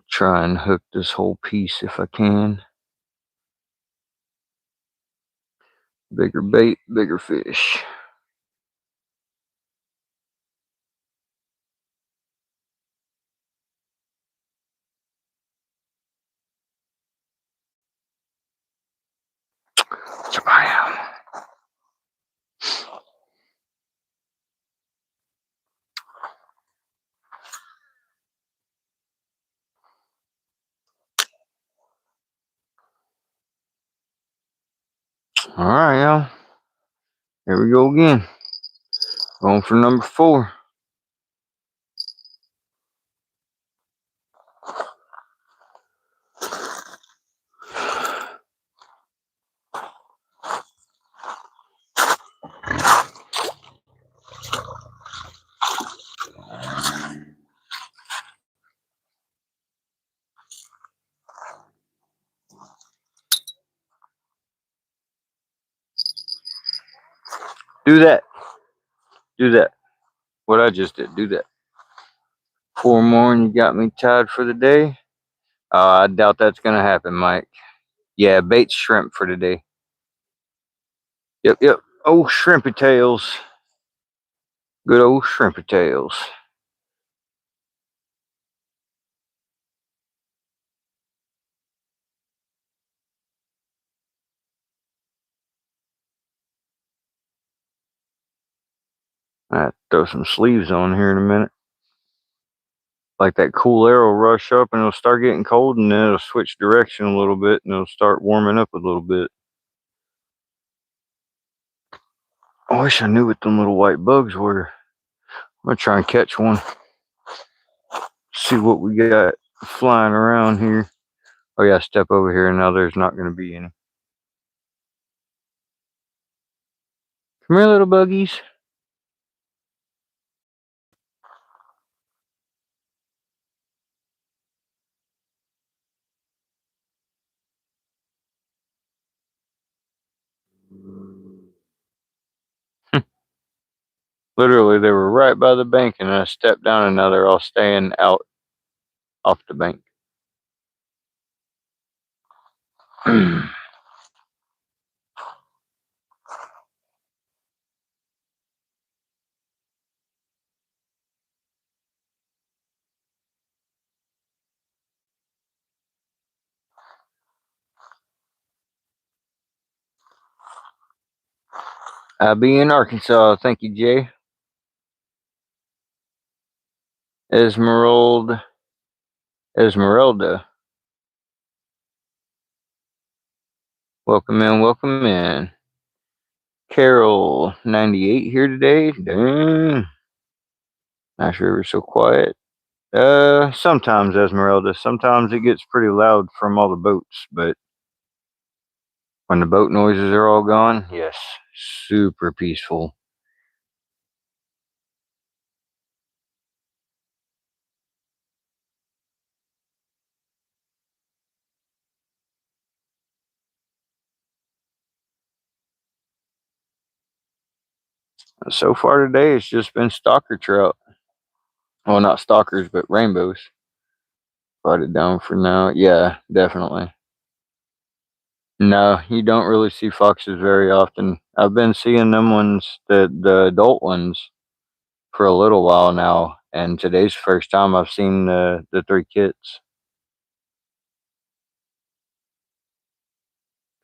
Try and hook this whole piece if I can. Bigger bait, bigger fish. All right, y'all. Here we go again. Going for number 4. Do that. Do that. What I just did. Do that. 4 more and you got me tied for the day. I doubt that's gonna happen, Mike. Yeah, bait shrimp for today. Yep. Oh, shrimpy tails. Good old shrimpy tails. I throw some sleeves on here in a minute. Like that cool air will rush up and it'll start getting cold and then it'll switch direction a little bit and it'll start warming up a little bit. I wish I knew what them little white bugs were. I'm gonna try and catch one. See what we got flying around here. Oh yeah, step over here and now there's not going to be any. Come here, little buggies. Literally, they were right by the bank, and I stepped down, and now they're all staying out off the bank. I'll be in Arkansas. Thank you, Jay. Esmeralda. Welcome in, welcome in. Carol, 98 here today. Dang. Not sure we're so quiet. Sometimes Esmeralda. Sometimes it gets pretty loud from all the boats, but when the boat noises are all gone, yes, super peaceful. So far today, it's just been stalker trout. Well, not stalkers, but rainbows. Write it down for now. Yeah, definitely. No, you don't really see foxes very often. I've been seeing them ones, the adult ones, for a little while now, and today's the first time I've seen the three kits.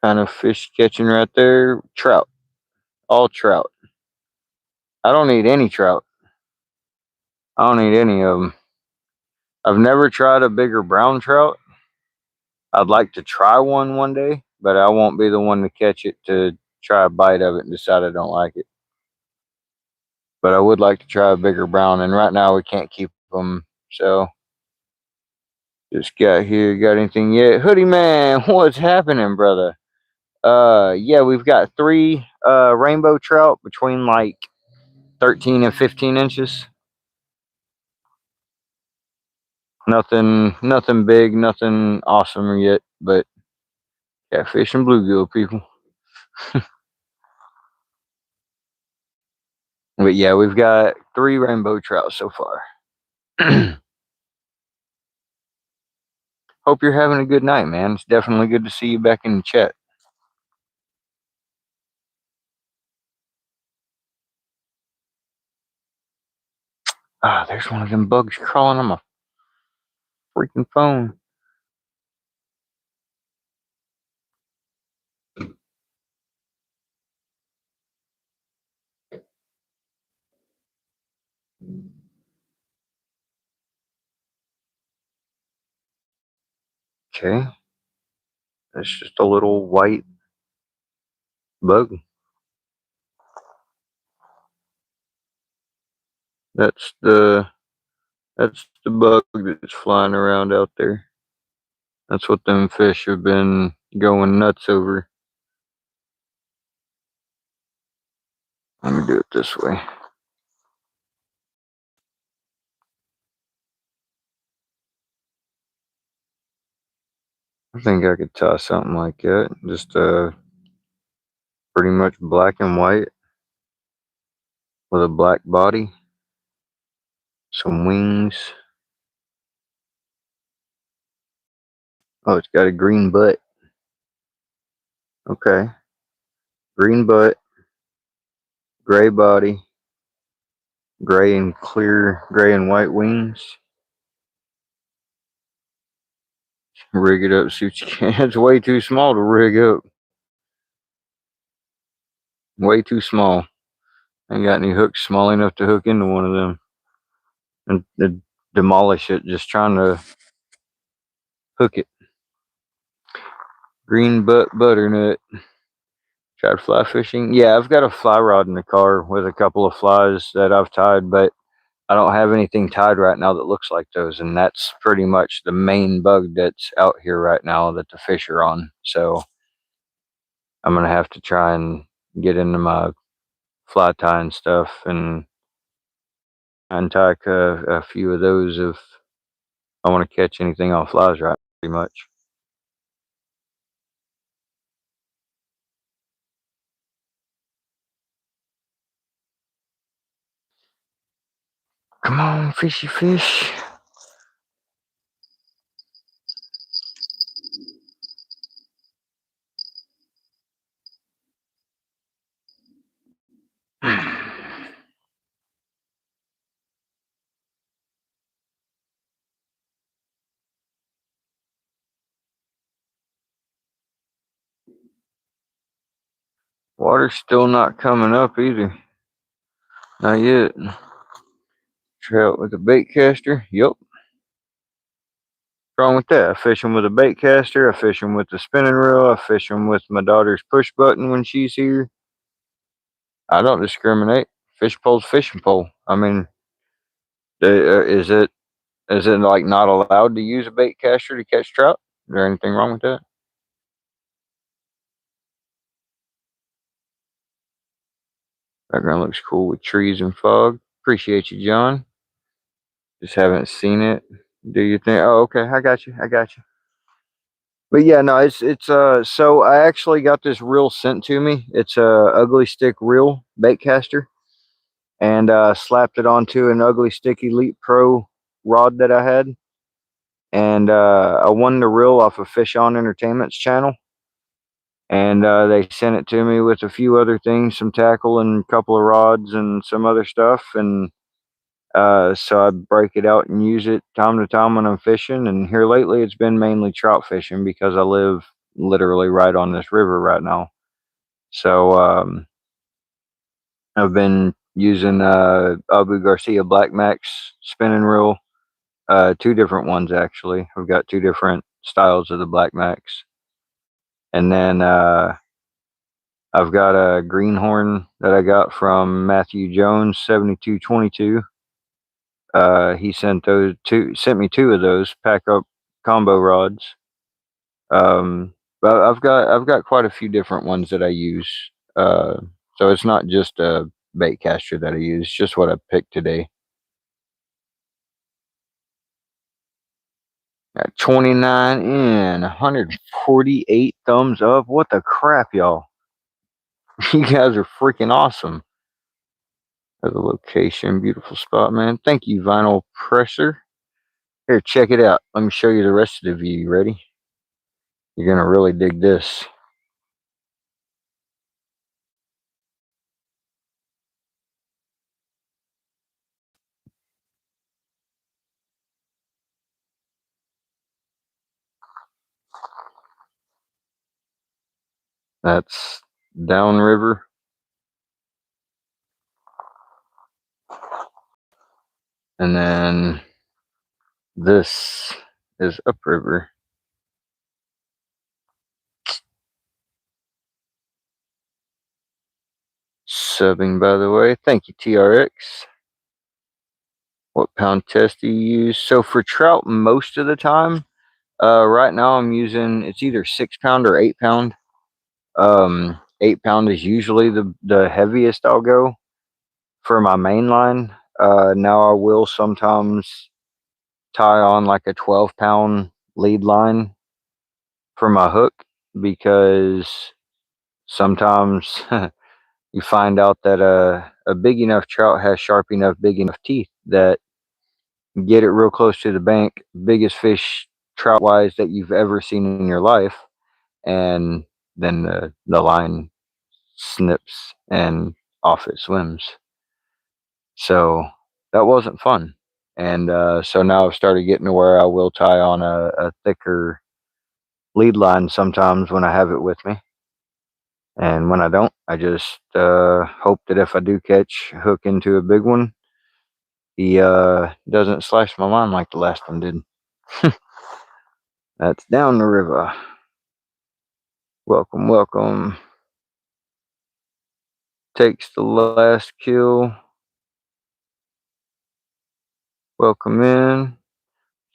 Kind of fish catching right there. Trout, all trout. I don't eat any trout. I don't eat any of them. I've never tried a bigger brown trout. I'd like to try one day, but I won't be the one to catch it to try a bite of it and decide I don't like it. But I would like to try a bigger brown, and right now we can't keep them, so just got here. Got anything yet? Hoodie man, what's happening, brother? Yeah, we've got three rainbow trout between like 13 and 15 inches. Nothing big, nothing awesome yet, but catfish and bluegill, people. But yeah, we've got three rainbow trout so far. Hope you're having a good night, man. It's definitely good to see you back in the chat. Ah, there's one of them bugs crawling on my freaking phone. Okay, that's just a little white bug. That's the that's the bug that's flying around out there. That's what them fish have been going nuts over. Let me do it this way. I think I could tie something like that. Just pretty much black and white with a black body, some wings. Oh, it's got a green butt. Okay. Green butt, gray body, gray and clear, gray and white wings. Rig it up, see what you can. It's way too small to rig up. Way too small. Ain't got any hooks small enough to hook into one of them and demolish it just trying to hook it. Green butt butternut. Tried fly fishing. Yeah, I've got a fly rod in the car with a couple of flies that I've tied, but I don't have anything tied right now that looks like those, and that's pretty much the main bug that's out here right now that the fish are on. So I'm gonna have to try and get into my fly tying stuff and untie a few of those if I want to catch anything on flies right pretty much. Come on, fishy fish. Water's still not coming up either. Not yet. Trout with a bait caster. Yup. What's wrong with that? I fish them with a bait caster. I fish them with the spinning reel. I fish them with my daughter's push button when she's here. I don't discriminate. Fish pole's fishing pole. I mean, is it like not allowed to use a bait caster to catch trout? Is there anything wrong with that? Background looks cool with trees and fog. Appreciate you, John. Just haven't seen it. Do you think? Oh, okay. I got you. I got you. But yeah, no, it's. So I actually got this reel sent to me. It's a ugly stick reel bait caster, and slapped it onto an ugly stick Elite Pro rod that I had, and I won the reel off of Fish On Entertainment's channel, and they sent it to me with a few other things, some tackle and a couple of rods and some other stuff, and so I break it out and use it time to time when I'm fishing. And here lately, it's been mainly trout fishing because I live literally right on this river right now. So I've been using Abu Garcia Black Max spinning reel, two different ones actually. I've got two different styles of the Black Max, and then I've got a greenhorn that I got from Matthew Jones 7222. He sent me two of those pack up combo rods. But I've got quite a few different ones that I use. Uh, so it's not just a bait caster that I use, just what I picked today. Got 29 in, 148 thumbs up. What the crap, y'all? You guys are freaking awesome. The location, beautiful spot, man. Thank you, Vinyl Presser. Here, check it out. Let me show you the rest of the view. You ready? You're gonna really dig this. That's downriver, and then this is upriver. Subbing, by the way. Thank you, TRX. What pound test do you use? So for trout, most of the time, right now I'm using it's either 6 pound or 8 pound. 8 pound is usually the heaviest I'll go for my main line. Now I will sometimes tie on like a 12 pound lead line for my hook because sometimes you find out that a big enough trout has sharp enough, big enough teeth that get it real close to the bank, biggest fish trout wise that you've ever seen in your life, and then the line snips and off it swims. So that wasn't fun. And so now I've started getting to where I will tie on a thicker lead line sometimes when I have it with me. And when I don't, I just hope that if I do catch hook into a big one, he doesn't slash my line like the last one did. That's down the river. Welcome, welcome. Takes the last kill. Welcome in.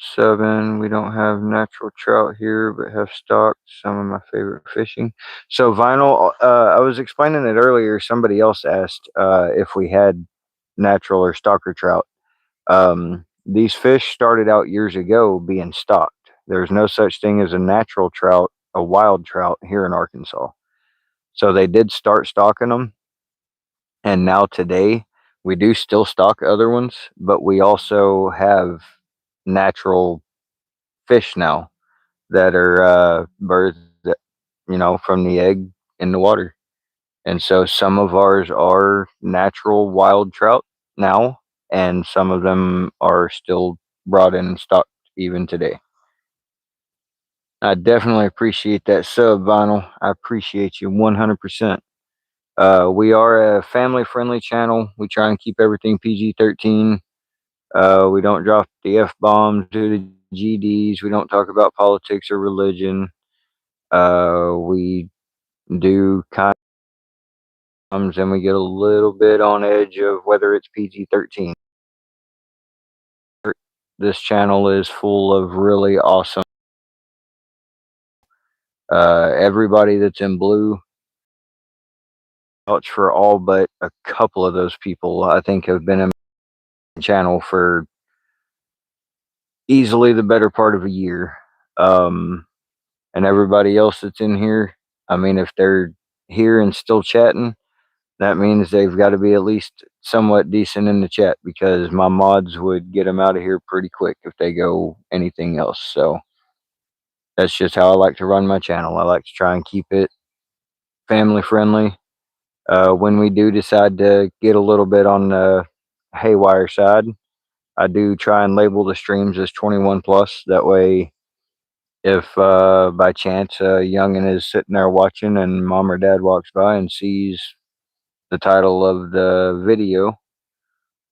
7. We don't have natural trout here, but have stocked some of my favorite fishing. So vinyl, I was explaining it earlier. Somebody else asked if we had natural or stocker trout. These fish started out years ago being stocked. There's no such thing as a natural trout, a wild trout here in Arkansas. So they did start stocking them, and now today we do still stock other ones, but we also have natural fish now that are birds that, from the egg in the water. And so some of ours are natural wild trout now, and some of them are still brought in and stocked even today. I definitely appreciate that sub, Vinyl. I appreciate you 100%. We are a family friendly channel. We try and keep everything PG-13. We don't drop the F bombs or the GDs. We don't talk about politics or religion. We do kind of, and we get a little bit on edge of whether it's PG-13. This channel is full of really awesome. Everybody that's in blue, vouch for all but a couple of those people. I think have been in the channel for easily the better part of a year. And everybody else that's in here, I mean, if they're here and still chatting, that means they've got to be at least somewhat decent in the chat, because my mods would get them out of here pretty quick if they go anything else. So that's just how I like to run my channel. I like to try and keep it family friendly. When we do decide to get a little bit on the haywire side, I do try and label the streams as 21 plus. That way, if by chance a youngin is sitting there watching and mom or dad walks by and sees the title of the video,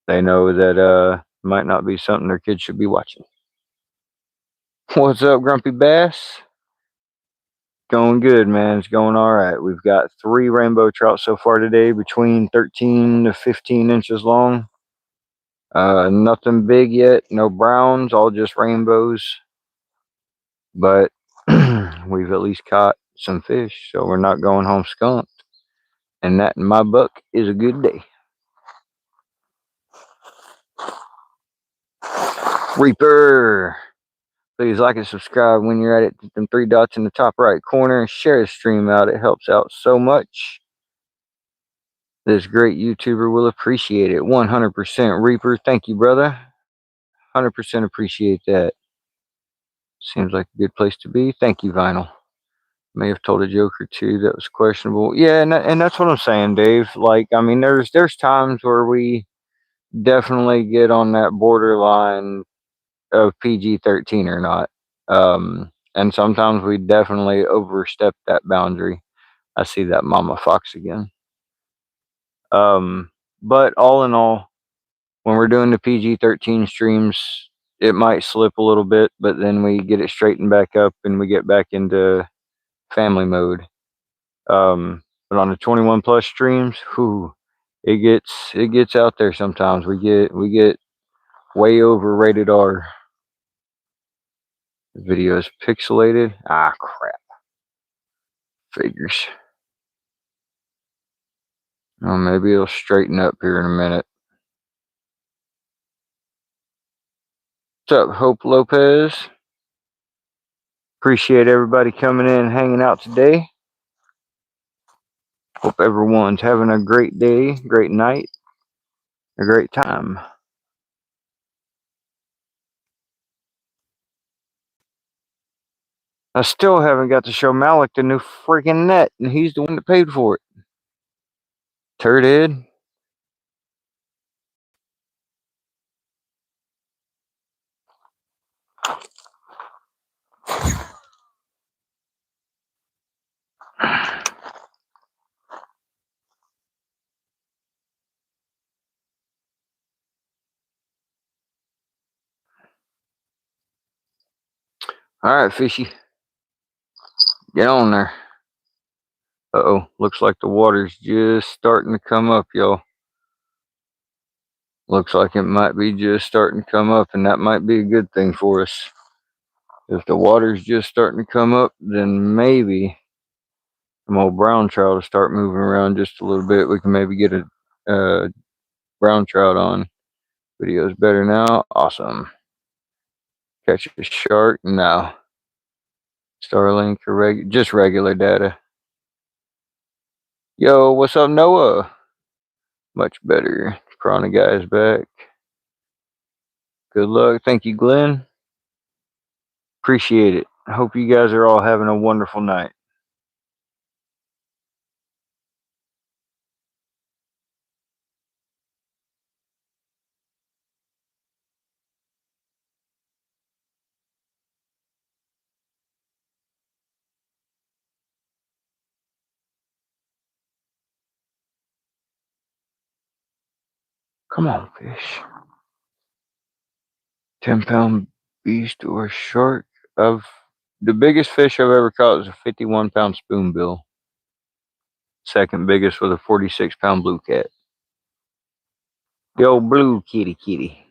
they know that might not be something their kids should be watching. What's up, Grumpy Bass? Going good, man. It's going all right. We've got 3 rainbow trout so far today, between 13 to 15 inches long. Nothing big yet, no browns, all just rainbows. But we've at least caught some fish, so we're not going home skunked. And that, in my book, is a good day. Reaper! Please like and subscribe when you're at it. Them 3 dots in the top right corner, and share the stream out. It helps out so much. This great YouTuber will appreciate it. 100%. Reaper, thank you, brother. 100% appreciate that. Seems like a good place to be. Thank you, Vinyl. May have told a joke or two that was questionable. Yeah, and that's what I'm saying, Dave. Like, I mean, there's times where we definitely get on that borderline of PG-13 or not. And sometimes we definitely overstep that boundary. I see that Mama Fox again. But all in all, when we're doing the PG-13 streams, it might slip a little bit, but then we get it straightened back up and we get back into family mode. But on the 21 plus streams, it gets out there sometimes. We get way over rated R. The video is pixelated. Ah, crap. Figures. Oh, maybe it'll straighten up here in a minute. What's up, Hope Lopez? Appreciate everybody coming in and hanging out today. Hope everyone's having a great day, great night, a great time. I still haven't got to show Malik the new freaking net, and he's the one that paid for it. Turded. All right, fishy. Get on there. Uh-oh. Looks like the water's just starting to come up, y'all. Looks like it might be just starting to come up, and that might be a good thing for us. If the water's just starting to come up, then maybe some old brown trout will start moving around just a little bit. We can maybe get a brown trout on. Video's better now. Awesome. Catch a shark? No. Starlink or just regular data. Yo, what's up, Noah? Much better. Piranha guy's back. Good luck. Thank you, Glenn. Appreciate it. I hope you guys are all having a wonderful night. Come on, fish. 10-pound beast or shark. The biggest fish I've ever caught was a 51-pound spoonbill. Second biggest was a 46-pound blue cat. The old blue kitty.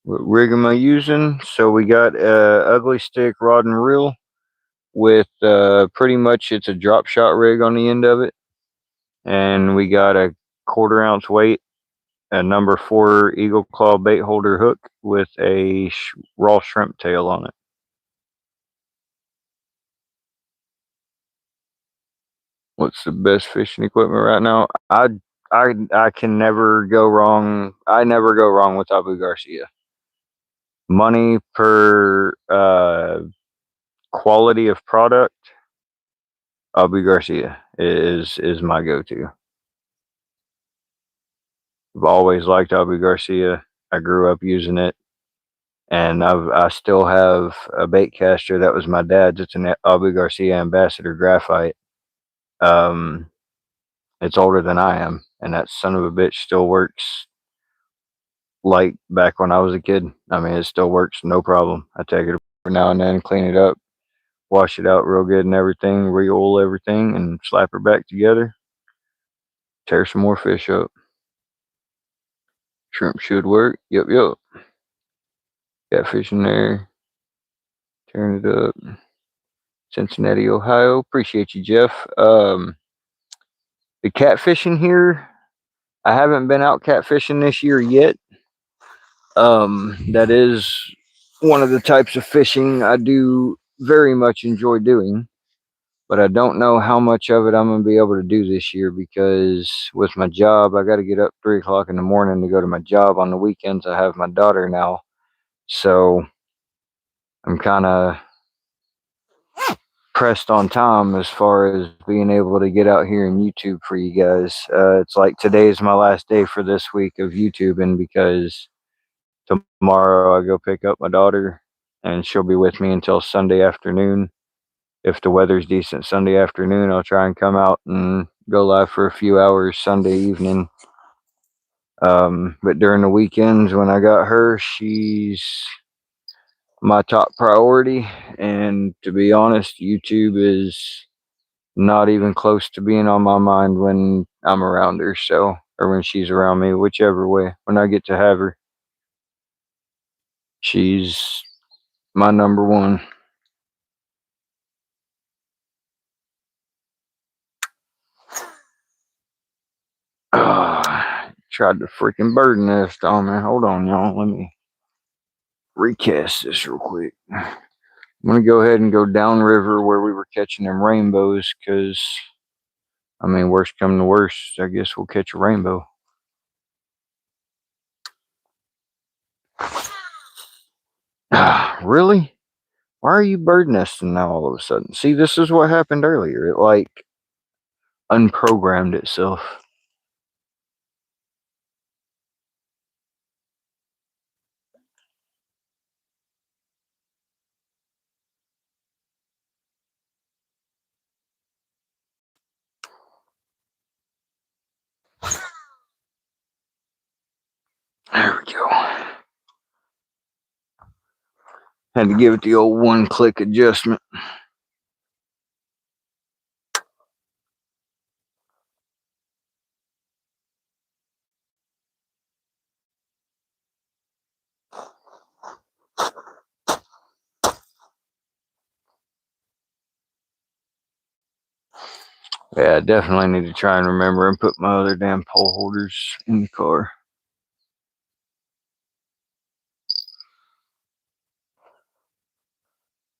What rig am I using? So we got a ugly stick rod and reel with pretty much it's a drop shot rig on the end of it, and we got a 1/4 ounce weight, a number 4 eagle claw bait holder hook with a raw shrimp tail on it. What's the best fishing equipment right now? I can never go wrong. I never go wrong with Abu Garcia. Money per quality of product, Abu Garcia is my go-to. I've always liked Abu Garcia. I grew up using it, and I still have a bait caster that was my dad's. It's an Abu Garcia Ambassador graphite. Um, it's older than I am, and that son of a bitch still works like back when I was a kid. I mean, it still works, no problem. I take it every now and then, clean it up, wash it out real good and everything, re-oil everything, and slap her back together. Tear some more fish up. Shrimp should work. Yep. Got fish in there. Turn it up. Cincinnati, Ohio. Appreciate you, Jeff. The catfishing here, I haven't been out catfishing this year yet. That is one of the types of fishing I do very much enjoy doing, but I don't know how much of it I'm going to be able to do this year because with my job, I got to get up 3 o'clock in the morning to go to my job. On the weekends, I have my daughter now. So I'm kind of pressed on time as far as being able to get out here and YouTube for you guys. It's like today is my last day for this week of YouTubing because tomorrow I go pick up my daughter and she'll be with me until Sunday afternoon. If the weather's decent Sunday afternoon, I'll try and come out and go live for a few hours Sunday evening. But during the weekends when I got her, she's my top priority. And to be honest, YouTube is not even close to being on my mind when I'm around her, so, or when she's around me, whichever way. When I get to have her, she's my number one. Tried to freaking bird nest on me. Hold on, y'all. Let me recast this real quick. I'm gonna go ahead and go downriver where we were catching them rainbows, because I mean, worst come to worst, I guess we'll catch a rainbow. Really? Why are you bird nesting now all of a sudden? See, this is what happened earlier. It like unprogrammed itself. There we go. Had to give it the old one-click adjustment. Yeah, I definitely need to try and remember and put my other damn pole holders in the car.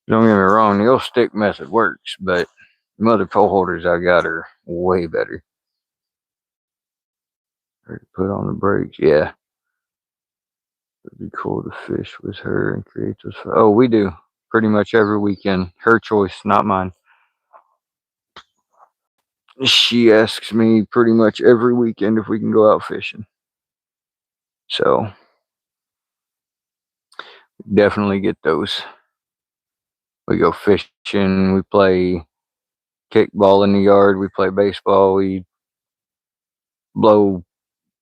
Don't get me wrong, the old stick method works, but the other pole holders I got are way better. Put on the brakes, yeah. It'd be cool to fish with her and create those. Oh, we do pretty much every weekend. Her choice, not mine. She asks me pretty much every weekend if we can go out fishing. So definitely get those. We go fishing, we play kickball in the yard, we play baseball, we blow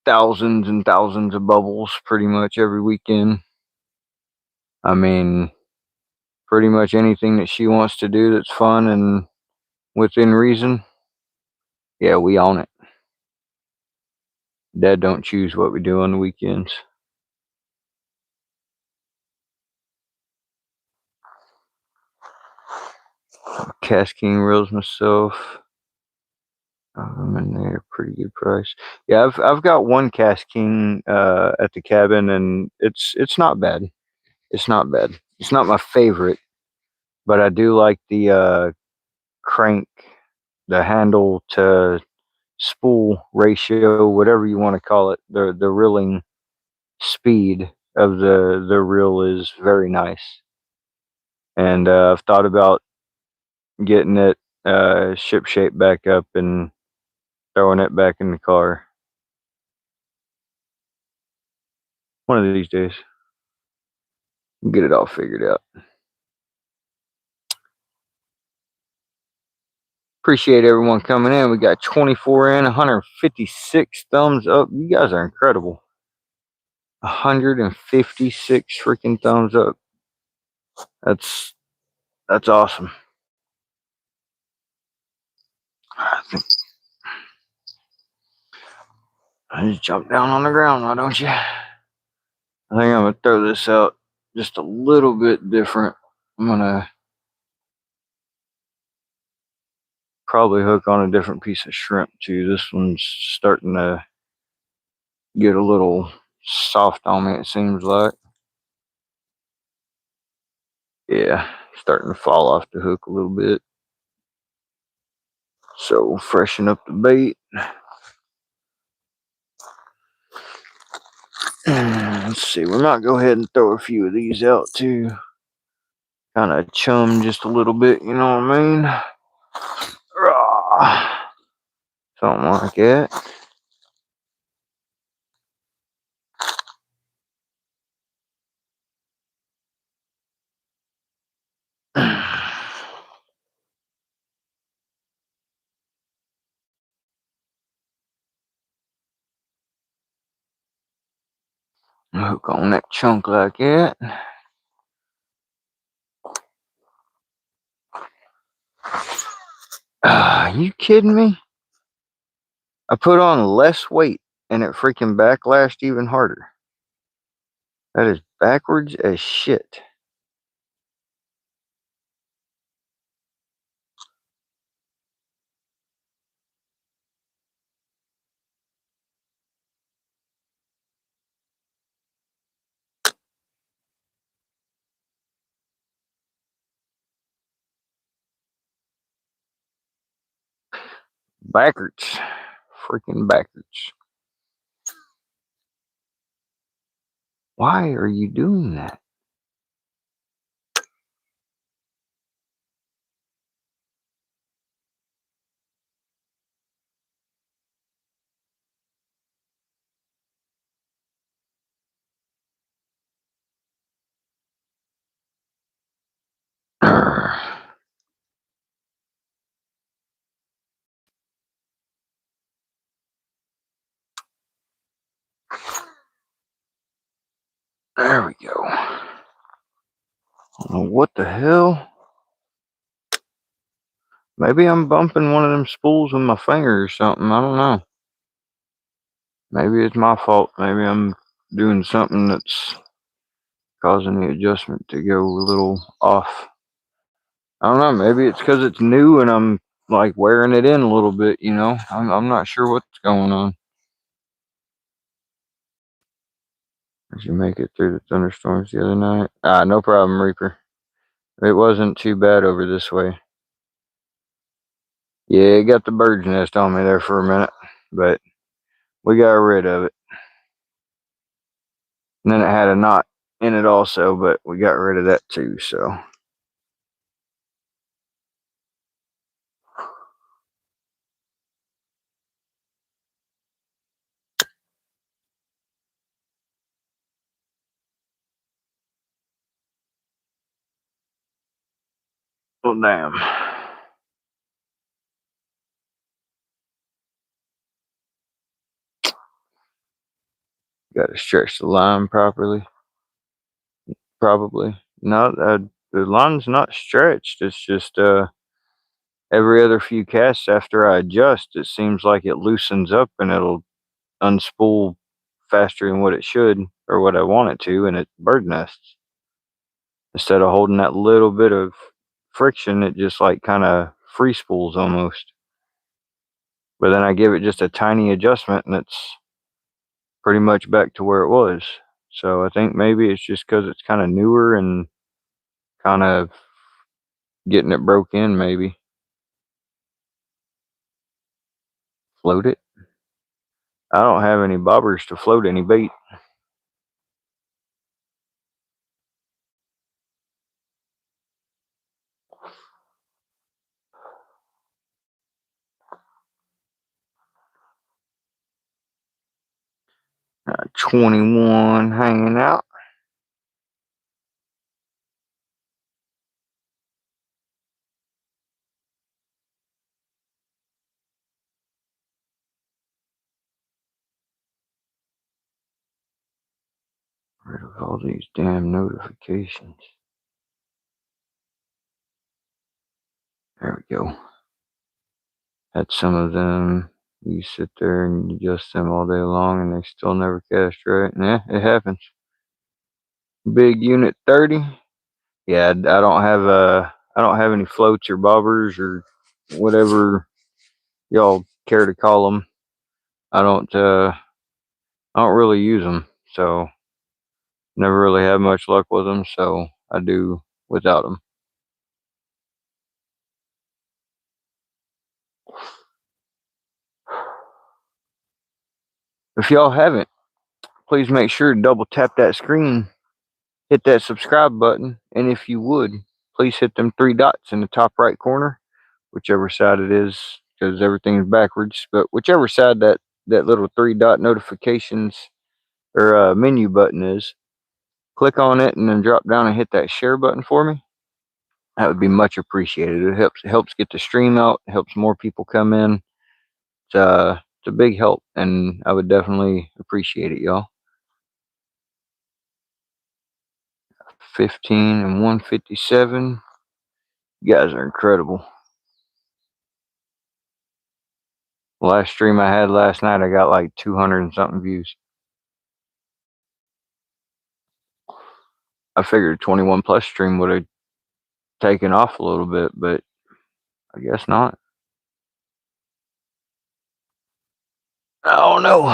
thousands and thousands of bubbles pretty much every weekend. I mean, pretty much anything that she wants to do that's fun and within reason, yeah, we own it. Dad don't choose what we do on the weekends. Cast King reels myself. I'm in there, pretty good price. Yeah, I've got one Cast King at the cabin, and it's not bad. It's not bad. It's not my favorite, but I do like the crank, the handle to spool ratio, whatever you want to call it. The reeling speed of the reel is very nice, and I've thought about getting it ship shape back up and throwing it back in the car one of these days. Get it all figured out. Appreciate everyone coming in. We got 24 in, 156 thumbs up. You guys are incredible. 156 freaking thumbs up. That's awesome. I think I just jump down on the ground, why don't you? I think I'm gonna throw this out just a little bit different. I'm gonna probably hook on a different piece of shrimp too. This one's starting to get a little soft on me, it seems like. Yeah, starting to fall off the hook a little bit. So freshen up the bait. Let's see, we might go ahead and throw a few of these out too. Kind of chum just a little bit, you know what I mean? Something like that. Hook on that chunk like that. You kidding me? I put on less weight and it freaking backlashed even harder. That is backwards as shit. Backwards. Freaking backwards. Why are you doing that? There we go. I don't know what the hell? Maybe I'm bumping one of them spools with my finger or something. I don't know. Maybe it's my fault. Maybe I'm doing something that's causing the adjustment to go a little off. I don't know. Maybe it's because it's new and I'm like wearing it in a little bit. I'm not sure what's going on. Did you make it through the thunderstorms the other night? No problem, Reaper. It wasn't too bad over this way. Yeah, it got the bird's nest on me there for a minute, but we got rid of it. And then it had a knot in it also, but we got rid of that too, so. Well, damn. Got to stretch the line properly. Probably. No, the line's not stretched. It's just every other few casts after I adjust, it seems like it loosens up and it'll unspool faster than what it should or what I want it to, and it bird nests. Instead of holding that little bit of friction, it just like kind of free spools almost. But then I give it just a tiny adjustment and it's pretty much back to where it was. So I think maybe it's just because it's kind of newer and kind of getting it broke in, maybe. Float it. I don't have any bobbers to float any bait. Uh, 21 hanging out. Rid of all these damn notifications. There we go. Had some of them, you sit there and adjust them all day long and they still never cast right. Yeah, it happens. Big unit 30. Yeah, I don't have any floats or bobbers or whatever y'all care to call them. I don't really use them, so never really had much luck with them, so I do without them. If y'all haven't, please make sure to double tap that screen, hit that subscribe button, and if you would, please hit them three dots in the top right corner, whichever side it is, because everything's backwards. But whichever side that little three dot notifications or menu button is, click on it and then drop down and hit that share button for me. That would be much appreciated. It helps get the stream out. It helps more people come in. It's a big help, and I would definitely appreciate it, y'all. 15 and 157. You guys are incredible. The last stream I had last night, I got like 200 and something views. I figured 21 plus stream would have taken off a little bit, but I guess not. Oh no.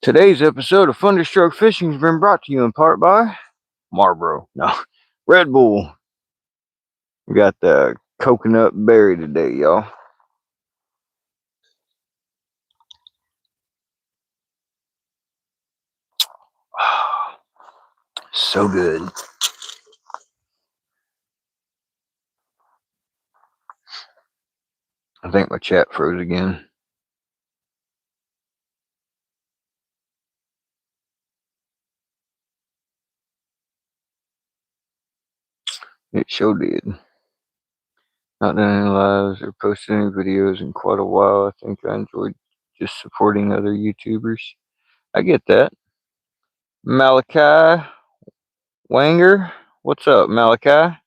Today's episode of Thunderstroke Fishing has been brought to you in part by Marlboro. No, Red Bull. We got the coconut berry today, y'all. So good. I think my chat froze again. It sure did. Not done any lives or posted any videos in quite a while. I think I enjoyed just supporting other YouTubers. I get that. Malachi Wanger, what's up, Malachi?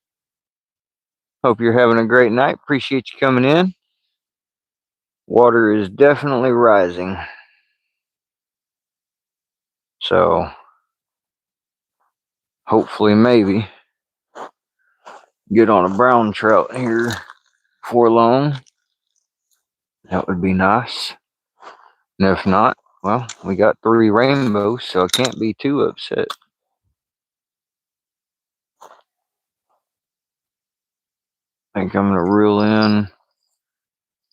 Hope you're having a great night. Appreciate you coming in. Water is definitely rising. So, hopefully, maybe get on a brown trout here before long. That would be nice. And if not, well, we got 3 rainbows, so I can't be too upset. I think I'm going to reel in,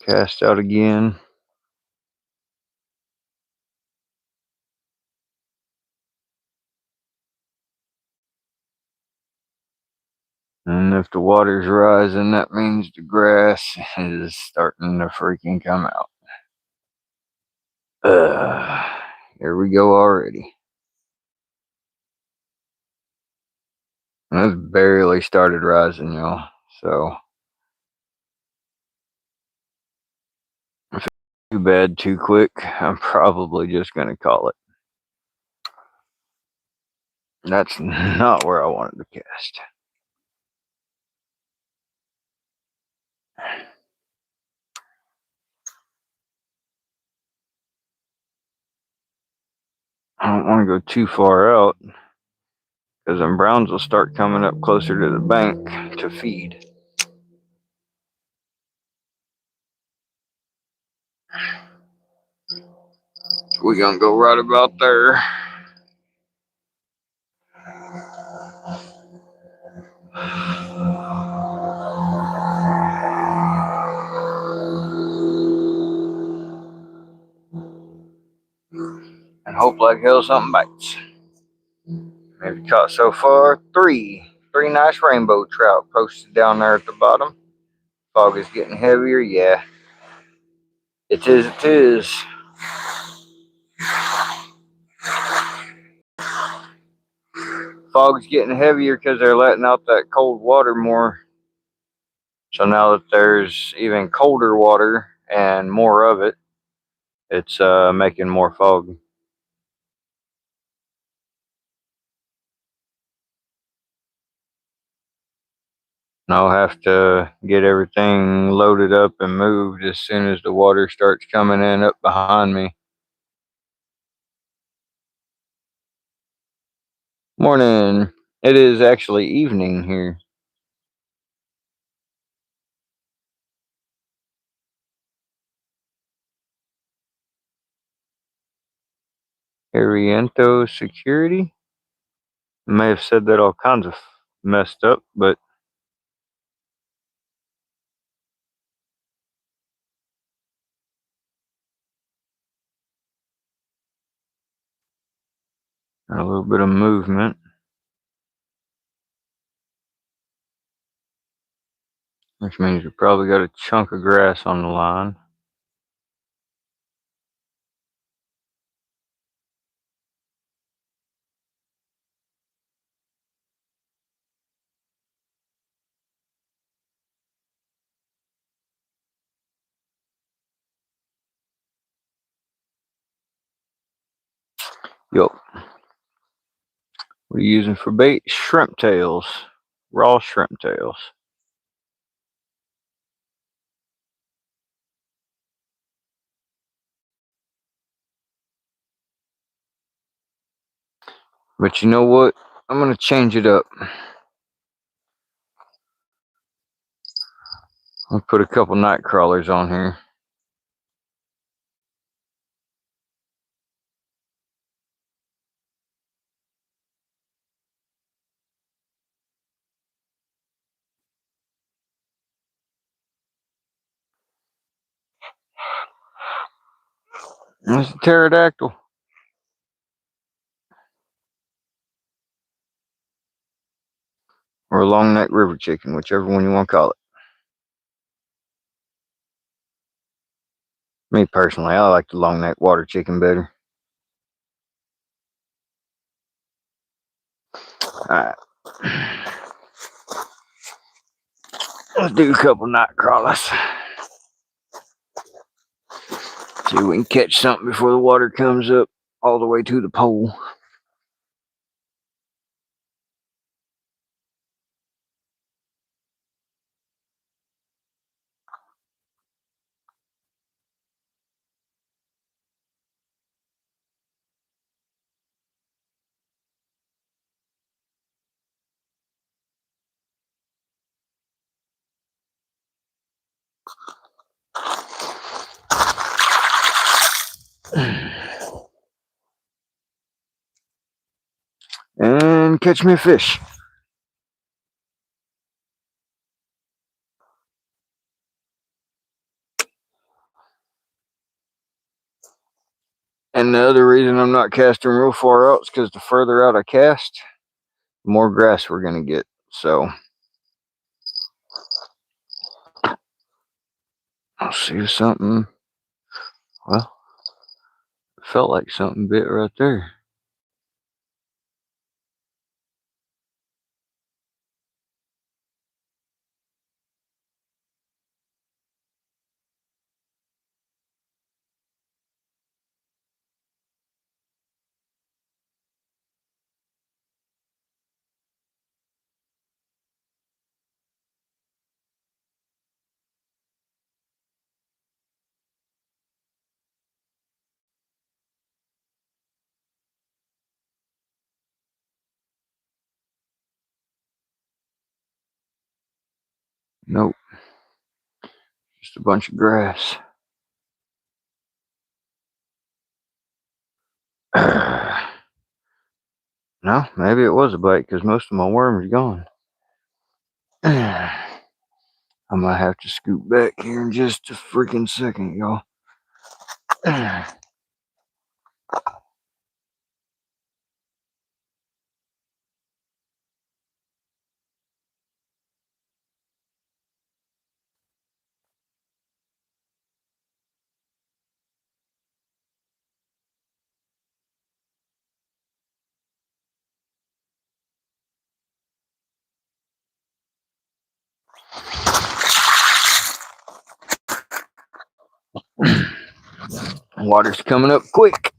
cast out again. And if the water's rising, that means the grass is starting to freaking come out. Here we go already. And it's barely started rising, y'all. So, if it's too bad too quick, I'm probably just going to call it. That's not where I wanted to cast. I don't want to go too far out because them browns will start coming up closer to the bank to feed. We're going to go right about there. And hope like hell something bites. Maybe caught so far 3 nice rainbow trout posted down there at the bottom. Fog is getting heavier, yeah. It is. Fog's getting heavier because they're letting out that cold water more. So now that there's even colder water and more of it, it's making more fog. And I'll have to get everything loaded up and moved as soon as the water starts coming in up behind me. Morning. It is actually evening here. Ariento Security. I may have said that all kinds of messed up, but a little bit of movement. Which means we probably got a chunk of grass on the line. Yup. What are you using for bait? Shrimp tails. Raw shrimp tails. But you know what? I'm going to change it up. I'll put a couple night crawlers on here. That's a pterodactyl. Or a long neck river chicken, whichever one you want to call it. Me personally, I like the long neck water chicken better. Alright. Let's do a couple night crawlers. See if we can catch something before the water comes up all the way to the pole. And catch me a fish. And the other reason I'm not casting real far out is because the further out I cast, the more grass we're going to get. So I'll see if something, well, it felt like something bit right there. Nope, just a bunch of grass. No, maybe it was a bite because most of my worm is gone. I might have to scoot back here in just a freaking second, y'all. Water's coming up quick.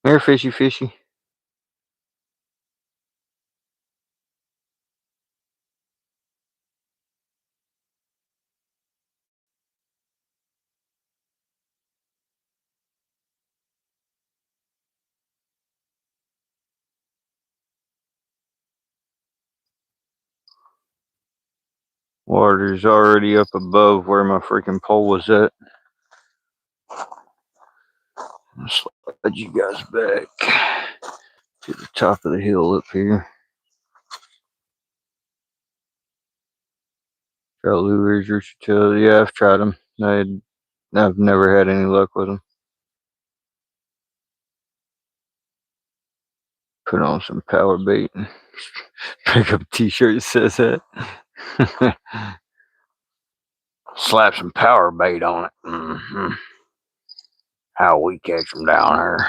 Here, fishy, fishy. Water's already up above where my freaking pole was at. I'll slide you guys back to the top of the hill up here. Trout lures, rooster tail. Yeah, I've tried them. I've never had any luck with them. Put on some power bait. Pick up a t-shirt that says that. Slap some power bait on it. how we catch them down here.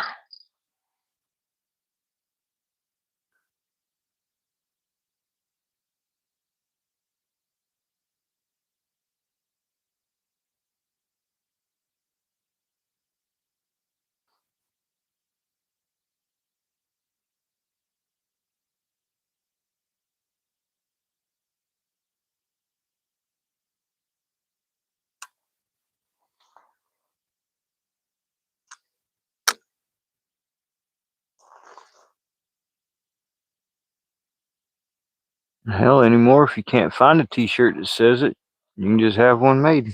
Hell, anymore, if you can't find a t-shirt that says it, you can just have one made.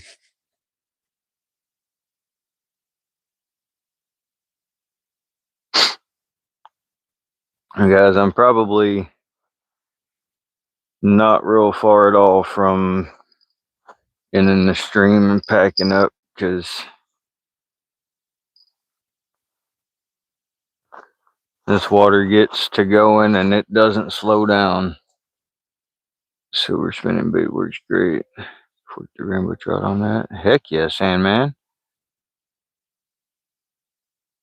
And guys, I'm probably not real far at all from in the stream and packing up, because this water gets to going and it doesn't slow down. Silver spinning bait works great. Put the rainbow trout on that. Heck yeah, Sandman.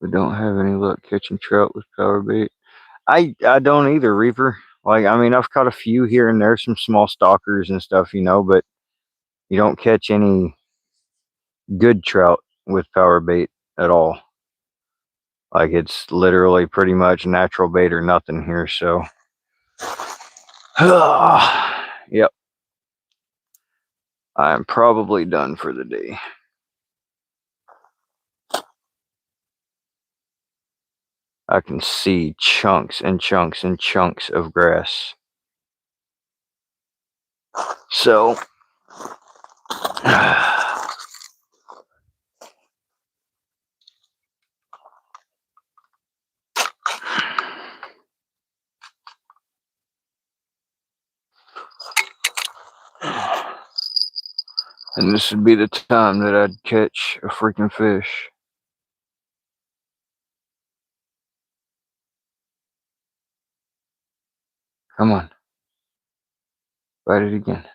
We don't have any luck catching trout with power bait. I don't either, Reaper. Like, I mean, I've caught a few here and there, some small stalkers and stuff, but you don't catch any good trout with power bait at all. Like, it's literally pretty much natural bait or nothing here, so. Yep. I'm probably done for the day. I can see chunks and chunks and chunks of grass. So, and this would be the time that I'd catch a freaking fish. Come on. Bite it again.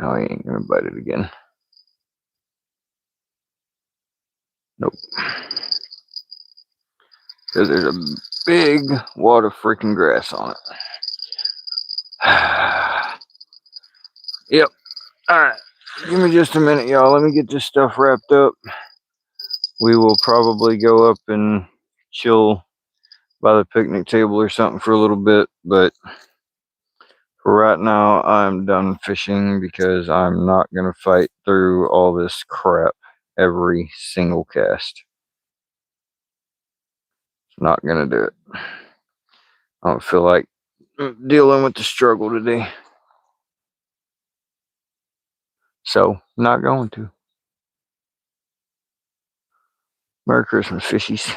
Oh, he ain't gonna bite it again. Nope. Because there's a big wad of freaking grass on it. Yep. Alright. Give me just a minute, y'all. Let me get this stuff wrapped up. We will probably go up and chill by the picnic table or something for a little bit, but for right now, I'm done fishing because I'm not going to fight through all this crap every single cast. Not going to do it. I don't feel like dealing with the struggle today. So, not going to. Merry Christmas, fishies.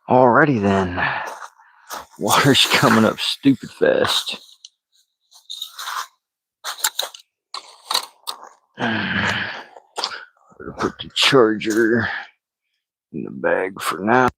Alrighty then. Water's coming up stupid fast. I'll put the charger in the bag for now.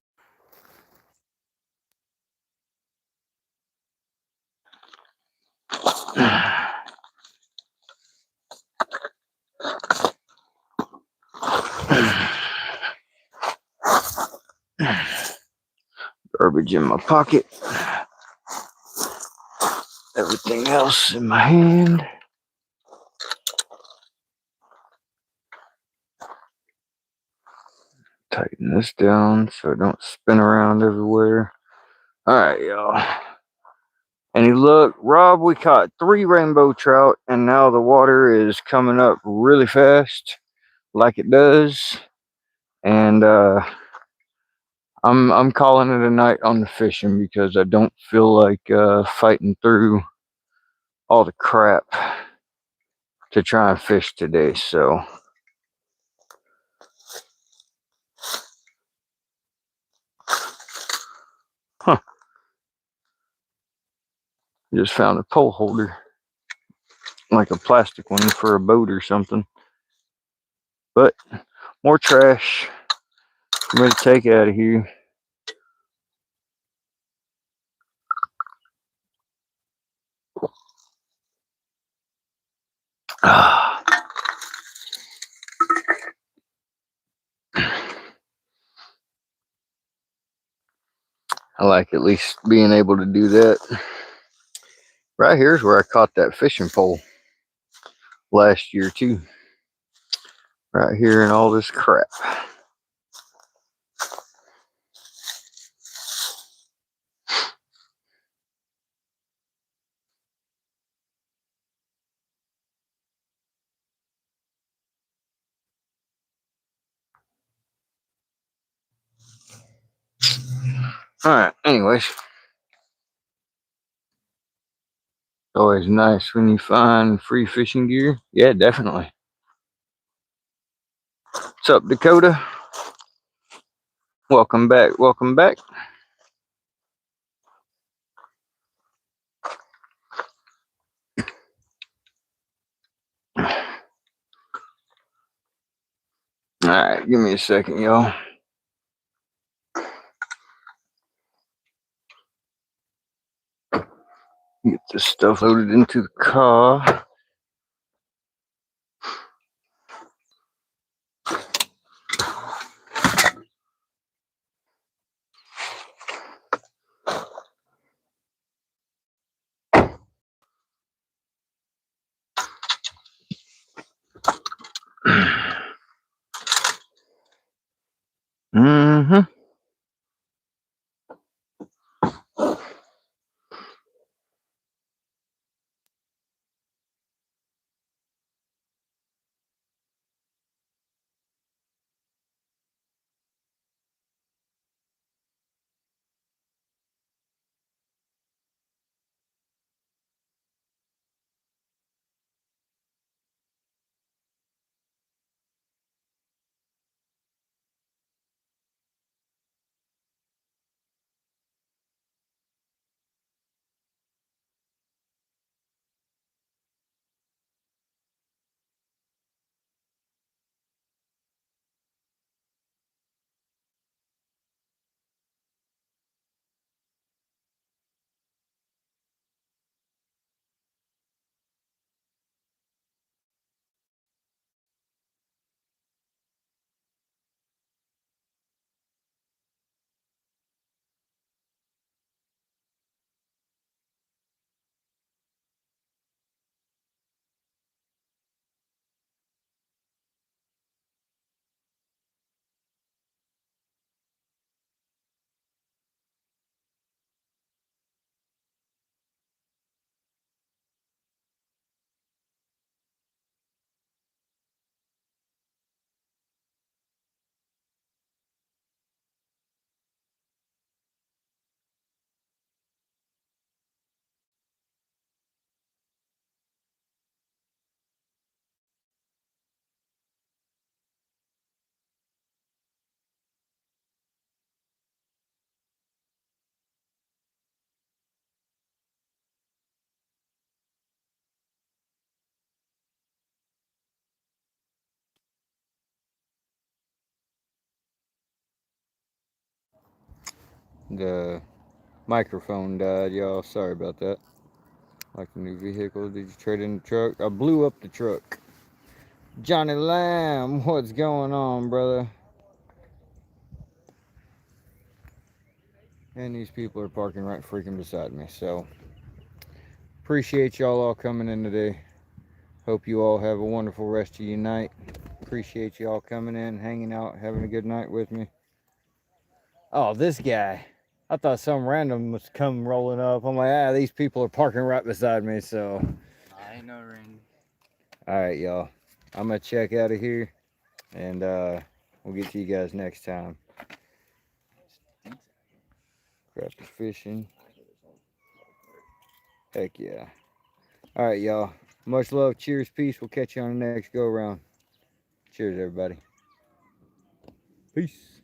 Garbage in my pocket. Everything else in my hand. Tighten this down so it don't spin around everywhere. All right, y'all. And look, Rob, we caught 3 rainbow trout, and now the water is coming up really fast, like it does. And I'm calling it a night on the fishing because I don't feel like fighting through all the crap to try and fish today. So, just found a pole holder, like a plastic one for a boat or something. But more trash. I'm ready to take out of here. I like at least being able to do that. Right here's where I caught that fishing pole last year too. Right here in all this crap. Alright, anyways. Always nice when you find free fishing gear. Yeah, definitely. What's up, Dakota? Welcome back. Welcome back. Alright, give me a second, y'all. Get this stuff loaded into the car. Mm-hmm. The microphone died, y'all. Sorry about that. Like the new vehicle. Did you trade in the truck? I blew up the truck. Johnny Lamb, what's going on, brother? And these people are parking right freaking beside me. So, appreciate y'all all coming in today. Hope you all have a wonderful rest of your night. Appreciate y'all coming in, hanging out, having a good night with me. Oh, this guy. I thought some random was come rolling up. I'm like, these people are parking right beside me. So, I ain't no random. all right, y'all. I'm gonna check out of here, and we'll get to you guys next time. Crappie fishing. Heck yeah. All right, y'all. Much love. Cheers. Peace. We'll catch you on the next go around. Cheers, everybody. Peace.